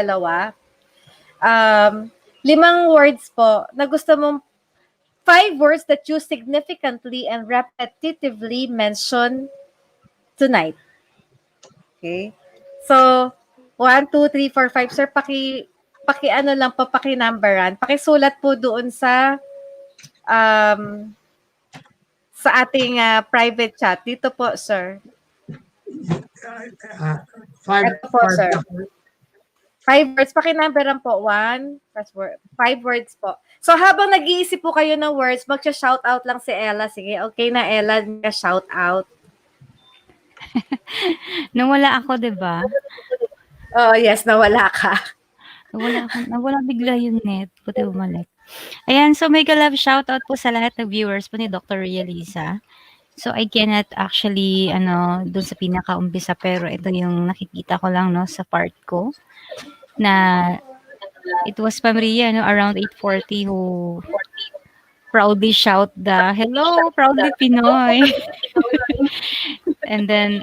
5 words po na gusto mong 5 words that you significantly and repetitively mention tonight. Okay? So, 1, 2, 3, 4, 5. Sir, paki-numberan. Pakisulat po doon sa sa ating private chat. Dito po, sir. Ito po, sir. 5 words. Pakinumberan po. 1, 5 words po. So, habang nag-iisip po kayo ng words, mag-shoutout lang si Ella. Sige, okay na, Ella. Shoutout. Nawala ako, di ba? Oh, yes, nawala ka. Nawala bigla yung net. Buti bumalik. Ayan, so mega love shoutout po sa lahat ng viewers po ni Dr. Ria Liza. So, I cannot actually, dun sa pinaka-umpisa, pero ito yung nakikita ko lang, no, sa part ko, na it was Ma'am Ria, around 8:40 who proudly shout the, "Hello, proudly Pinoy." And then,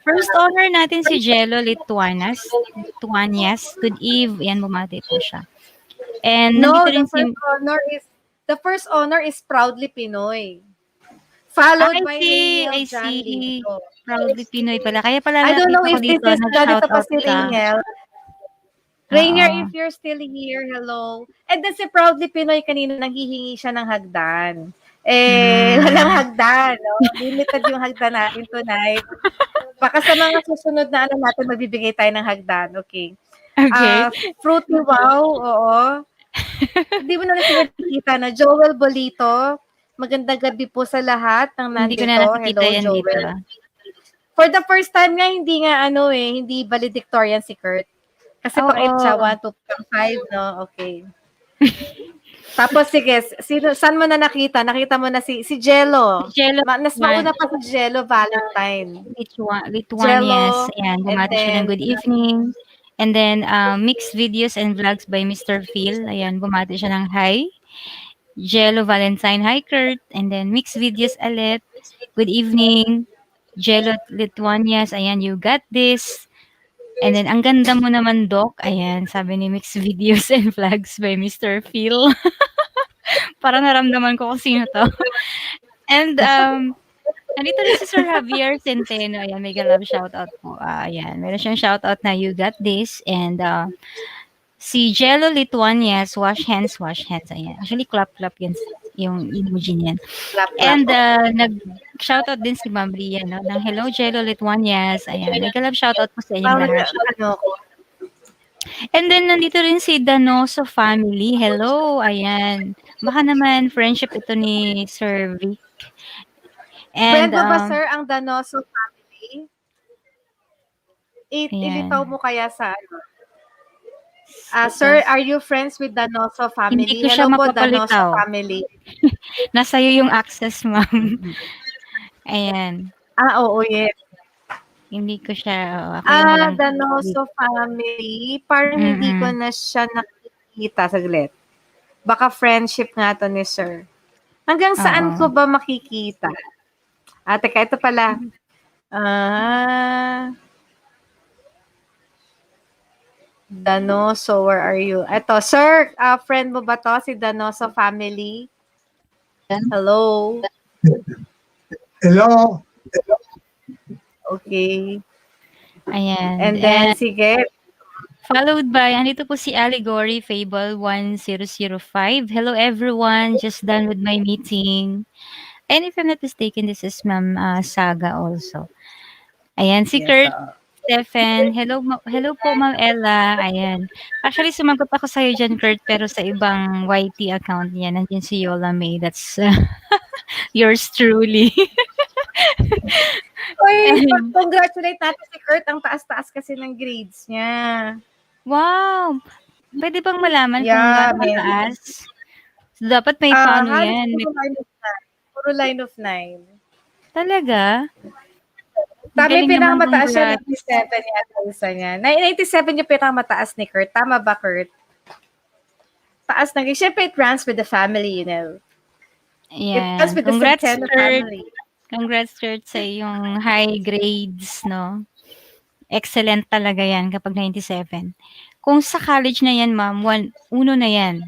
first honor natin si Jello Lituanas. Good eve. Yan, bumati po siya. And No, nandito rin the first honor is Proudly Pinoy. Followed by I see. Proudly Pinoy pala. Kaya pala I don't know if dito, this is ganito pa si siya. Rainier. Rainier, if you're still here, hello. And then si Proudly Pinoy, kanina nanghihingi siya ng hagdan. Walang hagdan. No? Limited yung hagdan natin tonight. Baka sa mga susunod na natin, magbibigay tayo ng hagdan. Okay. Fruity Wow, oo. Hindi mo na nakikita na Joel Bolito. Magandang gabi po sa lahat ng nandito. Hindi ko na nakikita Hello, yan Joel. dito. For the first time nga, hindi valedictorian si Kurt. Kasi pang 8 siya, 1, 2, 5, no? Okay. Tapos, sige, saan mo na nakita? Nakita mo na si Jello. Mas mauna pa si Jello Valentine. Lituanias. Ayan, bumati siya ng good evening. And then, mixed videos and vlogs by Mr. Phil. Ayan, bumati siya ng hi. Jello Valentine, hi Kurt. And then, mixed videos ulit. Good evening. Jello Lituanias, ayan, you got this. And then, ang ganda mo naman, Doc. Ayan, sabi ni Mixed Videos and Vlogs by Mr. Phil. Parang naramdaman ko kung sino to. And, nandito rin si Sir Javier Centeno. Ayan, mega love shoutout po. Ayan, meron siyang shoutout na you got this. And, si Jello Lituanias, wash hands. Ayan. Actually, clap yan, yung emoji niyan. And nag-shoutout din si Ma'am Ria, no? Ng hello, Jello Lituanias. Ayan. Nag-love shoutout po sa inyong lahat. And then, nandito rin si Danoso family. Hello. Ayan. Baka naman, friendship ito ni Sir Vic. And, friend mo ba, sir, ang Danoso family? Ilitaw mo kaya sa sir, are you friends with Danoso family? Hindi ko siya Hello po, mapapalitaw. Danoso family. Nasa iyo yung access, ma'am. Ayan. Oo, yes. Hindi ko siya, ako yung walang Danoso family. Parang hindi ko na siya nakikita. Saglit. Baka friendship nga to ni sir. Hanggang saan ko ba makikita? Teka, ito pala. Danoso, where are you? Ito, sir, friend mo ba to? Si Danoso family? Hello? Hello? Okay. Ayan. And then, sige. Followed by, andito po si Allegory Fable 1005. Hello everyone, just done with my meeting. And if I'm not mistaken, this is Ma'am Saga also. Ayan, si Kurt Stephen. Hello po, Ma'am Ella. Ayan. Actually, sumagot ako sa'yo dyan, Kurt, pero sa ibang YT account niya. Nandiyan si Yola May. That's yours truly. Uy, congratulate natin si Kurt. Ang taas-taas kasi ng grades niya. Wow! Pwede bang malaman kung gaano mataas? So, dapat may paano yan. Puro line of 9. Talaga? Sabi pinakamataas siya, 97 yata isa niya. 97 yung pinakamataas ni Kurt. Tama ba, Kurt? Taas na. Siyempre, it runs with the family, you know. Yeah. It runs with Congrats, the Centeno Kurt. family. Congrats, Kurt, sa yung high grades, no? Excellent talaga yan kapag 97. Kung sa college na yan, ma'am, uno na yan.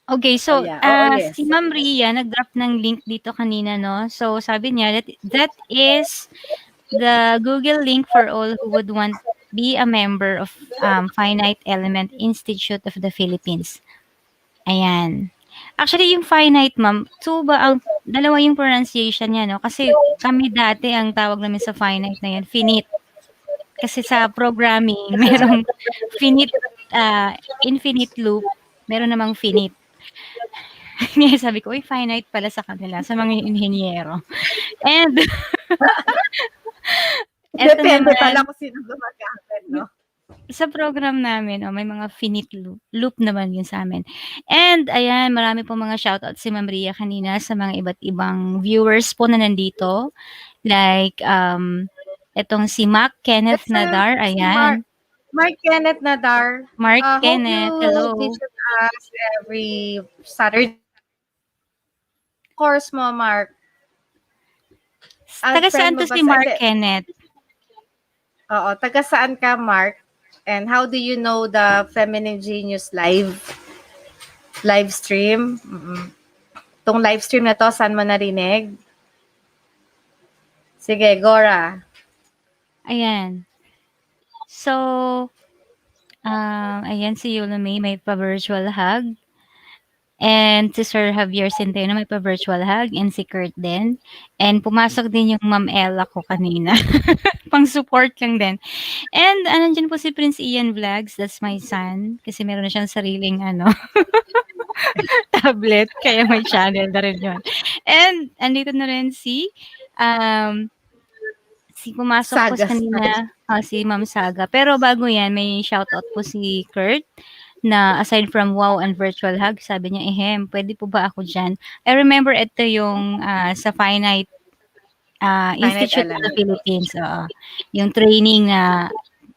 Okay, so yes. si Ma'am Ria nag-drop ng link dito kanina, no? So sabi niya that is the Google link for all who would want be a member of Finite Element Institute of the Philippines. Ayan. Actually, yung finite, ma'am, dalawa yung pronunciation niya, no? Kasi kami dati, ang tawag namin sa finite na yan, finite. Kasi sa programming, merong finite, infinite loop, meron namang finite. Ngayon sabi ko, uy, finite pala sa kanila, sa mga inhinyero. And, eto Depende naman, pala kung sino gumagamit, no? sa program namin, may mga finite loop naman yun sa amin. And ayan, marami po mga shoutout si Ma'am Ria kanina sa mga iba't ibang viewers po na nandito. Like, etong si Mac Kenneth Nadar, Si Mark, ayan. Mark Kenneth Nadar. Mark Hope Kenneth, you hello. visit us every Saturday. Course mo, Mark. Taga saan to si Mark Kenneth? Oo, taga saan ka, Mark? And how do you know the Feminine Genius live stream? Itong live stream na to, saan mo narinig? Sige, Gora. Ayan. So, ayan si Yula may pa-virtual hug. And si Sir Javier Centeno may pa-virtual hug. And si Kurt din. And pumasok din yung Ma'am Ella ko kanina. Pang-support lang din. And nandiyan po si Prince Ian Vlogs. That's my son. Kasi meron na siyang sariling tablet. Kaya may channel na rin yun. And andito na rin si pumasok po kanina, si Ma'am Saga. Pero bago yan, may shoutout po si Kurt na aside from wow and virtual hug, sabi niya, pwede po ba ako dyan? I remember ito yung sa Finite Institute of the Philippines. Yung training na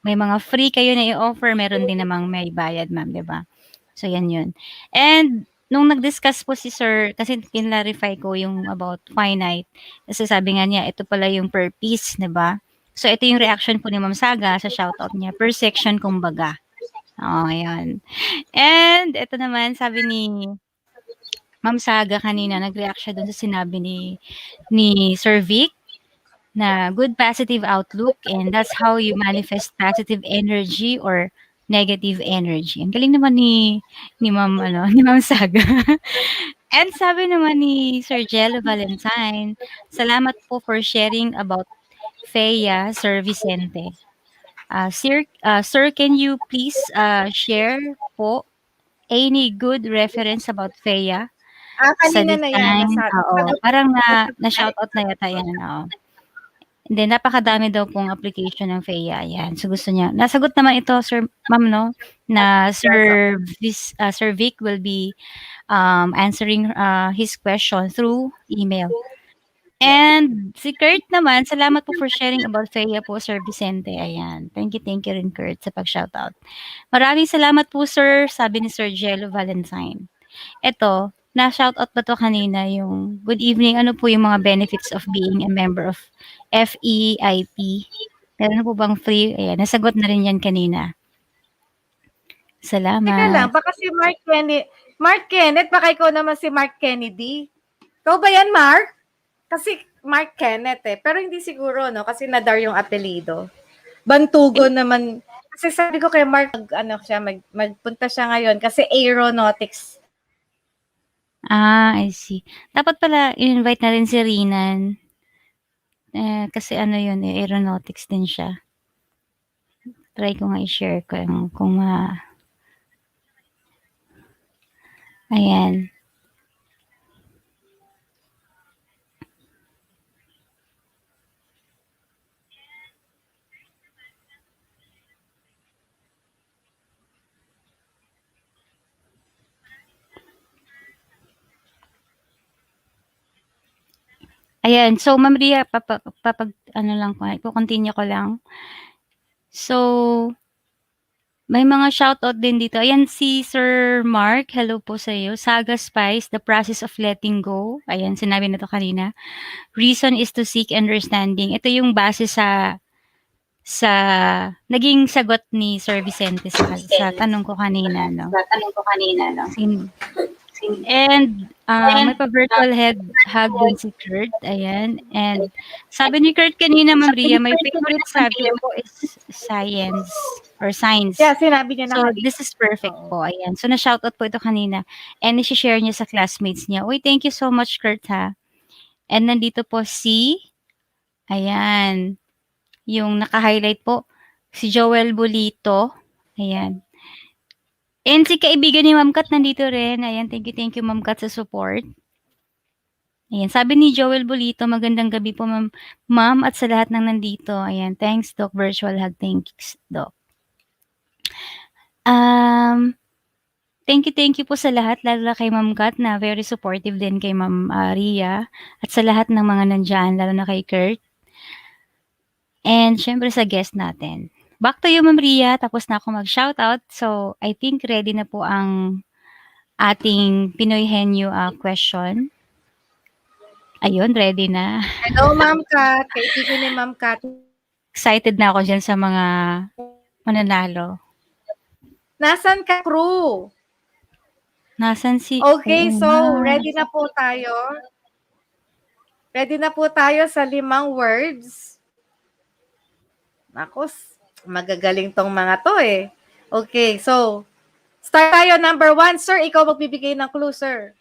may mga free kayo na i-offer, meron din namang may bayad, ma'am, di ba? So, yan yun. And nung nag-discuss po si Sir, kasi kinlarify ko yung about finite, kasi sabi nga niya, ito pala yung per piece, di ba? So, ito yung reaction po ni Ma'am Saga sa shoutout niya, per section kumbaga. Ayan. And ito naman, sabi ni Ma'am Saga kanina, nag-react siya dun sa sinabi ni Sir Vic, na good positive outlook, and that's how you manifest positive energy or negative energy. Ang galing naman ni Ma'am ni Ma'am Saga. And sabi naman ni Sir Jello Valentine, salamat po for sharing about Feia, Sir Vicente. Sir, can you please share po any good reference about Feia? Sa Kanina na yan. design, parang na-shoutout na yata yan. And then, napakadami daw pong application ng Feia. Yan. So, gusto niya. Nasagot naman ito, Sir, Ma'am, no? Na Sir Vic will be answering his question through email. And si Kurt naman, salamat po for sharing about Feia po, Sir Vicente. Ayan. Thank you rin, Kurt, sa pag-shoutout. Maraming salamat po, Sir, sabi ni Sir Jello Valentine. Ito, na-shoutout ba to kanina yung good evening, ano po yung mga benefits of being a member of FEIP? Meron po bang free? Ayan, nasagot na rin yan kanina. Salamat. Teka lang, baka si Mark Kenneth, baka ikaw naman si Mark Kennedy. Ikaw ba yan, Mark? Kasi Mark Kenneth pero hindi siguro, no? Kasi Nadar yung apelido. Bantugo naman. Kasi sabi ko kay Mark, magpunta siya ngayon kasi aeronautics. I see. Dapat pala i-invite na rin si Rinan. Kasi yun, aeronautics din siya. Try ko nga i-share ko kung ayan. Ayan, so Ma'am Ria, continue ko lang. So, may mga shoutout din dito. Ayan, si Sir Mark, hello po sa iyo. Saga Spice, the process of letting go. Ayan, sinabi na to kanina. Reason is to seek understanding. Ito yung base sa naging sagot ni Sir Vicente sa tanong ko kanina, no? And may pa-virtual hug din si Kurt. Ayan. And sabi ni Kurt kanina, Ma'am Ria, my favorite subject po is science or science. Yeah, sinabi niya na So, kanina. this is perfect po. Ayan. So, na-shoutout po ito kanina. And isi-share niya sa classmates niya. Uy, thank you so much, Kurt, ha. And nandito po ayan, yung naka-highlight po, si Joel Bulito. Ayan. And si kaibigan ni Ma'am Kat nandito rin. Ayan, thank you Ma'am Kat sa support. Ayan, sabi ni Joel Bulito, magandang gabi po ma'am at sa lahat ng nandito. Ayan, thanks Doc, virtual hug, thanks Doc. Thank you po sa lahat, lalo na kay Ma'am Kat na very supportive din kay Ma'am Ria at sa lahat ng mga nandyan, lalo na kay Kurt. And syempre sa guest natin. Back to you, Ma'am Ria. Tapos na ako mag-shoutout. So, I think ready na po ang ating Pinoy Henyo question. Ayun, ready na. Hello, Ma'am Kat. Kaibigan ni Ma'am Kat. Excited na ako dyan sa mga mananalo. Nasaan ka, crew? Nasaan si... Okay, so ready na po tayo. Ready na po tayo sa 5 words. Nakos, magagaling tong mga to eh. Okay, so start tayo. Number 1, sir. Ikaw magbibigay ng clue, sir.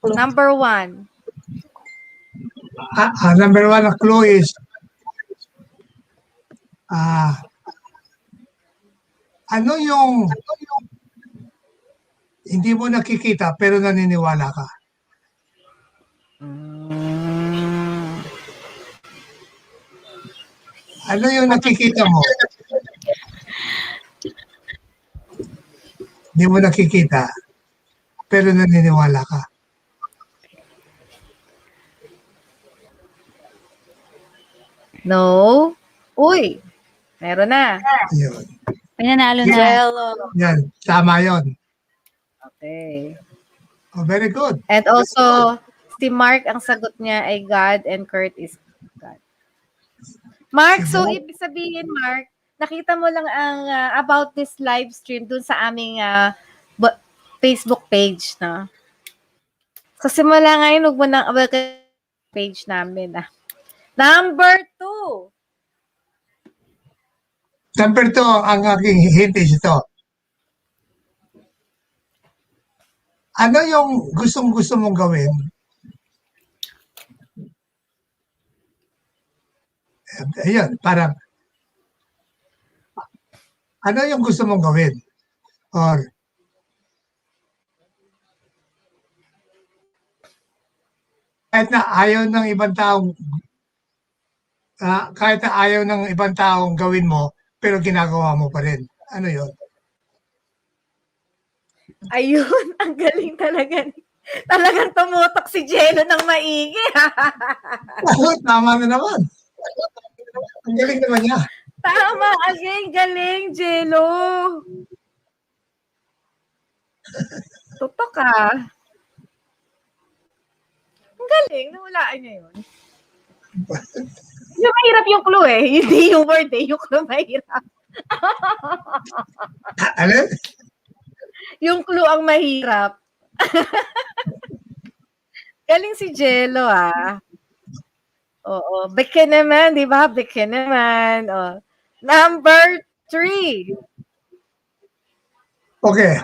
Number 1. Number 1 na clue is ano yung hindi mo nakikita pero naniniwala ka? Ano yung nakikita mo? Hindi mo nakikita pero naniniwala ka. No. Uy, meron na. Yun. Pinanalo na. Yan, tama yun. Okay. Oh, very good. And also, si Mark, ang sagot niya ay God and Kurt is God. Mark, so ibig sabihin, Mark, nakita mo lang ang about this live stream dun sa aming Facebook page, no? So, simula ngayon, huwag mo nang page namin, Number 2. Number 2, ang aking hint is ito. Ano yung gustong-gusto mong gawin? Ayun, parang ano yung gusto mong gawin? Or kahit na ayaw ng ibang taong gawin mo, pero ginagawa mo pa rin. Ano yun? Ayun, ang galing talaga. Talagang tumutok si Jello ng maigi. Tama na naman. Ang galing naman niya. Tama, again, galing, Jello. Tutok ka. Ang galing, nahulaan niya yun. Yung mahirap yung clue eh. Hindi yung word eh. Yung clue mahirap. Alin? Yung clue ang mahirap. Galing si Jello Oo. Beke naman, di ba? Beke naman. Oh. Number 3. Okay.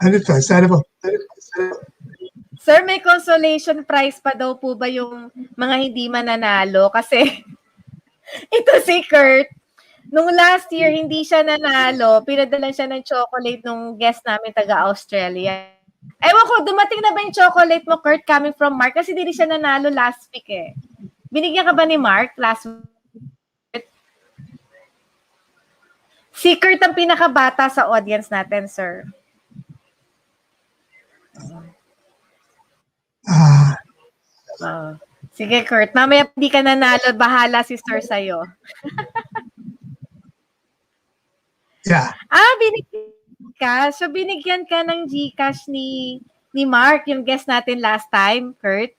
Ano to? Sana po? Sir, may consolation prize pa daw po ba yung mga hindi mananalo? Kasi ito si Kurt, nung last year, hindi siya nanalo. Pinadalan siya ng chocolate nung guest namin taga-Australia. Ewan ko, dumating na ba yung chocolate mo, Kurt, coming from Mark? Kasi hindi siya nanalo last week eh. Binigyan ka ba ni Mark last week? Si Kurt ang pinakabata sa audience natin, sir. Sige, Kurt. Mamaya hindi ka nanalo. Bahala si sir sa'yo. Yeah. Binigyan ka. So, binigyan ka ng GCash ni Mark, yung guest natin last time, Kurt.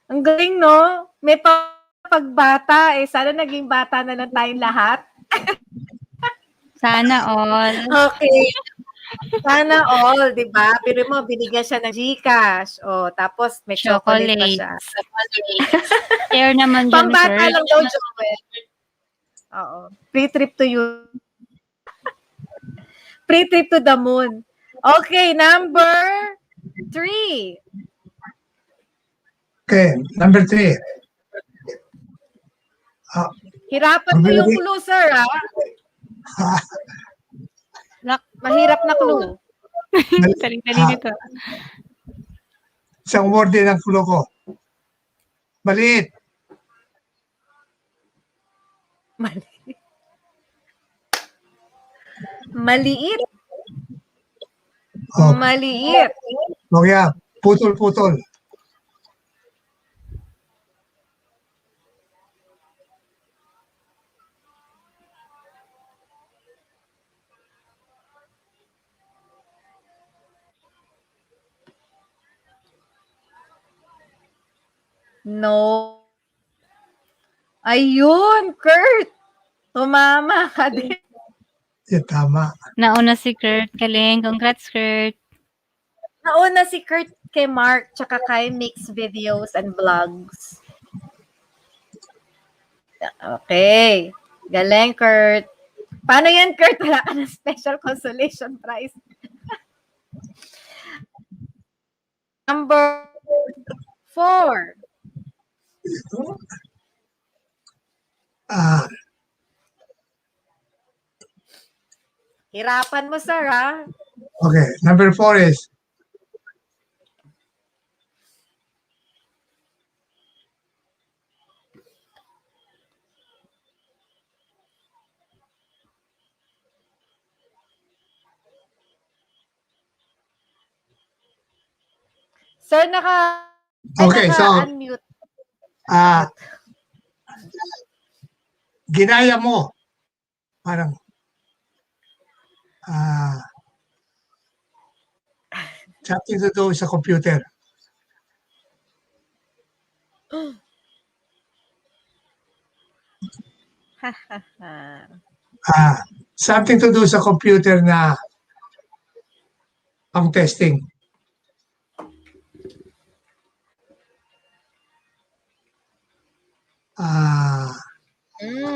Ang galing, no? May pagbata eh. Sana naging bata na lang tayong lahat. Sana all. Okay. Sana all, di ba? Pero mo, binigyan siya ng Gcash. O, tapos may chocolate pa siya. Share naman dyan, Pambata Kurt. lang daw, Joel. Oo. Free trip to you. Free trip to the moon. Okay, number 3. Okay, number 3. Hirapan mo yung clue, sir, ha? Mahirap na clue. Taling-tali nito. Isang word din ang clue ko. Maliit. Maliit. Maliit. Oh. Maliit. O kaya, putol-putol. No. Ayun, Kurt. Tumama ka din. Yeah, tama. Nauna si Kurt. Galing. Congrats, Kurt. Nauna si Kurt kay Mark tsaka kay Mix Videos and Vlogs. Okay. Galing, Kurt. Paano yan, Kurt? Wala ka ng special consolation prize. Number 4. Hirapan mo, sir, ha? Okay, number 4 is Sir, okay, so unmute. ginaya mo. Parang something to do sa computer. Something to do sa computer na pang testing.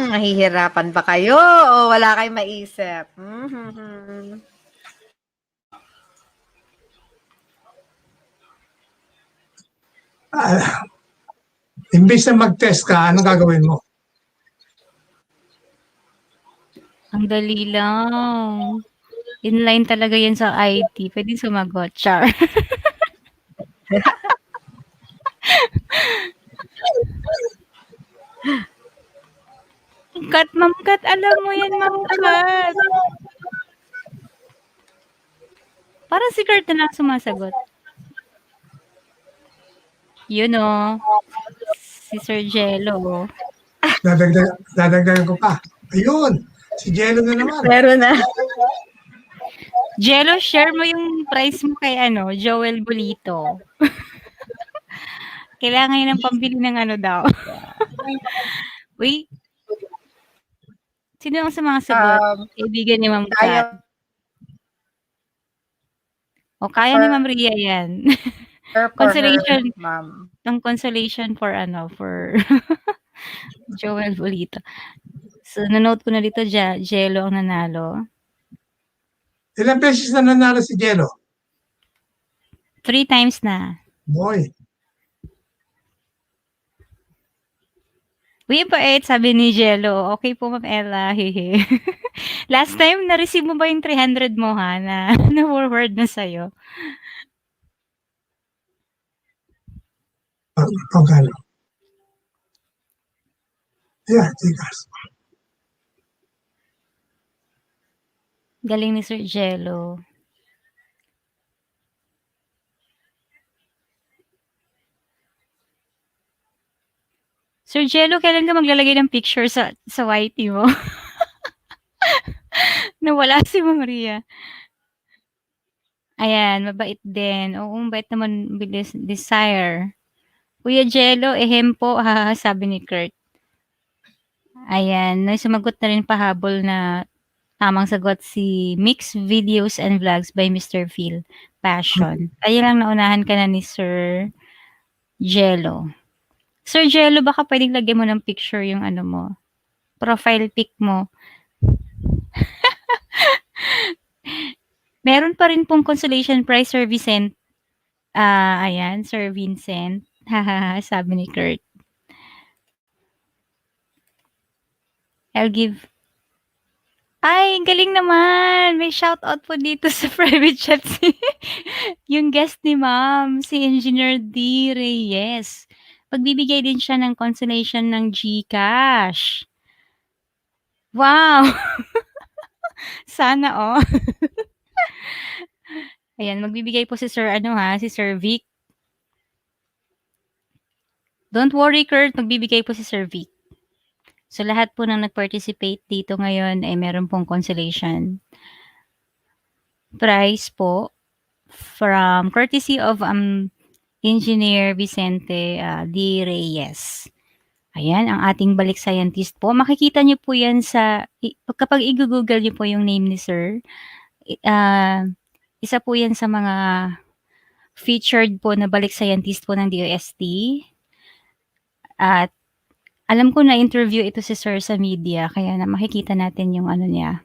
Nahihirapan ba kayo o wala kayong maisip? Imbis na mag-test ka, anong gagawin mo? Ang dali lang. Inline talaga yan sa IT. Pwede sumagot. Char. Kat, Ma'am Kat. Alam mo yan, Ma'am Kat. Parang si Kurt na lang sumasagot. Yun o. Si Sir Jello. Dadagdagan ko pa. Ayun! Si Jello na naman. Meron na. Jello, share mo yung price mo kay Joel Bolito. Kailangan yun ng pambili ng daw. Wait. Sino ang sa mga sagot? Kaibigan ni Ma'am Kat. O, kaya ni Ma'am Ria yan. Consolation. Ma'am. Ang consolation for Joel Bolito. So, nanote ko na dito, Jello ang nanalo. Ilang beses na nanalo si Jello? 3 times na. Boy. Uy, bait, sabi ni Jello. Okay po, Ma'am Ella. Hehe. Last time, na-receive mo ba yung 300 mo, ha? Na-forward na sa'yo. Pagkano? Yeah, tigas. Galing ni Sir Jello. Sir Jello, kailan ka maglalagay ng picture sa YT mo? Nawala si Ma'am Ria. Ayan, mabait din. Oo, mabait naman, bilis, desire. Kuya Jello, ehem po, sabi ni Kurt. Ayan, sumagot na rin pahabol na Tamang sagot si Mix Videos and Vlogs by Mr. Phil. Passion. Kaya lang naunahan ka na ni Sir Jello. Sir Jello, baka pwedeng lagyan mo ng picture yung ano mo, profile pic mo. Meron pa rin pong consolation prize, Sir Vincent. Ayan, Sir Vincent. Hahaha, sabi ni Kurt. I'll give. Ay, galing naman. May shoutout po dito sa private chat yung guest ni ma'am, si Engineer DyReyes. Pagbibigay din siya ng consolation ng GCash. Wow! Sana all. Ayan, magbibigay po si Sir si Sir Vic. Don't worry, Kurt, magbibigay po si Sir Vic. So, lahat po ng nag-participate dito ngayon ay meron pong consolation prize po from courtesy of Engineer Vicente DyReyes. Ayan, ang ating Balik-Scientist po. Makikita niyo po yan kapag i-google niyo po yung name ni Sir, isa po yan sa mga featured po na Balik-Scientist po ng DOST. At alam ko na interview ito si Sir sa media, kaya na makikita natin yung ano niya.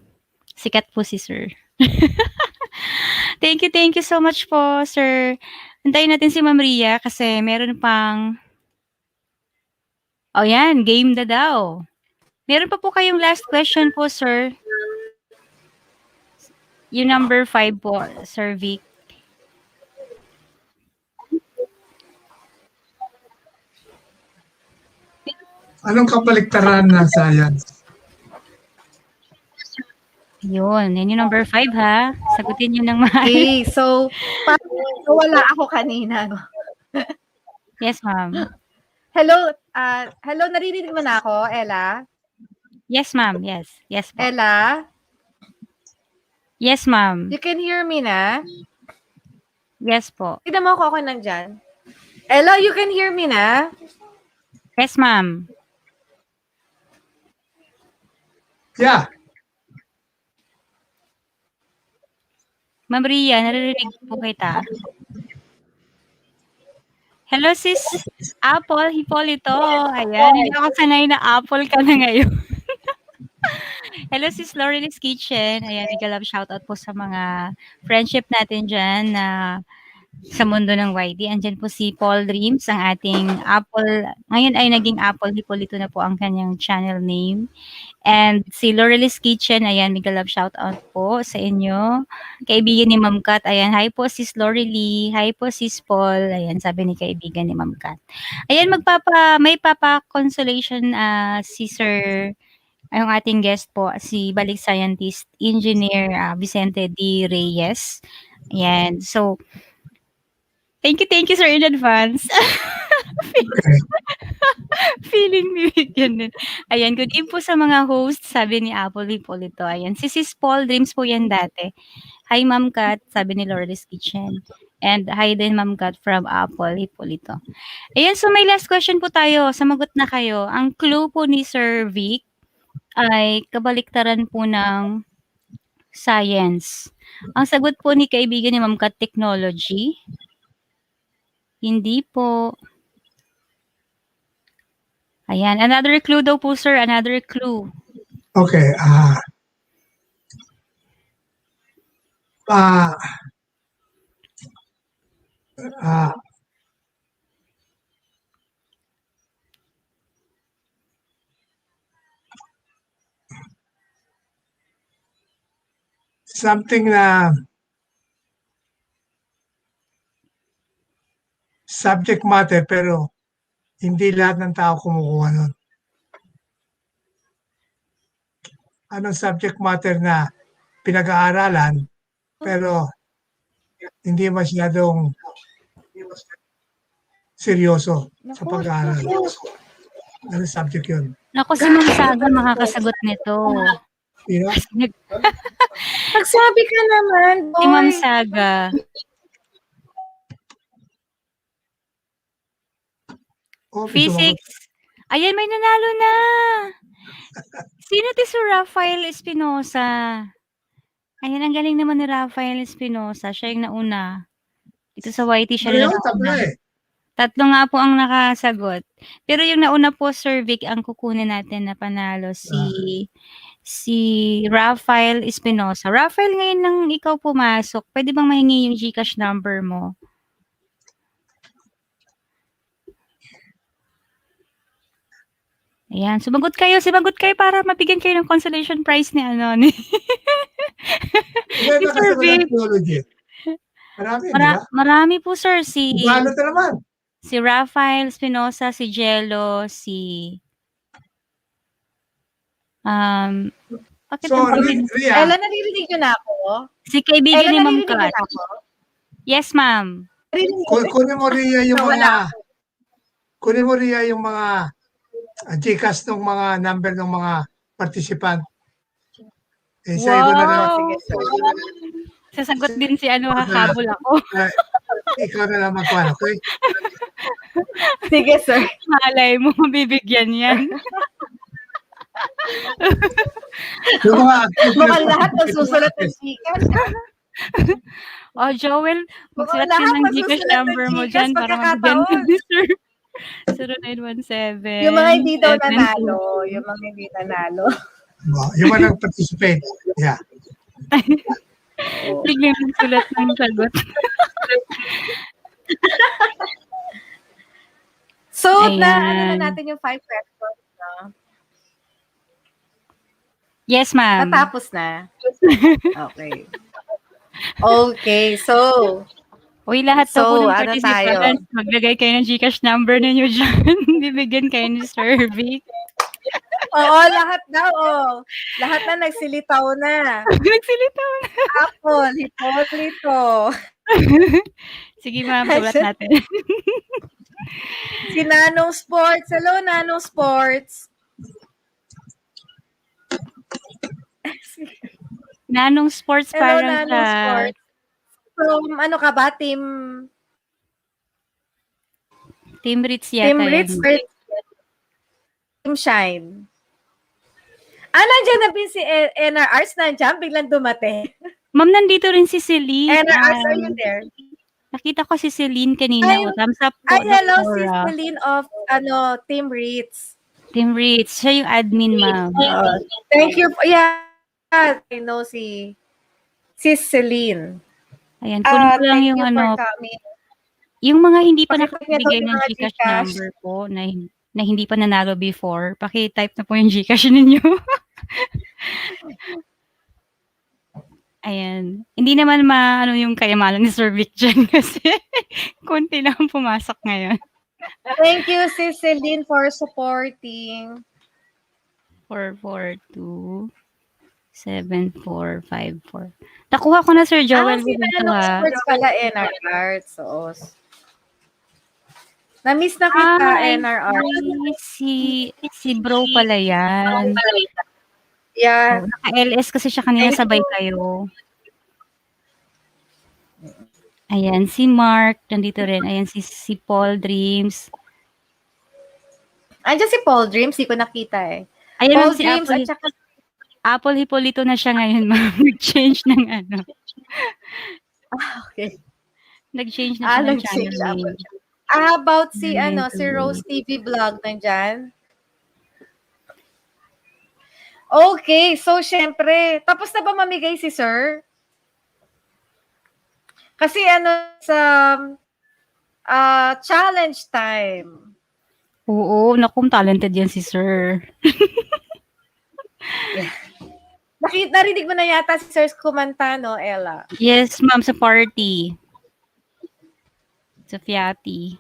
Sikat po si Sir. Thank you so much po, Sir. Antayin natin si Ma'am Ria kasi meron pang yan, game na daw. Meron pa po kayong last question po, Sir. Yung number 5 po, Sir Vic. Anong kabaliktaran ng science? Yun yung number 5 ha. Sagutin niyo ng maayos. Okay, so parang wala ako kanina. No? Yes, ma'am. Hello, hello, naririnig mo na ako, Ella? Yes, ma'am. Yes. Yes po. Ella? Yes, ma'am. You can hear me na? Yes po. Tignan mo ako nandyan. Ella, you can hear me na? Yes, ma'am. Yeah. Ma'am Ria, naririnig po kita. Hello, sis Apple Hipolito. Ayan, hindi ako sanay na Apple ka na ngayon. Hello, sis Laurel's Kitchen. Ayan, big shoutout po sa mga friendship natin dyan na sa mundo ng YD. Andyan po si Paul Dreams, ang ating Apple. Ngayon ay naging Apple Hipolito na po ang kanyang channel name. And si Laurel's Kitchen, ayan, big shoutout po sa inyo. Kaibigan ni Ma'am Kat, ayan, hi po sis Laurely, hi po sis Paul, ayan, sabi ni kaibigan ni Ma'am Kat. Ayan, may consolation si Sir, ang ating guest po, si Balik-Scientist Engineer Vicente DyReyes. Ayan, so, thank you sir in advance. Feeling bibigyan din. Ayan, good evening po sa mga hosts, sabi ni Apple Hipolito. Ayan, si Sis Paul Dreams po yan dati. Hi Ma'am Kat, sabi ni Laurel's Kitchen. And hi din Ma'am Kat from Apple Hipolito. Ayan, so may last question po tayo. Samagot na kayo. Ang clue po ni Sir Vic ay kabaliktaran po ng science. Ang sagot po ni kaibigan ni Ma'am Kat, technology. Hindi po. Ayan, another clue daw po, sir. Another clue. Okay. Something na subject matter pero hindi lahat ng tao kumukuha nun. Anong subject matter na pinag-aaralan pero hindi masyadong seryoso sa pag-aaral. Anong subject yun? Naku, si Ma'am Saga makakasagot nito. Magsabi ka naman, boy. Si Ma'am Saga. Physics. Ayan, may nanalo na. Sino ti si Rafael Espinosa? Ayan, ang galing naman ni Rafael Espinosa. Siya yung nauna. Dito sa YT siya na nauna. Tatlo nga po ang nakasagot. Pero yung nauna po, Sir Vic, ang kukunin natin na panalo si Rafael Espinosa. Rafael, ngayon lang ikaw pumasok. Pwede bang mahingi yung GCash number mo? Ayan, sumagot kayo para mabigyan kayo ng consolation prize ni ni Hindi ba kasi walang technology? Marami, di ba? Marami po, sir. Paano ito naman? Si Rafael Espinosa, si Jello, bakit So, Ria, Ella, naririnig niyo na ako? si kaibigan Ella, ni Ma'am naririnig niyo Kat. na ako? Yes, ma'am. kunin mo Ria yung Wala mga GCash ng mga number ng mga participant. Eh, sa iba na lang. Wow! Sasagot din si hahabol ako. Ikaw na lang magkuhan, okay? Sige, sir. Malay mo, mabibigyan yan. Mukhang lahat ng susulat ng GCash. Joel, magsulat ka ng GCash number mo dyan para mabigyan ka ni sir. 0917. Yung mga hindi daw nanalo. Yung mga hindi nanalo. Yung mga nag-participate. Yeah. Biglang magsulat ng sagot. So, na natin yung 5 questions, no? Yes, ma'am. Natapos na. Okay. Okay, so. Uy, lahat po ng participants, tayo? maglagay kayo ng GCash number ninyo dyan. Bibigyan kayo ni Sir Vic. Oo, lahat daw. Oh. Lahat na nagsilitaw na. Nagsilitaw na. Apple, Hipolito. Sige, ma'am, sulat natin. Si Nanong Sports. Hello, Nanong Sports. Nanong Sports. Hello, Parang Nanong Sports. From ano ka ba? Team Ritz yata. Team Ritz or Team Shine? Nandiyan na din si NRRs. Nandiyan, biglang dumating. Ma'am, nandito rin si Celine. NRRs, are you there? Nakita ko si Celine kanina. Thumbs up po. Hello, si Celine of Team Ritz. Team Ritz. Siya yung admin, ma'am. Thank you. Yeah, I know si Celine. Ayan, kunin ko lang yung yung mga hindi pa nakabigay ng GCash number po na hindi pa nanalo before, paki-type na po yung GCash ninyo. Ayan. Hindi naman yung kayamanan ni Sir Vic dyan kasi konti lang pumasok ngayon. Thank you, Sis Celine, for supporting. 442-7454. Nakuha ko na, Sir Joel. Si Nanong Sports pala, NRR. So, na-miss na kita, NRR. Si bro pala yan. Yeah. Naka-LS kasi siya kanina, sabay kayo. Ayan, si Mark, nandito rin. Ayan, si Paul Dreams. Andiyan si Paul Dreams, hindi ko nakita eh. Ayan, Paul si Dreams at saka Apple Hipolito na siya ngayon, ma'am. Nag-change ng okay. Nag-change na siya ng channel name. About si si Rose TV Vlog nandyan. Okay, so syempre, tapos na ba mamigay si Sir? Kasi sa challenge time. Oo, naku, talented yan si Sir. Yeah. Narinig mo na yata si Sir kumanta, no, Ella? Yes, ma'am, sa party. Sa Feati.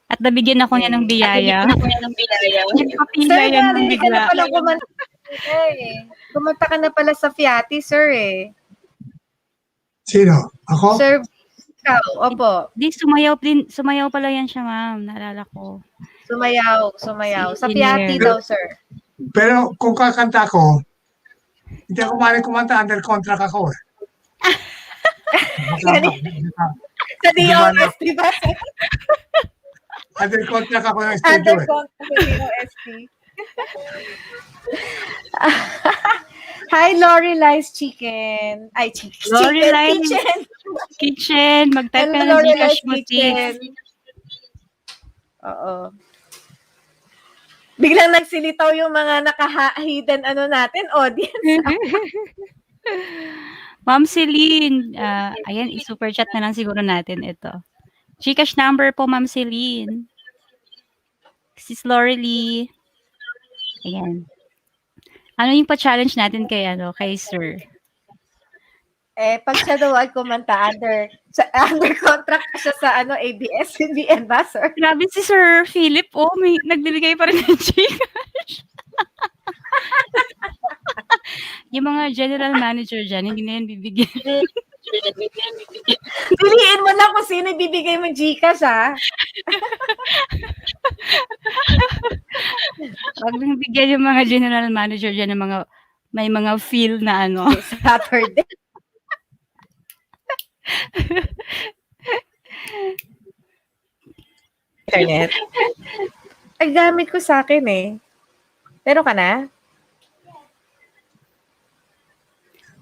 At nabigyan ako niya ng biyaya. Nagpapila yan ng bigla. Kumanta ka na pala sa Feati, Sir, eh. Sino? Ako? Sir, ikaw, opo. Di, sumayaw pala yan siya, ma'am. Naalala ko. Sumayaw. Sa Feati daw, Sir. Pero kung kakanta ko, hindi ako maaaring kumanta, under contract ako eh. Sa DOS, di ba? Under contract ako ng studio eh. Under contract sa DOS. Hi, Lorelai's Chicken. Ay, chicken. Lorelai, Kitchen. Kitchen, mag-type Hello, ka na ng Lorelai's Gcash mo, sis. Kitchen. Oo. Biglang nagsilitaw yung mga naka-hidden natin, audience. Ma'am Celine, ayan, i-super chat na lang siguro natin ito. Gcash number po, Ma'am Celine. Sis Lorelie. Ayan. Ano yung pa-challenge natin kay Sir? Pag siya daw ay kumanta under contract siya sa ABS-CBN ba, sir? Grabe si Sir Philip, may nagbibigay pa rin ng Gcash. Yung mga general manager dyan, hindi na yan bibigyan. Piliin mo lang kung sino bibigay mo Gcash, ha? Wag lang bigyan yung mga general manager dyan ng may mga feel na Saturday. Internet. Ay, gamit ko sa akin eh. Pero ka na?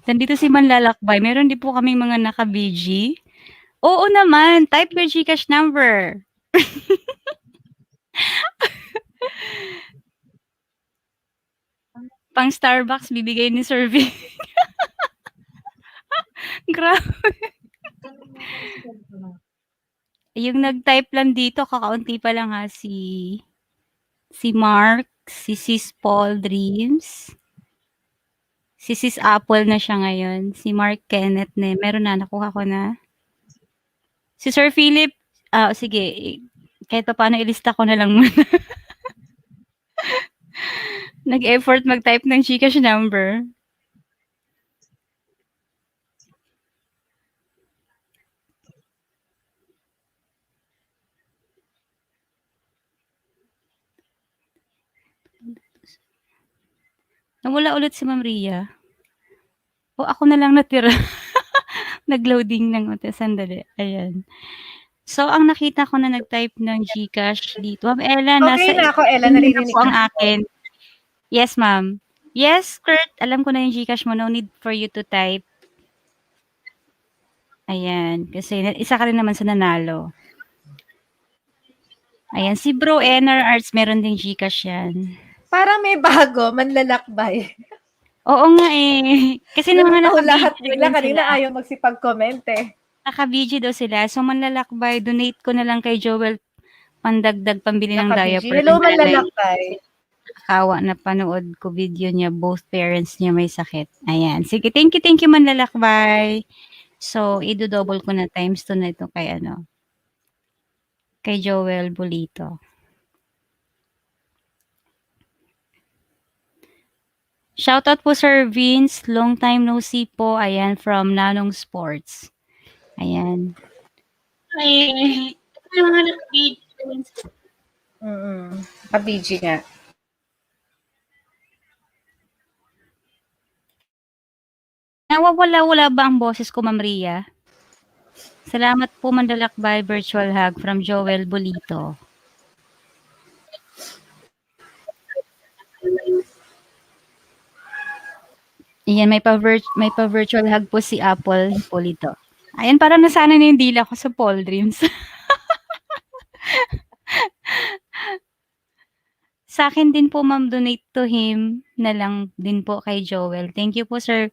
Nandito si Manlalakbay. Meron din po kaming mga naka-BG. Oo naman. Type your Gcash number. Pang Starbucks, bibigay ni Sir V. Grabe. Yung nag-type lang dito, kakaunti pa lang si Mark, si Sis Paul Dreams, si Sis Apple na siya ngayon, si Mark Kenneth na, meron na, nakuha ko na. Si Sir Philip, sige, kahit pa paano ilista ko na lang muna. Nag-effort mag-type ng Gcash number. Nawala ulit si Ma'am Ria. Ako na lang natira. Nag-loading ng sandali. Ayan. So, ang nakita ko na nag-type ng Gcash dito. Ma'am Ella, Okay na ako, Ella. Naririnig po ang na. akin. Yes, ma'am. Yes, Kurt. Alam ko na yung Gcash mo. No need for you to type. Ayan. Kasi isa ka rin naman sa nanalo. Ayan. Si Bro Engr Arts, meron ding Gcash yan. Parang may bago, Manlalakbay. Oo nga eh. Kasi naman lahat bigla. Kanina ayaw magsipag-comment eh. Naka-BG daw sila. So, Manlalakbay, donate ko na lang kay Joel pandagdag pambili ng diaper. Hello, Manlalakbay. Kawa na panood ko video niya. Both parents niya may sakit. Ayan. Sige, thank you, Manlalakbay. So, i-double ko na times 2 na ito kay Joel Bulito. Shoutout po Sir Vince, long time no see po. Ayan, from Nanong Sports. Ayan. Ay, mga naka-BG. Ka-BG nga. Nawawala-wala ba ang boses ko, Ma'am Ria? Salamat po, Manlalakbay virtual hug from Joel Bulito. Ayan, may pa-virtual hug po si Apple Bulito. Ayan, parang nasanay na yung dila ko sa Paul Dreams. Sa akin din po, ma'am, donate to him na lang din po kay Joel. Thank you po, Sir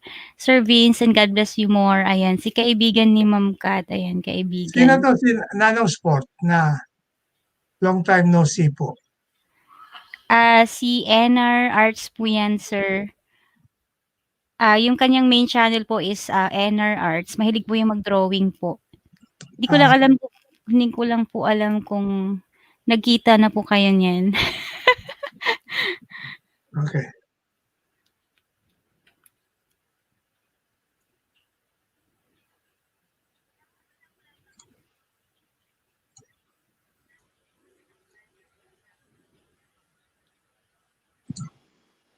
Vince, and God bless you more. Ayan, si kaibigan ni Ma'am Kat. Ayan, kaibigan. Sino to? Si Nanong Sport na long time no see po. Si Engr Arts po yan, sir. Yung kanyang main channel po is Engr Arts. Mahilig po yung mag-drawing po. Hindi ko lang po alam kung nagkita na po kayo niyan. Okay.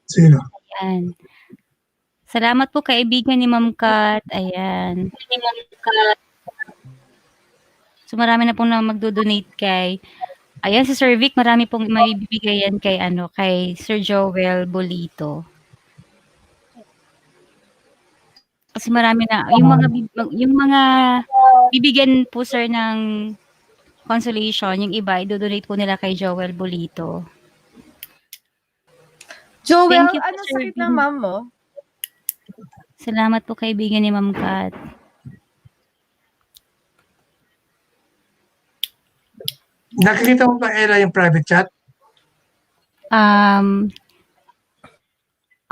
Sino? Ayan. Salamat po kaibigan ni Ma'am Kat. Ayan. So marami na pong magdo-donate kay Ayan, si Sir Vic, marami pong maibibigay yan kay, kay Sir Joel Bolito. Kasi marami na, yung mga bibigyan po, sir, ng consolation, yung iba, i-donate po nila kay Joel Bolito. Joel, Thank you po, anong Sir sakit Vic. ng mom mo? Salamat po kaibigan ni Ma'am Kat. Nakikita mo ba, Ella, yung private chat?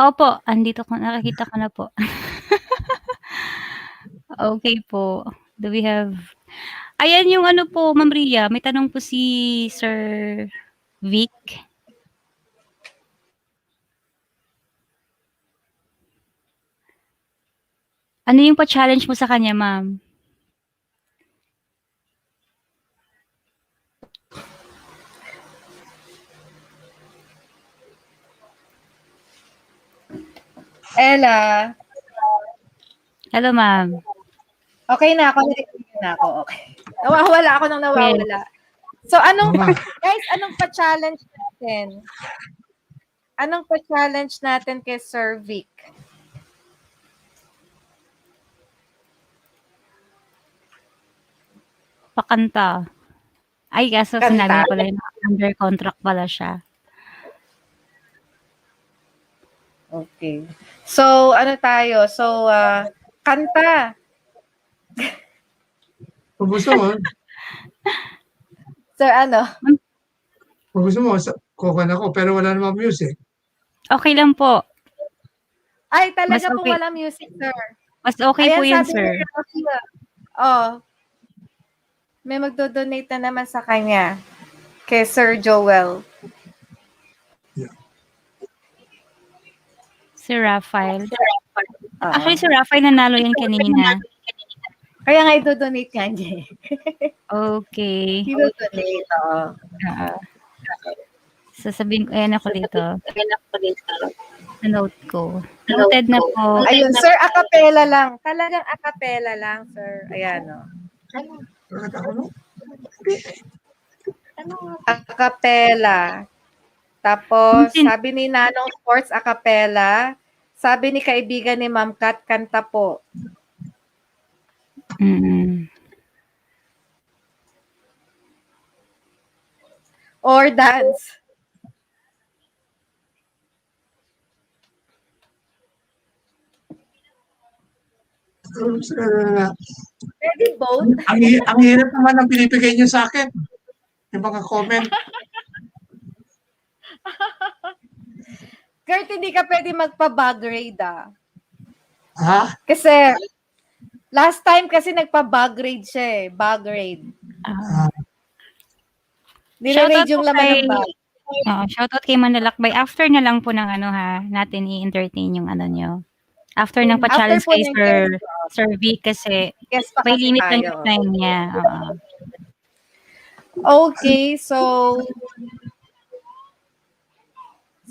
Opo, andito ko, nakakita ko na po. Okay po. Do we have... Ayan yung ano po, Ma'am Ria, may tanong po si Sir Vic. Ano yung pa-challenge mo sa kanya, ma'am? Ella. Hello, ma'am. Okay na ako. Narinig na ako. Okay. Nawawala ako ng nawawala. So, guys, anong pa-challenge natin? Anong pa-challenge natin kay Sir Vic? Pakanta. Ay, kaso sinabi niya pala under contract pala siya. Okay. So, ano tayo? So, kanta. Kung gusto mo. Sir, ano? Kung gusto mo, kukuha ako, pero wala namang music. Okay lang po. Ay, talaga Mas po okay. wala music, sir. Mas okay Ayan, po yun, sabi sir. niya, may magdo-donate na naman sa kanya. Kay Sir Joel. Si Raphael. Actually, si Raphael nanalo yan kanina. Kaya nga i-donate nga niya. Okay. He will donate. Sasabihin ko, ayan ako dito. Note ko. Noted na po. Ayun, sir, acapella lang. Talagang acapella lang, sir. Ayan, o. Acapella. Tapos, sabi ni Nanong Sports, acapella. Sabi ni kaibigan ni Ma'am Kat, kanta po. Or dance. Pwede both. Ang hirap naman ang pinipigay niyo sa akin. Yung mga comment. Kurt, hindi ka pwede magpa-bag grade, Ha? Kasi, last time kasi nagpa-bag grade siya eh. Bag grade. Nire-rate yung laman ng bag. Shoutout kay Manlalakbay. After na lang po ng natin i-entertain yung nyo. After ng pa-challenge kay Sir V kasi may limit lang yung time niya. Okay, so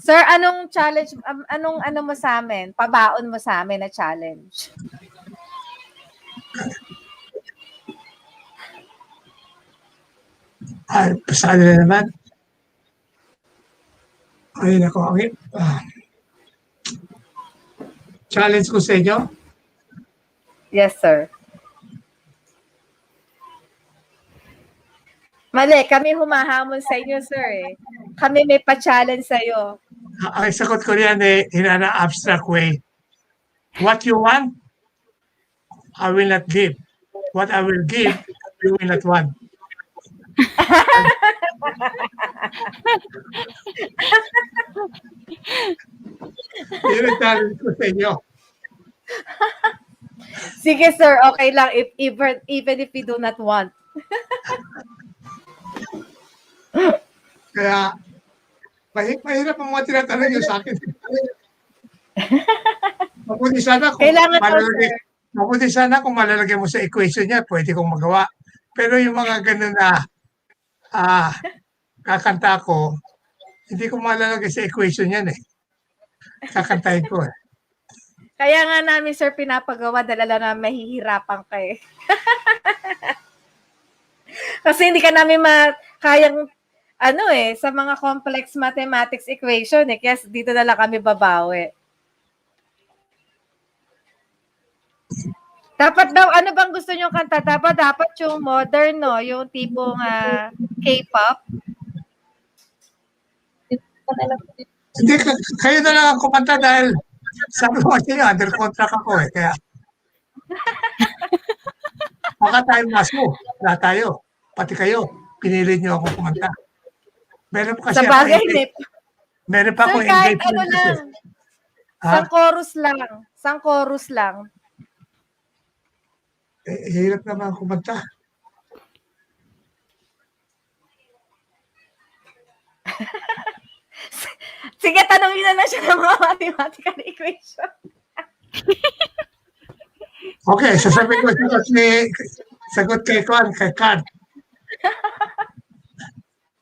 Sir, anong challenge, anong mo sa amin? Pabaon mo sa amin na challenge? Ay, pasali na naman. Ay, nako. Okay. Challenge ko sa inyo? Yes, sir. Mali, kami humahamon sa inyo, sir. Kami may pa-challenge sa iyo. Ang sagot ko riyan in an abstract way. What you want, I will not give. What I will give, you will not want. Yun ang challenge ko sa inyo. Sige, sir. Okay lang even if we do not want. Kaya, mahirap ang mga tinatanong nyo sa akin. Mabuti sana kung malalagay mo sa equation niya, pwede kong magawa. Pero yung mga ganun na kakanta ko, hindi ko malalagay sa equation yan eh. Kakantahin ko eh. Kaya nga namin, sir, pinapagawa dahil alam na mahihirapan ka eh. Kasi hindi ka namin kayang ano sa mga complex mathematics equation kaya dito na lang kami babawi. Dapat daw, ano bang gusto nyo kanta? Dapat yung modern, no? Yung tipong K-pop. Hindi, kayo na lang ang kumanta dahil sabi ko kasi under contract ako Kaya baka tayo maso. Wala tayo. Pati kayo. Pinili nyo ako kumanta. Meron pa kasi Sa bagay, meron pa akong kahit engagement. ano lang. Sang chorus lang. Sang chorus lang. Hirap naman kumanta. Sige, tanongin na lang siya ng mga mathematical equation. Okay, sasabihin ko sagot kay Card.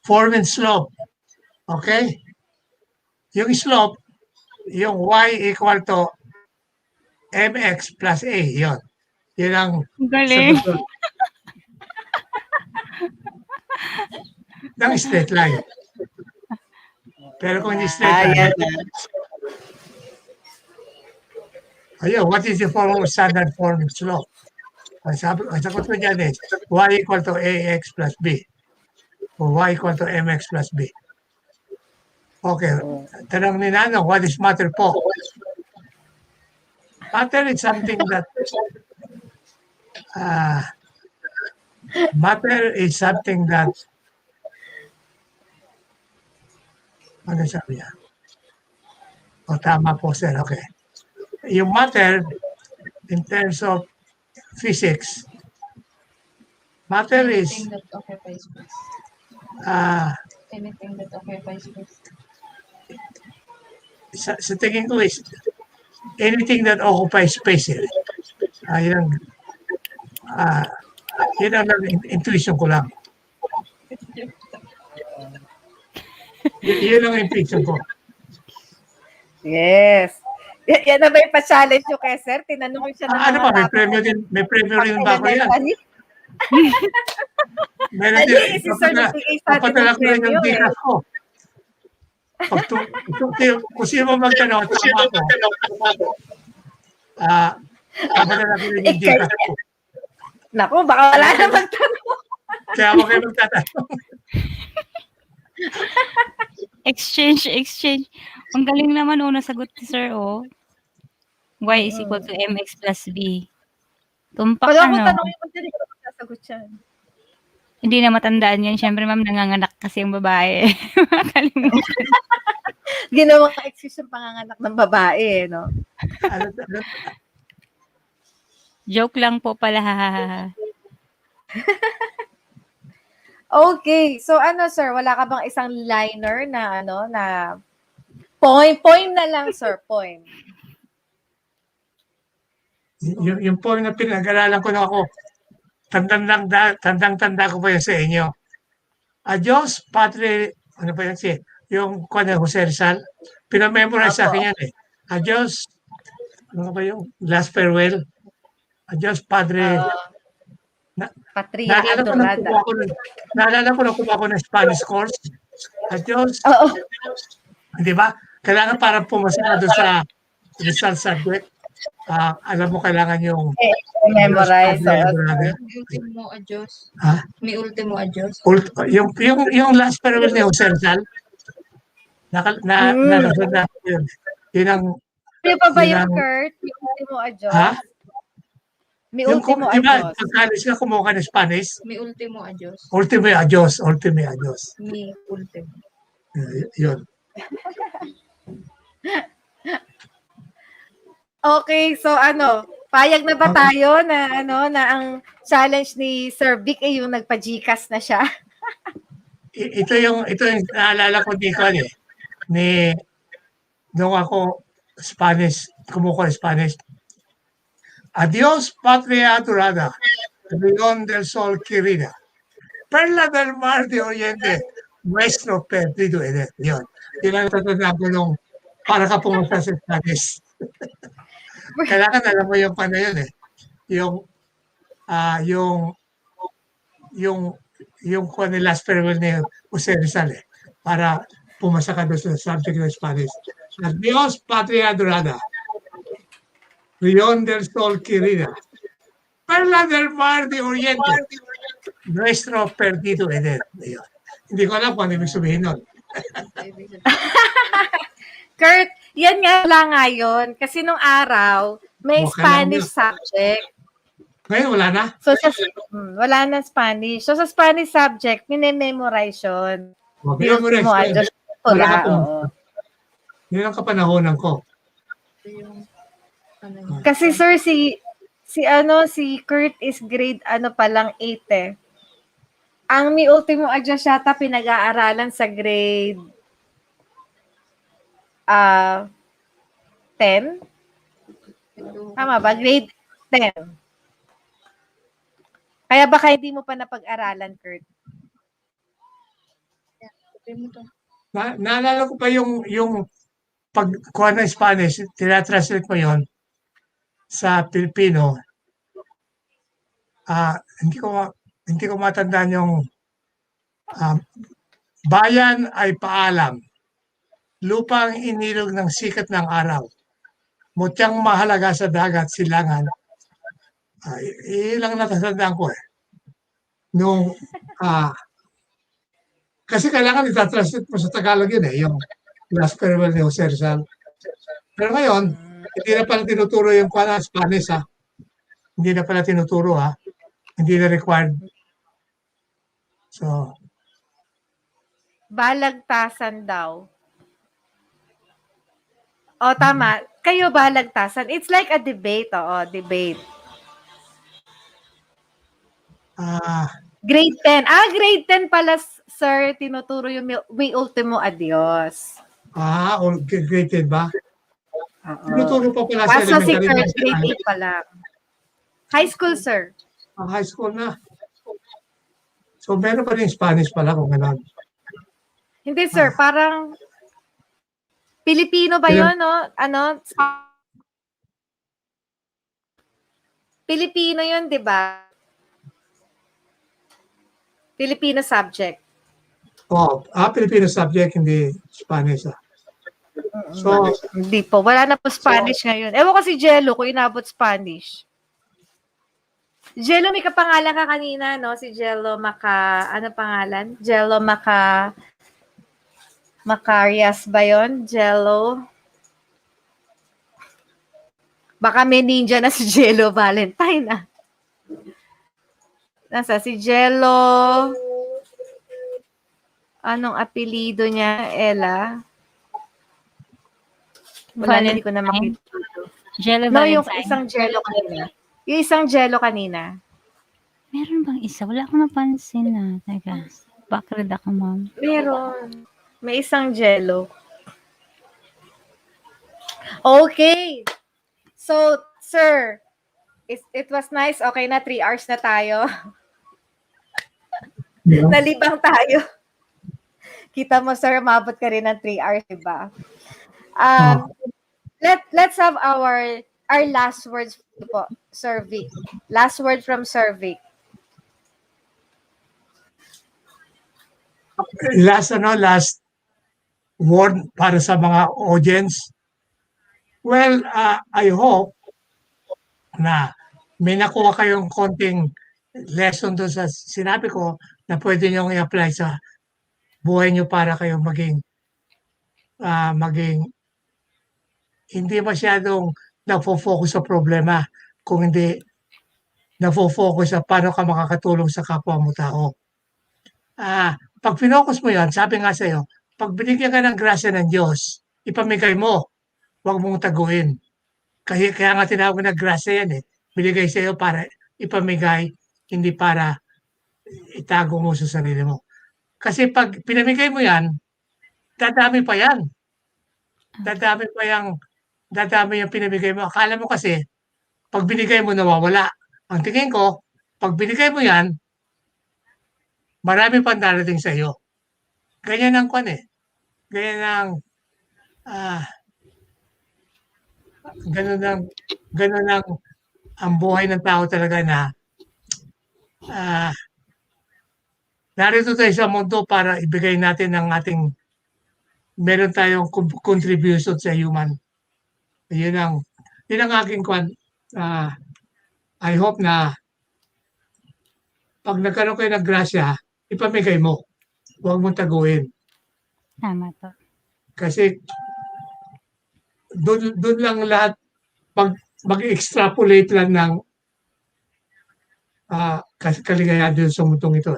Form and slope. Okay? Yung slope, yung y equal to mx plus a. Yun. Yun ang Galing. sagot ng straight line. Pero kung hindi straight line, ayun, what is the form of standard form of slope? Ang sagot ko dyan y equal to ax plus b. O y equal to mx plus b. Okay. Tanong ni Nanong, what is matter po? Matter is something that ano sabi niya? O tama po sir, okay. Yung matter in terms of physics, matter is anything that occupies space. Anything that occupies space. Sa tingin ko is anything that occupies space. Yun ang intuition ko lang. Yun ang intuition ko. Yes. Yan na ba yung pa-challenge nyo kay sir? Tinanong ko siya ng Ano ba? May premyo rin ba ako yan? Meron din. Papadala ko rin yung dikas ko. Kung sino magtanong, tama ko. Papadala ko rin yung dikas ko. Naku, baka wala na magtanong. Kaya ako kayo magtatanong. Exchange. Ang galing naman nasagot ni sir, y is equal to mx plus b. Tumpak Pag ako tanongin mo, hindi ko magsasagot yan. Hindi na matandaan yan. Siyempre, ma'am, nanganganak kasi yung babae. Makalimutan. Ginawang excuse yung panganganak ng babae, no? Joke lang po pala. Okay. So, sir? Wala ka bang isang liner na, na poem na lang, sir. Poem. Yung poem na pinag-aralan ko na ako, tandang-tanda ko pa yun sa inyo. Adios, Padre, ano pa yan siya? Yung Cornell Jose Rizal, pinamemorize sa akin yan Adios, ano ba yung last farewell? Adios, Padre. Patria Adorada. Naalala ko na kung ako ng Spanish course. Adios. Di ba? Kailangan parang pumasa na doon sa Rizal subject. Alam mo, kailangan yung memorize. May ultimo adios. May ultimo adios. Yung last farewell ni Jose Rizal, yun. Yun ang... Ano pa ba yung Kurt? Yung ultimo adios? May ultimo adios. Diba, pagkalis ka kumuha ka ng Spanish? May ultimo adios. Ultimo adios. May ultimo. Yun. Okay, so payag na ba tayo na na ang challenge ni Sir Vic yung nagpa-GCash na siya? ito yung naalala ko ni nung ako Spanish, kumuha ng Spanish. Adios, Patria Adorada, Rion del Sol querida, Perla del Mar de Oriente, Nuestro Perdido Edet. Yun ang tatandaan ko nung para ka pumunta sa Spanish. Kailangan alam mo yung yun yung kung last farewell ni Jose Rizal para pumasa ka doon sa subject ng Spanish. Dios patria adorada, León del Sol querida, Perla del Mar de Oriente, nuestro perdido Eden. Ayun. Hindi ko alam kung ano ibig sabihin nun. Kurt, yan nga lang ngayon. Kasi nung araw, may Spanish subject. Ngayon, wala na? So, wala na Spanish. So, sa Spanish subject, minememorize yun. Memorize mo, yun. adjust ko Yun ang kapanahonan ko. Kasi sir, si Kurt is grade pa lang 8 Ang mi ultimo adjust yata pinag-aaralan sa grade 10. Tama ba? Grade 10. Kaya baka hindi mo pa napag-aralan, Kurt. Naalala ko pa yung pagkuha ng Spanish, tinatranslate mo yon sa Pilipino. Hindi ko matandaan yung bayan ay paalam. Lupang inilog ng sikat ng araw. Mutyang mahalaga sa dagat, silangan. Ilang natatandaan ko Nung, kasi kailangan itatranslate mo sa Tagalog yun yung last farewell ni Jose Rizal. Pero ngayon, hindi na pala tinuturo yung Spanish Hindi na pala tinuturo Hindi na required. So, Balagtasan daw. Tama. Kayo balagtasan. It's like a debate. Debate. Grade 10. Grade 10 pala, sir, tinuturo yung Mi Ultimo Adios. Grade 10 ba? Tinuturo pa pala sa elementary. Si Kurt, grade 8 pa lang. High school, sir. High school na. So, meron pa rin Spanish pala kung gano'n. Hindi, sir. Parang Pilipino ba yun, no? Pilipino yun, di ba? Filipino subject. Filipino subject, hindi Spanish. So, hindi po. Wala na po Spanish ngayon. Ewan ko si Jello kung inabot Spanish. Jello, may kapangalan ka kanina, no? Si Jello ano pangalan? Jello Macarias ba yun? Jello. Baka may ninja na si Jello Valentine, Nasa si Jello. Anong apelido niya? Ella? Wala, hindi ko na makita. Jello No, Valentine. yung isang Jello kanina. Yung isang Jello kanina. Meron bang isa? Wala akong napansin Teka. Backread ako, ma'am. Meron. May isang Jello. Okay. So, sir, it was nice. Okay na, 3 hours na tayo. Nalibang tayo. Kita mo, sir, mabot ka rin ng 3 hours, diba? Let's have our last words po, Sir Vic. Last word from Sir Vic. Last word para sa mga audience. Well, I hope na may nakuha kayong konting lesson doon sa sinabi ko na pwede nyo i-apply sa buhay nyo para kayo maging hindi masyadong nafo-focus sa problema, kung hindi nafo-focus sa paano ka makakatulong sa kapwa mo tao. Pag pinocus mo yan, sabi nga sa'yo, pag binigyan ka ng grasya ng Diyos, ipamigay mo, huwag mong taguin. Kaya nga tinawag na grasya yan binigay sa'yo para ipamigay, hindi para itago mo sa sarili mo. Kasi pag pinamigay mo yan, dadami pa yan. Dadami yung pinamigay mo. Akala mo kasi, pag binigay mo, nawawala. Ang tingin ko, pag binigay mo yan, marami pang darating sa iyo. Ganyan ang Ganyan ang buhay ng tao talaga na narito tayo sa mundo para ibigay natin ang ating, meron tayong contribution sa human. Yun ang aking I hope na pag nagkaroon kayo ng grasya, ipamigay mo. Huwag mong taguin. Tama to. Kasi doon lang lahat mag-extrapolate lang ng kaligayahan doon sa mundong ito.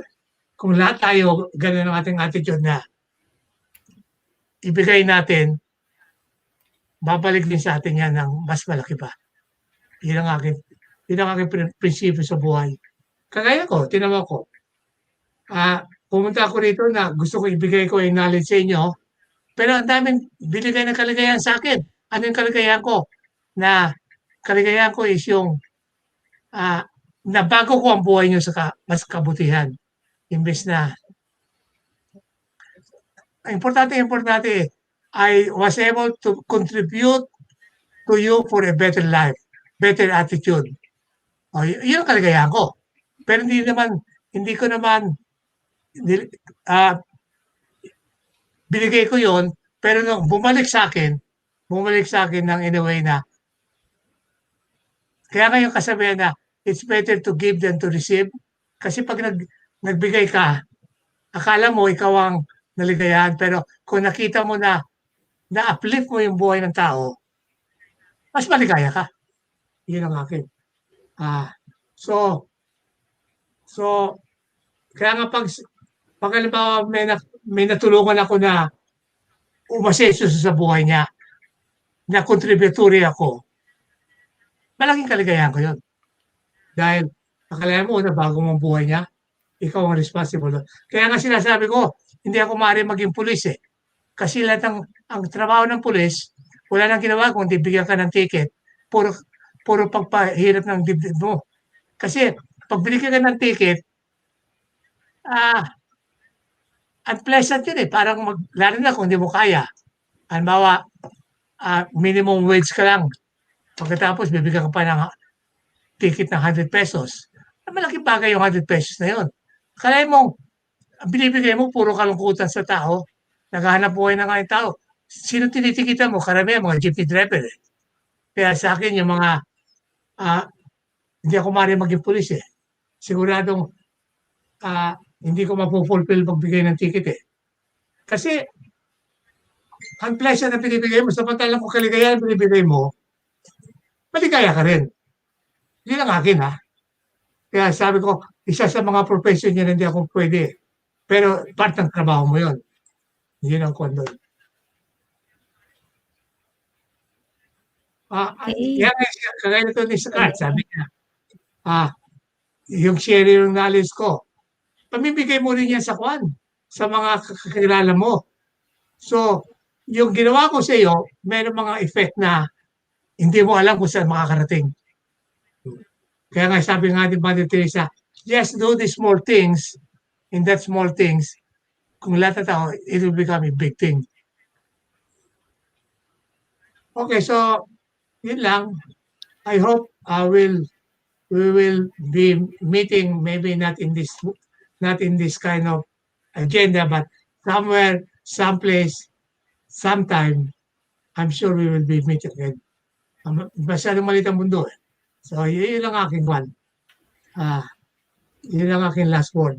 Kung lahat tayo, ganun ang ating attitude na ibigay natin, babalik din sa atin yan ng mas malaki pa. Yun ang aking prinsipyo sa buhay. Kagaya ko, tinawa ko. Pumunta ako rito na gusto ko ibigay ko yung knowledge sa inyo, pero ang daming binigay ng kaligayahan sa akin. Ano yung kaligayahan ko? Na kaligayahan ko is yung nabago ko ang buhay nyo sa mas kabutihan. Imbes na importante, I was able to contribute to you for a better life, better attitude. Yun ang kaligayahan ko. Pero hindi ko naman binigay ko yon, pero nung bumalik sa akin ng in a way na, kaya ngayon kasabihan na, it's better to give than to receive. Kasi pag nagbigay ka, akala mo ikaw ang naligayahan, pero kung nakita mo na na-uplift mo yung buhay ng tao, mas maligaya ka. Yun ang akin. So, kaya nga pag halimbawa may natulungan ako na umasenso sa buhay niya, na contributory ako, malaking kaligayahan ko yun. Dahil akalain mo na bago mong buhay niya, ikaw ang responsible. Kaya nga sinasabi ko, hindi ako maaari maging pulis eh. Kasi lahat ang trabaho ng pulis, wala nang ginawa kundi bigyan ka ng ticket, puro pagpahirap ng dibdib mo. Kasi pag binigyan ka ng ticket, unpleasant yun eh. Parang lalo na kung hindi mo kaya. Halimbawa, minimum wage ka lang. Pagkatapos, bibigyan ka pa ng ticket ng 100 pesos. Malaking bagay yung 100 pesos na yun. Kaya mo, binibigay mo, puro kalungkutan sa tao. Naghahanap buhay na nga yung tao. Sino tinitikitan mo? Karamihan, mga jeepney driver eh. Kaya sa akin, yung mga, hindi ako maaari maging pulis eh. Siguradong, hindi ko mapufulfill pagbigay ng ticket eh. Kasi, ang pleasure na binibigay mo, samantalang kung kaligayahan binibigay mo, maligaya ka rin. Yun ang akin ha. Kaya sabi ko, isa sa mga profession niya hindi ako pwede. Pero part ng trabaho mo yun. Yun ang kondol. Kagaya nito ni Scott, sabi niya, yung share yung knowledge ko, pamibigay mo rin yan sa mga kakilala mo. So, yung ginawa ko sa iyo, mayroong mga effect na hindi mo alam kung saan makakarating. Kaya nga sabi nga ni Mother Teresa, just do the small things, in that small things, kung lahat ng tao, it will become a big thing. Okay, so, yun lang. I hope we will be meeting, maybe not in this kind of agenda, but somewhere, someplace, sometime, I'm sure we will be meeting again. Masyadong maliit ang mundo eh. So, yun lang aking one. Yun lang aking last word.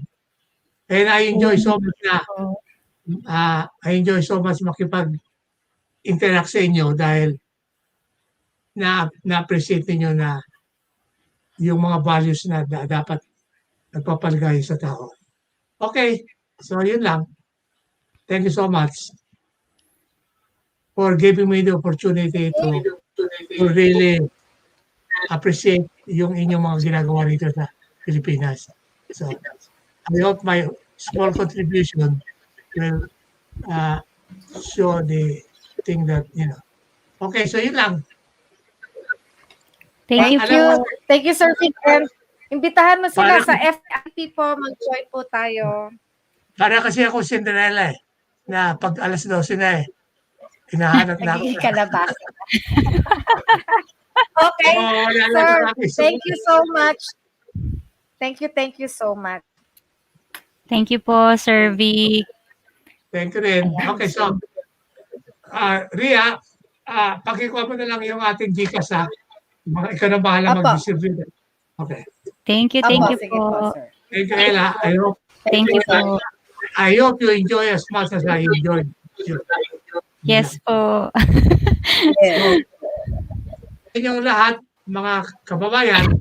And I enjoy so much makipag-interact sa inyo dahil na-appreciate niyo na yung mga values na dapat nagpapaligaya sa tao. Okay, so yun lang. Thank you so much for giving me the opportunity to really appreciate yung inyong mga ginagawa dito sa Pilipinas. So, I hope my small contribution will show the thing that, Okay, so yun lang. Thank you. Thank you, Sir Vicente. Imbitahan mo sila sa FIP po. Mag-join po tayo. Para kasi ako Cinderella eh. Na pag alas 12 na eh. Hinahanap na ako. Kalabasa. Okay. Sir, thank you so much. Thank you so much. Thank you po, Sir Vic. Thank you rin. Ayan. Okay, so, Ria, pakikuha mo na lang yung ating Gcash, ha? Ikaw na bahala Apo. mag-distribute. Okay. Thank you Sige po, po. sir. Thank you, Ella. Thank you po. I hope you enjoy as much as I enjoyed. Yes po. So, inyong lahat, mga kababayan,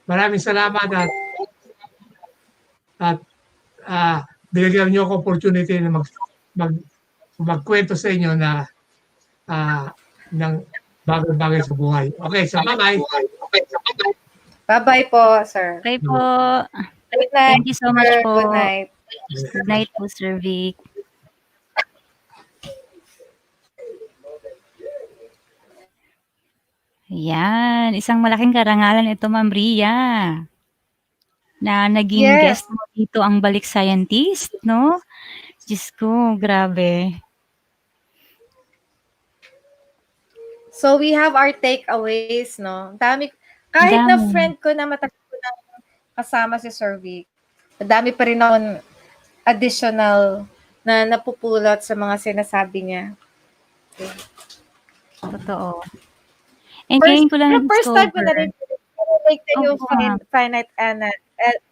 maraming salamat at binigyan niyo ako opportunity na magkwento sa inyo na ng bagay-bagay sa buhay. Okay, so bye-bye. Bye-bye po, sir. Bye po. Good night. Thank you so much sir. po. Good night. Good night po, Sir Vic. Yan, isang malaking karangalan ito, Ma'am Ria, na naging Yes. guest mo dito ang Balik-Scientist, no? Diyos ko, grabe. So we have our takeaways, no? Kahit na Dami. friend ko na matagal ko na kasama si Sir Vic, dami pa rin akong additional na napupulot sa mga sinasabi niya. Okay. Totoo. And ngayon ko lang First time ko na rin na-discover. relate na yung Oo.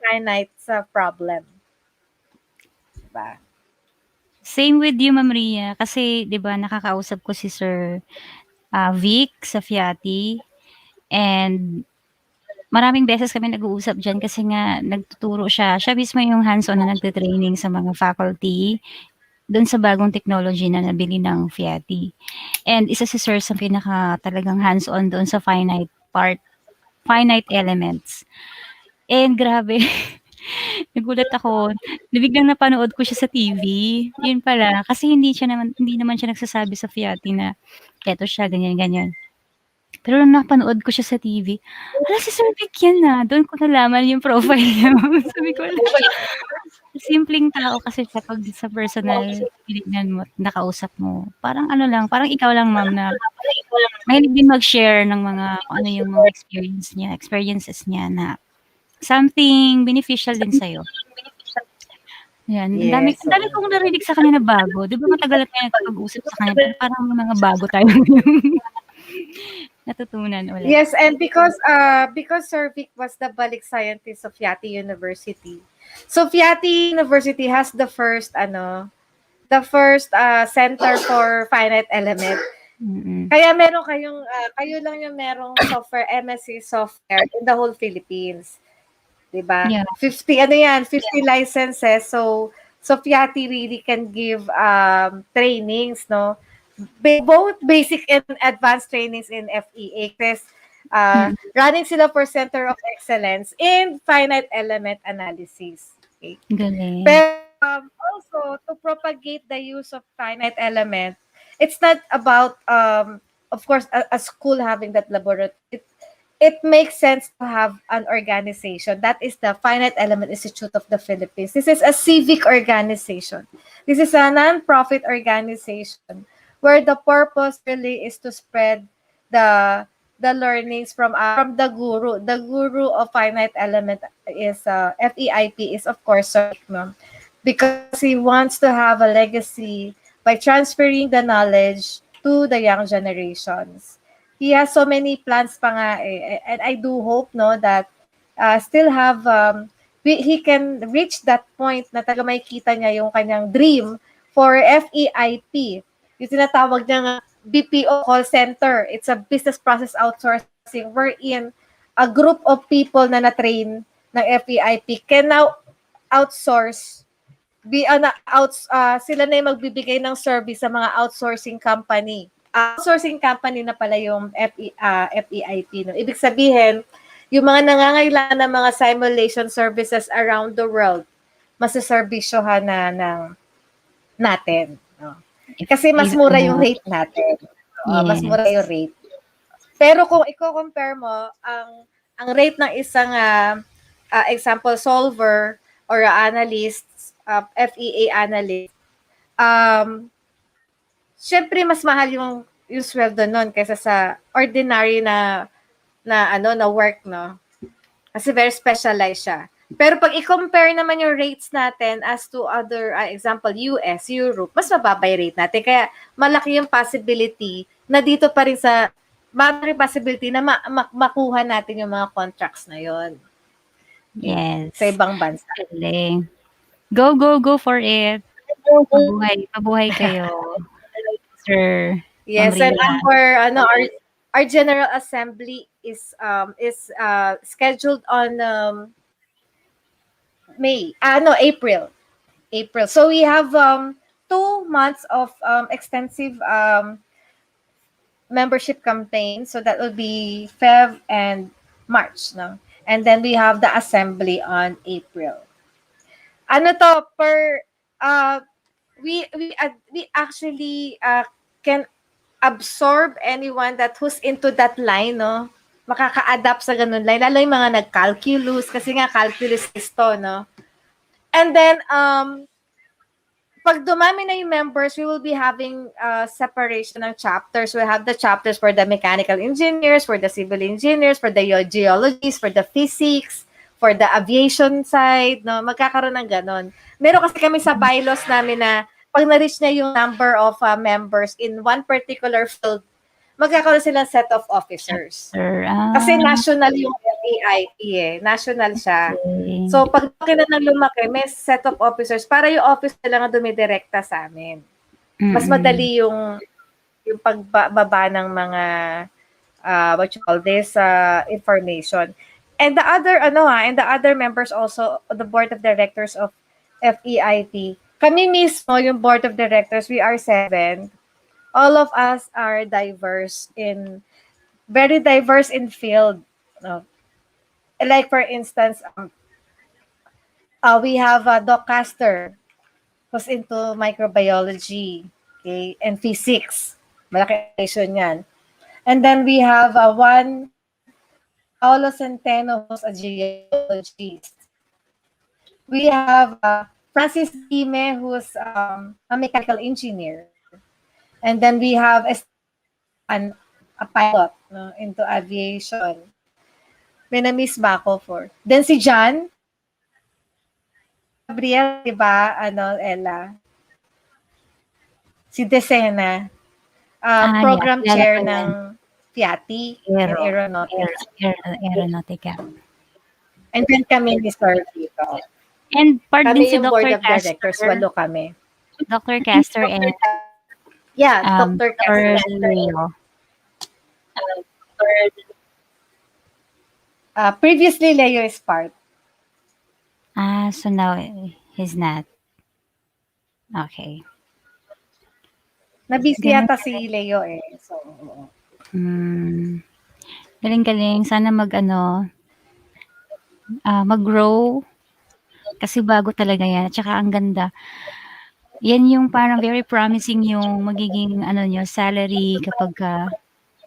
finite sa problem. Diba? Same with you, Ma'am Ria. Kasi, di ba, nakakausap ko si Sir Vic sa Feati. And maraming beses kami nag-uusap dyan kasi nga nagtuturo siya. Siya mismo yung hands-on na nagte-training sa mga faculty doon sa bagong technology na nabili ng Feati. And isa si Sir sa pinaka talagang hands-on doon sa finite elements. And grabe, nagulat ako. Biglang napanood ko siya sa TV. Yun pala, kasi hindi naman siya nagsasabi sa Feati na eto siya, ganyan-ganyan. Pero nung napanood ko siya sa TV, hala si Sir Vic yan na. Doon ko nalaman yung profile niya. Sabi ko, simpleng tao kasi siya pag sa personal tinignan mo, nakausap mo. Parang ano lang, parang ikaw lang, ma'am, na mahilig din mag-share ng mga kung ano yung mga experiences niya na something beneficial din sa'yo. Yan. Yes, Ang dami kong narinig sa kanya na bago. Di ba matagal na tayo nakapag-usap sa kanya, pero parang may mga bago tayo natutunan ulit. Yes, and because Sir Vic was the Balik-Scientist of Feati University. So Feati University has the first center for finite element. Mm-mm. Kaya meron kayo lang yung merong software, MSc software in the whole Philippines. Diba? Yeah. 50 licenses. So Feati really can give trainings, no? Both basic and advanced trainings in FEA. Running sila for Center of Excellence in Finite Element Analysis. Okay? Galing. Pero also, to propagate the use of finite element, it's not about, of course, a school having that laboratory. It makes sense to have an organization. That is the Finite Element Institute of the Philippines. This is a civic organization. This is a non-profit organization where the purpose really is to spread the learnings from the guru. The guru of finite element is FEIP is of course Sir Vic, no? Because he wants to have a legacy by transferring the knowledge to the young generations. He has so many plans pa nga and I do hope, no, that still have he can reach that point na taga makikita niya yung kanyang dream for FEIP. Yung tinatawag niya BPO call center. It's a business process outsourcing wherein a group of people na na-train ng FEIP can now outsource sila na yung magbibigay ng service sa mga outsourcing company. Outsourcing company na pala yung FEIP. No? Ibig sabihin, yung mga nangangailangan ng mga simulation services around the world, masiservisyohan na natin. No? Kasi mas mura yung rate natin. Mas mura yung rate. Pero kung i-compare mo, ang rate ng isang example solver or analyst, FEA analyst, syempre mas mahal yung sweldo nun kaysa sa ordinary na work, no? Kasi very specialized siya. Pero pag i-compare naman yung rates natin as to other, example, US, Europe, mas mababa yung rate natin. Kaya malaki yung possibility na dito pa rin sa, malaki possibility na makuha natin yung mga contracts na yon. Yes. Sa ibang bansa. Galing. Go, go, go for it. Mabuhay kayo. Sir. Yes, and our General Assembly is scheduled on April. So we have 2 months of extensive membership campaign. So that will be Feb and March, no? And then we have the assembly on April. We actually can absorb anyone who's into that line, no? Makaka-adapt sa ganun line. Lalo yung mga nag-calculus, kasi nga calculus is to, no? And then, pag dumami na yung members, we will be having separation ng chapters. We'll have the chapters for the mechanical engineers, for the civil engineers, for the geologists, for the physics, for the aviation side, no? Magkakaroon ng ganon. Meron kasi kami sa bylaws namin na pag na-reach na yung number of members in one particular field, magkakaroon silang set of officers. Kasi national yung FEIT national siya. Okay. So, pag lumaki na ng lumaki, may set of officers para yung office na lang ang dumidirekta sa amin. Mas madali yung pagbaba ng mga information. And the other members also, the board of directors of FEIT, kami mismo, yung board of directors, we are 7. All of us are very diverse in field. No? Like for instance, we have Doc Caster, who's into microbiology, okay, and physics. Malaki relation yan. And then we have one Paolo Centeno, who's a geologist. We have Francis Dime, who's a mechanical engineer. And then we have a pilot, no, into aviation. May na-miss ba ako for? Then si John, Gabriel, diba? Ella? Si Desena, program chair ng Feati in Aeronautica. And then kami ni Sir Vito. And part Kami din si yung board Dr. of directors, 8 kami. Dr. Castor and Dr. Castor. Leo. Previously, Leo is part. So now he's not. Okay. Nabisi yata si Leo eh. So, Galing-galing. Sana mag-grow. Kasi bago talaga yan. At saka ang ganda. Yan yung parang very promising yung magiging salary kapag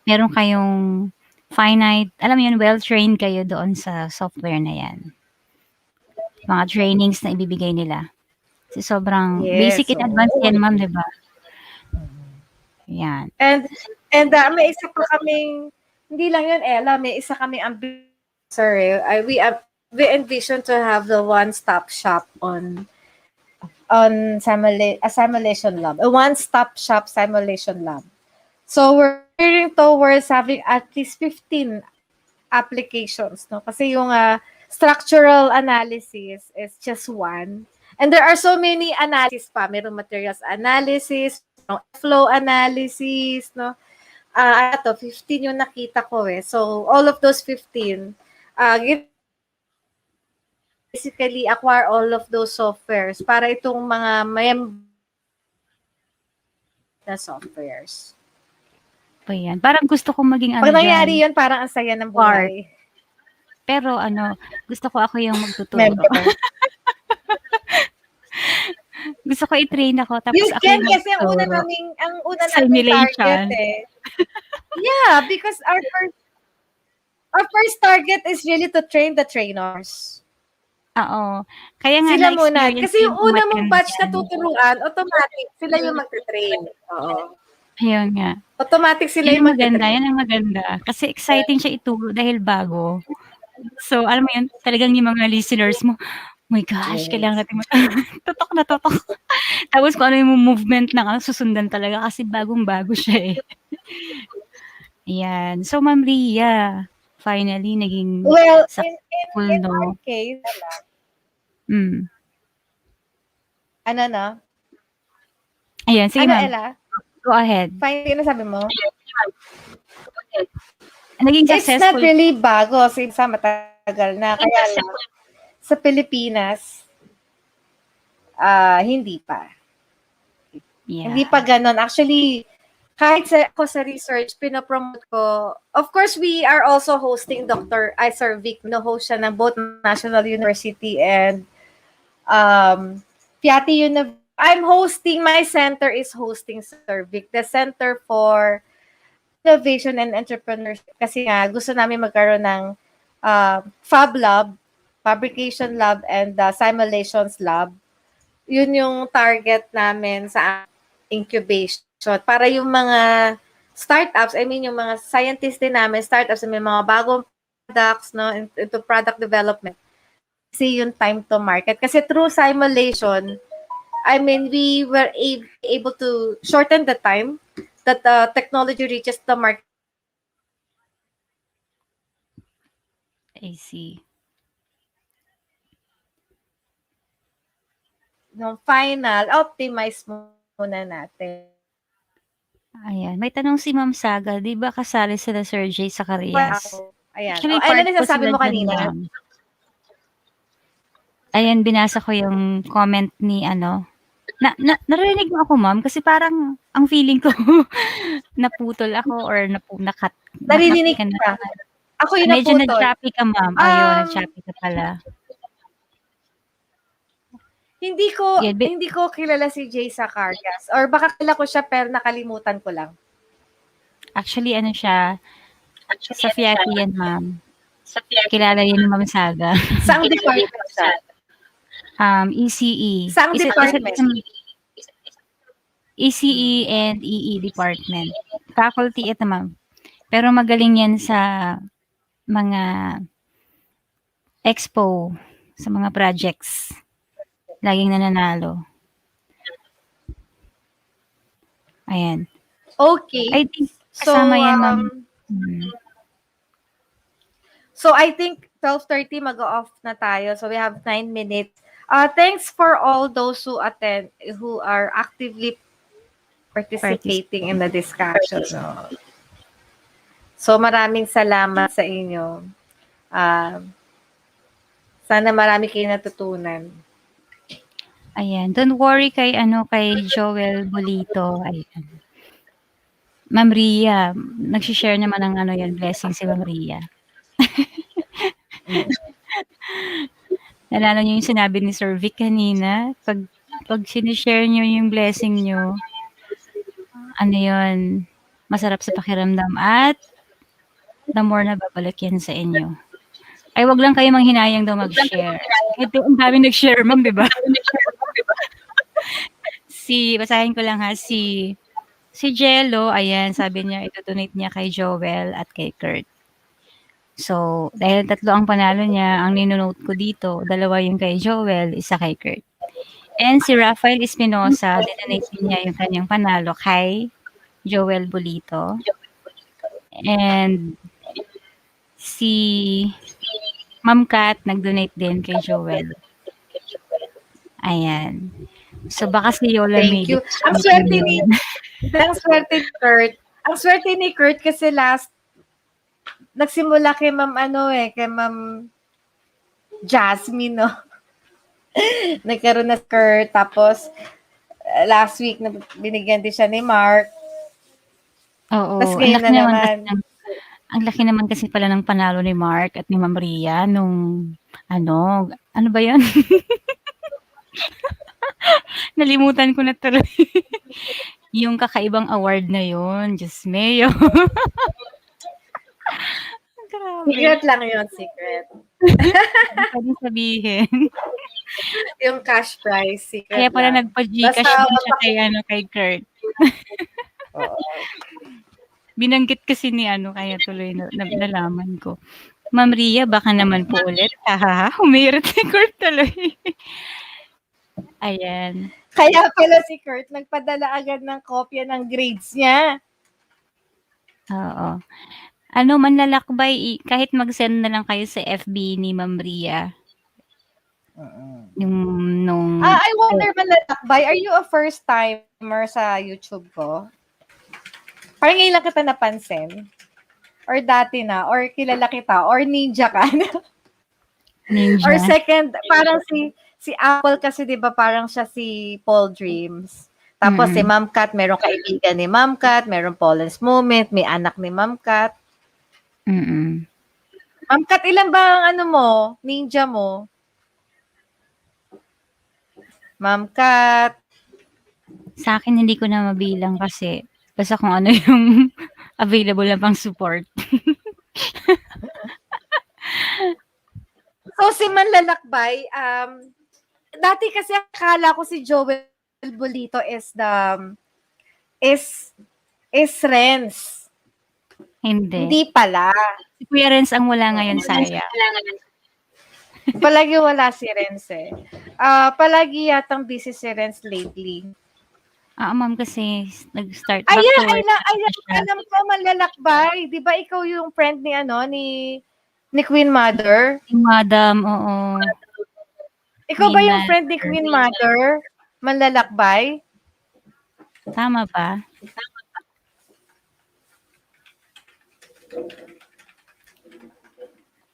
meron kayong finite, alam mo yun, well-trained kayo doon sa software na yan. Mga trainings na ibibigay nila. Kasi sobrang basic and advanced yan, ma'am, di ba? Yan. And may isa pa kaming, hindi lang yun, Ella, may isa kaming we envision to have the one-stop shop on a simulation lab, a one-stop shop simulation lab. So we're working towards having at least 15 applications, no? Kasi yung structural analysis is just one. And there are so many analysis pa. Mayroong materials analysis, flow analysis, no? 15 yung nakita ko eh. So all of those 15, basically acquire all of those softwares para itong mga na softwares. Po yan. Parang gusto kong maging Pag nangyari yun, parang ang saya ng buhay. Pero gusto ko ako yung magtuturo. Gusto ko i-train ako. Tapos You ako can yung kasi ang una naming target eh. Yeah, because our first target is really to train the trainers. Oo. Kaya nga Sila muna. na-experience Kasi yung una mong umattend batch na yan. tuturuan, automatic sila yung magte-train. Oo. Ayun nga. Automatic sila Yan yung ang maganda. magte-train. Yan ang maganda. Kasi exciting siya ituro dahil bago. So, alam mo yun, talagang yung mga listeners mo, oh my gosh, kailangan natin tutok na tutok. Tapos kung ano yung movement na susundan talaga kasi bagong-bago siya eh. Ayan. So, Ma'am Ria, finally, naging Well, successful, in no? our case, ano na? Ayan, sige Ano, ma'am. Ella? Go ahead. Finally, ano sabi mo? Naging It's not successful. really bago. Since matagal na. Kaya lang, sa Pilipinas, hindi pa. Yeah. Hindi pa ganon. Actually, kahit ako sa research, pinapromote ko. Of course, we are also hosting Sir Vic, host siya ng both National University and Feati University. My center is hosting Sir Vic, the Center for Innovation and Entrepreneurship. Kasi nga, gusto namin magkaroon ng Fab Lab, Fabrication Lab, and Simulations Lab. Yun yung target namin sa incubation. Para yung mga startups, yung mga scientists din namin, startups, may mga bagong products, no, into product development. See yung time to market. Kasi through simulation, we were able to shorten the time that the technology reaches the market. I see. No, final, optimize muna natin. Ayan. May tanong si Ma'am Saga, di ba kasali sila Sir Jay sa Carias? Wow. Ayan. Actually, Ano part na po sabi sila mo dyan, kanina? ma'am. Ayan, binasa ko yung comment ni narinig mo ako, ma'am, kasi parang ang feeling ko naputol ako or nakat. Narinig ka. Ako yung Medyo naputol. nag-choppy ka, ma'am. Ayun, nag-choppy ka pala. Hindi ko kilala si Jay sa Carias. Or baka kilala ko siya pero nakalimutan ko lang. Actually, siya? Sa Feati yan, ma'am. Kilala yun ni Ma'am Saga. Saang department siya? ECE. Saang department? ECE and EE department. Faculty ito, ma'am. Pero magaling yan sa mga expo, sa mga projects. Laging nananalo. Ayan. Okay. I think kasama yan, ma'am. So I think 12:30 mag-off na tayo. So we have 9 minutes. Thanks for all those who are actively participating in the discussion. So maraming salamat sa inyo. Sana marami kayo natutunan. Ayan. Don't worry kay Joel Bolito. Ayan. Ma'am Ria, nag-share naman ng yan, blessing si Ma'am Ria. Nalala niyo yung sinabi ni Sir Vic kanina? Pag sinishare niyo yung blessing niyo, yun, masarap sa pakiramdam at the more na babalik yan sa inyo. Ay, wag lang kayo manghinayang daw mag-share. Ito, ang dami nag-share, ma'am, di ba? Basahin ko lang ha, si Jello, ayan, sabi niya, ito-donate niya kay Joel at kay Kurt. So, dahil 3 ang panalo niya, ang ninonote ko dito, 2 yung kay Joel, 1 kay Kurt. And si Rafael Espinosa, dinonate niya yung kanyang panalo kay Joel Bolito. And si Ma'am Kat, nag-donate din kay Joel. Ayan. So, baka si Yola Thank you. Ang swerte ni Kurt. Ang swerte ni Kurt kasi nagsimula kay Ma'am kay Ma'am Jasmine, no? Nagkaroon na Kurt, tapos last week binigyan din siya ni Mark. Oo. Tapos ngayon na naman. Ang laki naman kasi pala ng panalo ni Mark at ni Ma'am Ria nung ano ba 'yan? Nalimutan ko na tuloy. Yung kakaibang award na 'yon, Diyos mio. Grabe. Secret lang 'yon, secret. Pwede sabihin. Yung cash prize, secret. Kaya pala lang. nagpa-GCash din siya kay Kurt. Oo. Binanggit kasi ni kaya tuloy nalaman ko. Ma'am Ria, baka naman po ulit. Hahaha, humirit si Kurt tuloy. Ayan. Kaya pala si Kurt nagpadala agad ng kopya ng grades niya. Oo. Ano, manlalakbay, kahit mag-send na lang kayo sa FB ni Ma'am Ria. Yung nung... I wonder, manlalakbay, are you a first timer sa YouTube ko? Parang ngayon lang kita napansin. Or dati na, or kilala kita, or ninja ka. Ninja. Or second, parang si Apple kasi 'di ba parang siya si Paul Dreams. Tapos si Ma'am Kat, merong kaibigan ni Ma'am Kat, merong Paul's Moment, may anak ni Ma'am Kat. Ma'am Kat, ilan ba ang ano mo, ninja mo? Ma'am Kat. Sa akin, hindi ko na mabilang kasi basta kung ano yung available na pang support. So, si Manlalakbay, dati kasi akala ko si Joel Bolito is Renz. Hindi. Hindi pala. Si Kuya Renz ang wala ngayon, sayang. Palagi wala si Renz eh. Palagi yatang busy si Renz lately. Ma'am, kasi nag-start Ayan, back to work. alam ko, Manlalakbay. Di ba ikaw yung friend ni ni Queen Mother? Madam, oo. Ikaw ba Queen yung friend ni Mother. Queen Mother? Manlalakbay? Tama ba?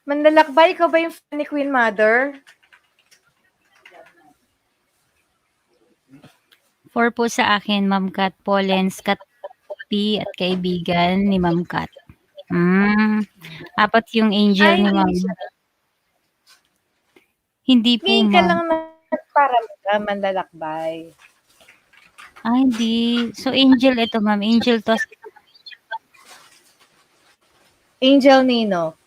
Manlalakbay, ikaw ba yung friend ni Queen Mother? 4 po sa akin, Ma'am Kat, Polens, Kat P, at kaibigan ni Ma'am Kat. 4 yung angel ni Ma'am. Hindi po, Ngayon ka Ma'am. lang nagparamdam, Manlalakbay. Hindi. So, angel ito, Ma'am. Angel to. Angel Nino.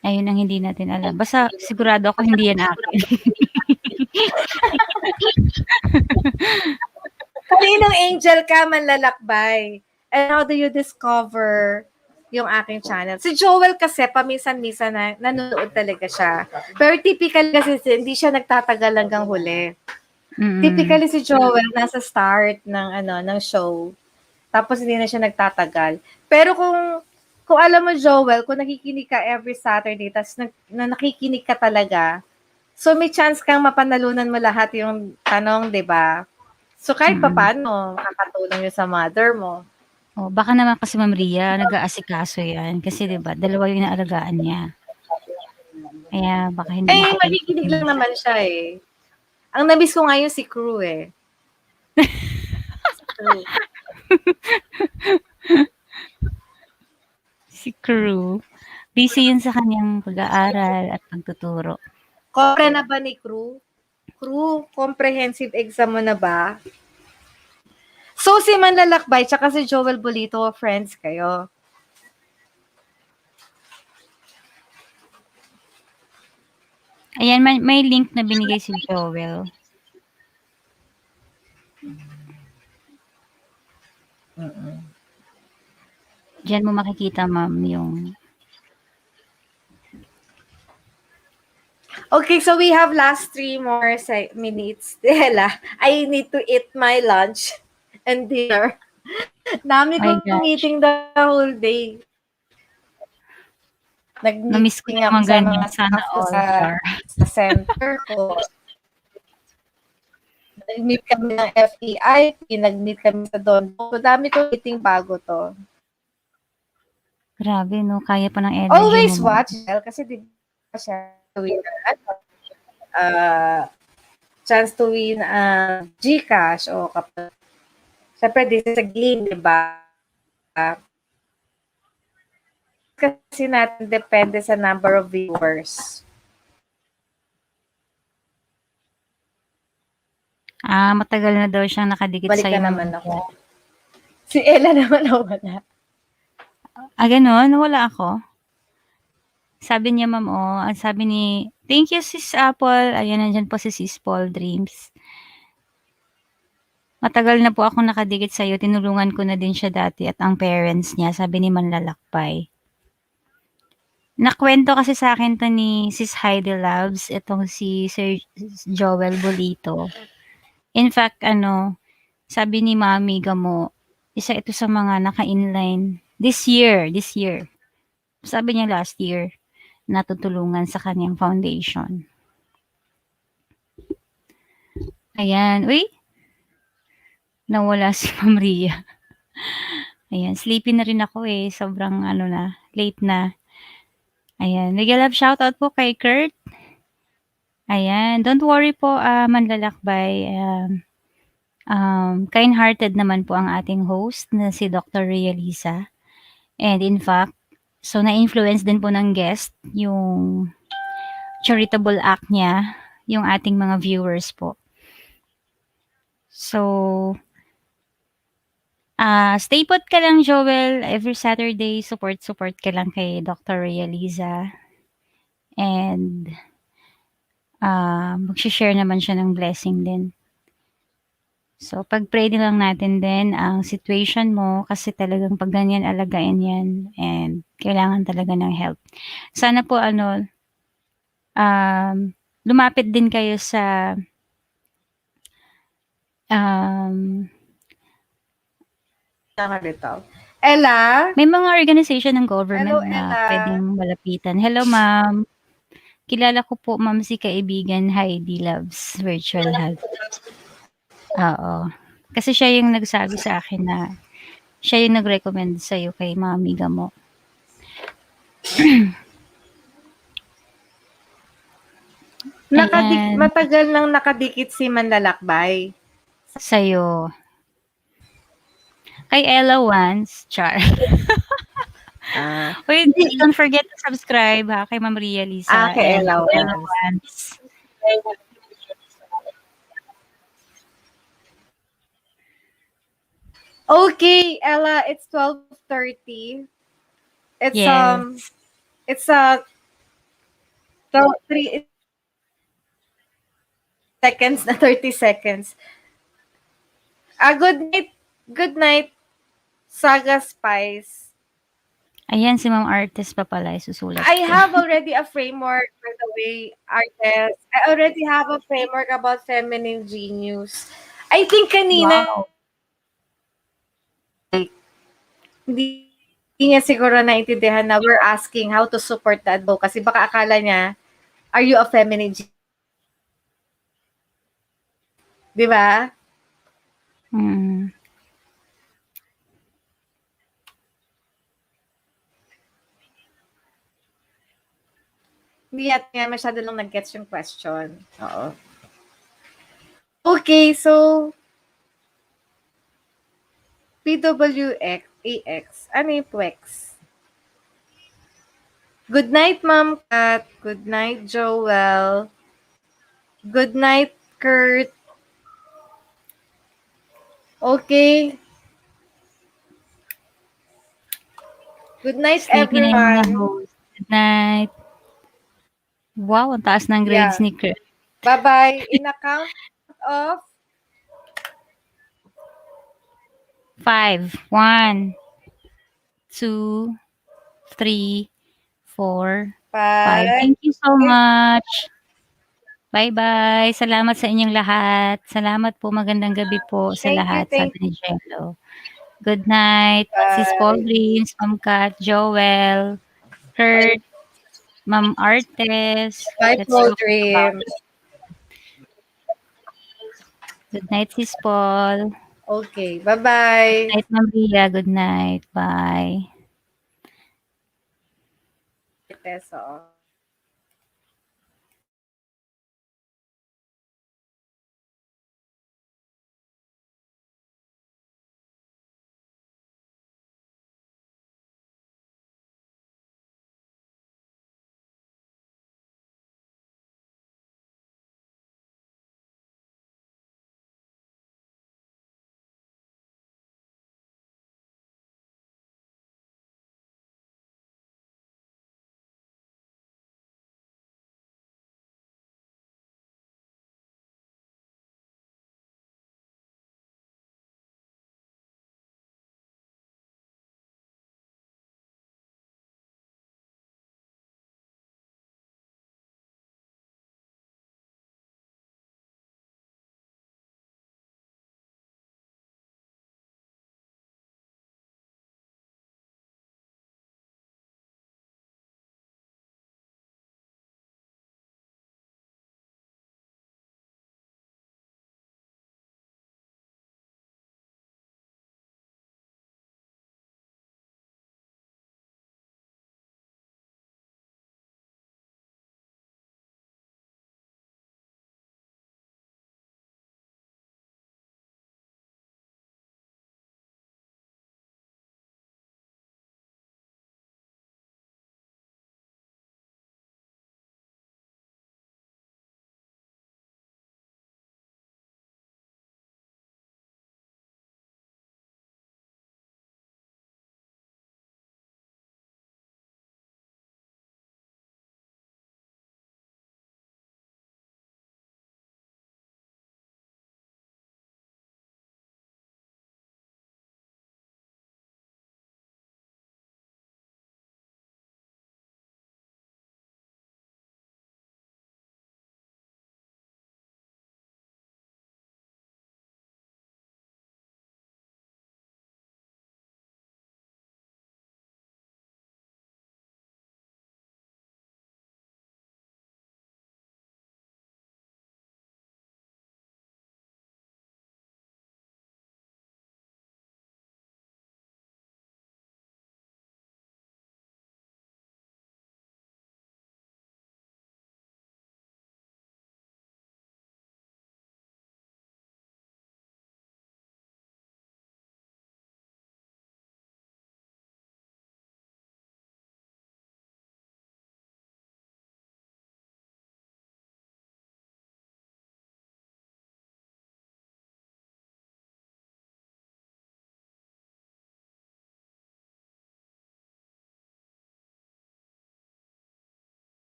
Ayun ang hindi natin alam. Basta sigurado ako hindi yan akin. Kaninong angel ka, Manlalakbay? And how do you discover yung aking channel? Si Joel kasi, paminsan-minsan na nanonood talaga siya. Pero typical kasi, hindi siya nagtatagal hanggang huli. Typically si Joel, nasa start ng show. Tapos hindi na siya nagtatagal. Pero kung alam mo, Joel, kung nakikinig ka every Saturday, tapos nakikinig ka talaga, so may chance kang mapanalunan mo lahat yung tanong, di ba? So kahit paano, makakatulong yun sa mother mo. Oh, baka naman kasi Ma'am Ria, nag-aasikaso yan. Kasi 'di ba, 2 yung inaalagaan niya. Kaya baka hindi Makikinig lang naman siya eh. Ang namiss ko ngayon si Crew eh. Si Crew. Busy yun sa kanyang pag-aaral at pagtuturo. Kompre na ba ni Crew? Crew, comprehensive exam mo na ba? So, si Manlalakbay tsaka si Joel Bolito, friends kayo. Ayan, may link na binigay si Joel. Diyan mo makikita, Ma'am, yung... Okay, so we have last 3 more minutes. Stella, I need to eat my lunch and dinner. Dami kong meeting the whole day. Namiss ko Nag-meeting naman ako sa ganyan, mga sana staff ko all sa center ko. Nag-meet kami ng FEIT, nag-meet kami sa Don. So, dami kong meeting bago to. Grabe, no? Kaya pa ng energy Always mo. watch, kasi di ba siya chance to win GCash o kapag syempre this is a game, di ba? Kasi natin depende sa number of viewers. Matagal na daw siyang nakadikit Balik sa'yo. ka naman ako. Si Ella naman wala. Ganon? Wala ako? Sabi niya, Ma'am, sabi ni, thank you, Sis Apple. Ayan, nandyan po si Sis Paul Dreams. Matagal na po ako nakadikit sa'yo. Tinulungan ko na din siya dati at ang parents niya, sabi ni Manlalakbay. Nakwento kasi sa akin 'to ni Sis Heidi Labs, itong si Sir Joel Bolito. In fact ano, sabi ni Mami Gamo, isa ito sa mga naka-inline this year. Sabi niya last year, natutulungan sa kanyang foundation. Ayan, uy! Nawala si Ma'am Ria. Ayan, sleepy na rin ako eh, sobrang ano na, late na. Ayan, mega-love shoutout po kay Kurt. Ayan, don't worry po, manlalakbay, kind-hearted naman po ang ating host na si Dr. Ria Liza. And in fact, so na-influence din po ng guest yung charitable act niya, yung ating mga viewers po. So, stay put ka lang, Joel. Every Saturday, support ka lang kay Dr. Ria Liza. And, mag-share naman siya ng blessing din. So, pag-pray din lang natin din ang situation mo kasi talagang pag ganyan, alagain yan and kailangan talaga ng help. Sana po lumapit din kayo sa Ella? May mga organization ng government Hello, na Ella. pwedeng malapitan. Hello, ma'am. Kilala ko po, ma'am, si kaibigan Heidi Loves Virtual Hub. Oo. Kasi siya yung nagsabi sa akin na siya yung nag-recommend sa'yo kay Mami Gamo. Ayan. Matagal nang nakadikit si Manlalakbay. Sa'yo. Kay Ella once, char. Wait, don't forget to subscribe ha, kay Ma'am Ria Liza. Kay Ella once. Okay, Ella, it's 12:30. It's Yes. it's 3 seconds na 30 seconds. Good night, Saga Spice. Ayan, si Ma'am Artist pa pala, isusulat I ko. have already a framework, by the way, Artist. I already have a framework about feminine genius. I think kanina, hindi niya siguro naintindihan na we're asking how to support the advocacy. Baka akala niya, are you a feminine genius? Di ba? Hindi nga masyado lang nag-gets yung question. Oo. Okay, so PWX, AX, ano yung PWX? Good night, Ma'am Kat. Good night, Joel. Good night, Kurt. Okay. Good night, Sleepy na yung mga everyone. host. Good night. Wow, ang taas ng grades Yeah. ni Kurt. Bye-bye. In a count of 5. 1, 2, 3, 4, 5. Thank you so much. Bye-bye. Salamat sa inyong lahat. Salamat po. Magandang gabi po sa lahat. Sabi ni Jello. Good night. Sis Paul Dreams, Ma'am Kat, Joel, Kurt, Ma'am Artes. Bye, Let's Paul talk Dreams. Good night, Sis Paul. Okay. Bye-bye. Good night, Ma'am Ria. Good night. Bye. Peso.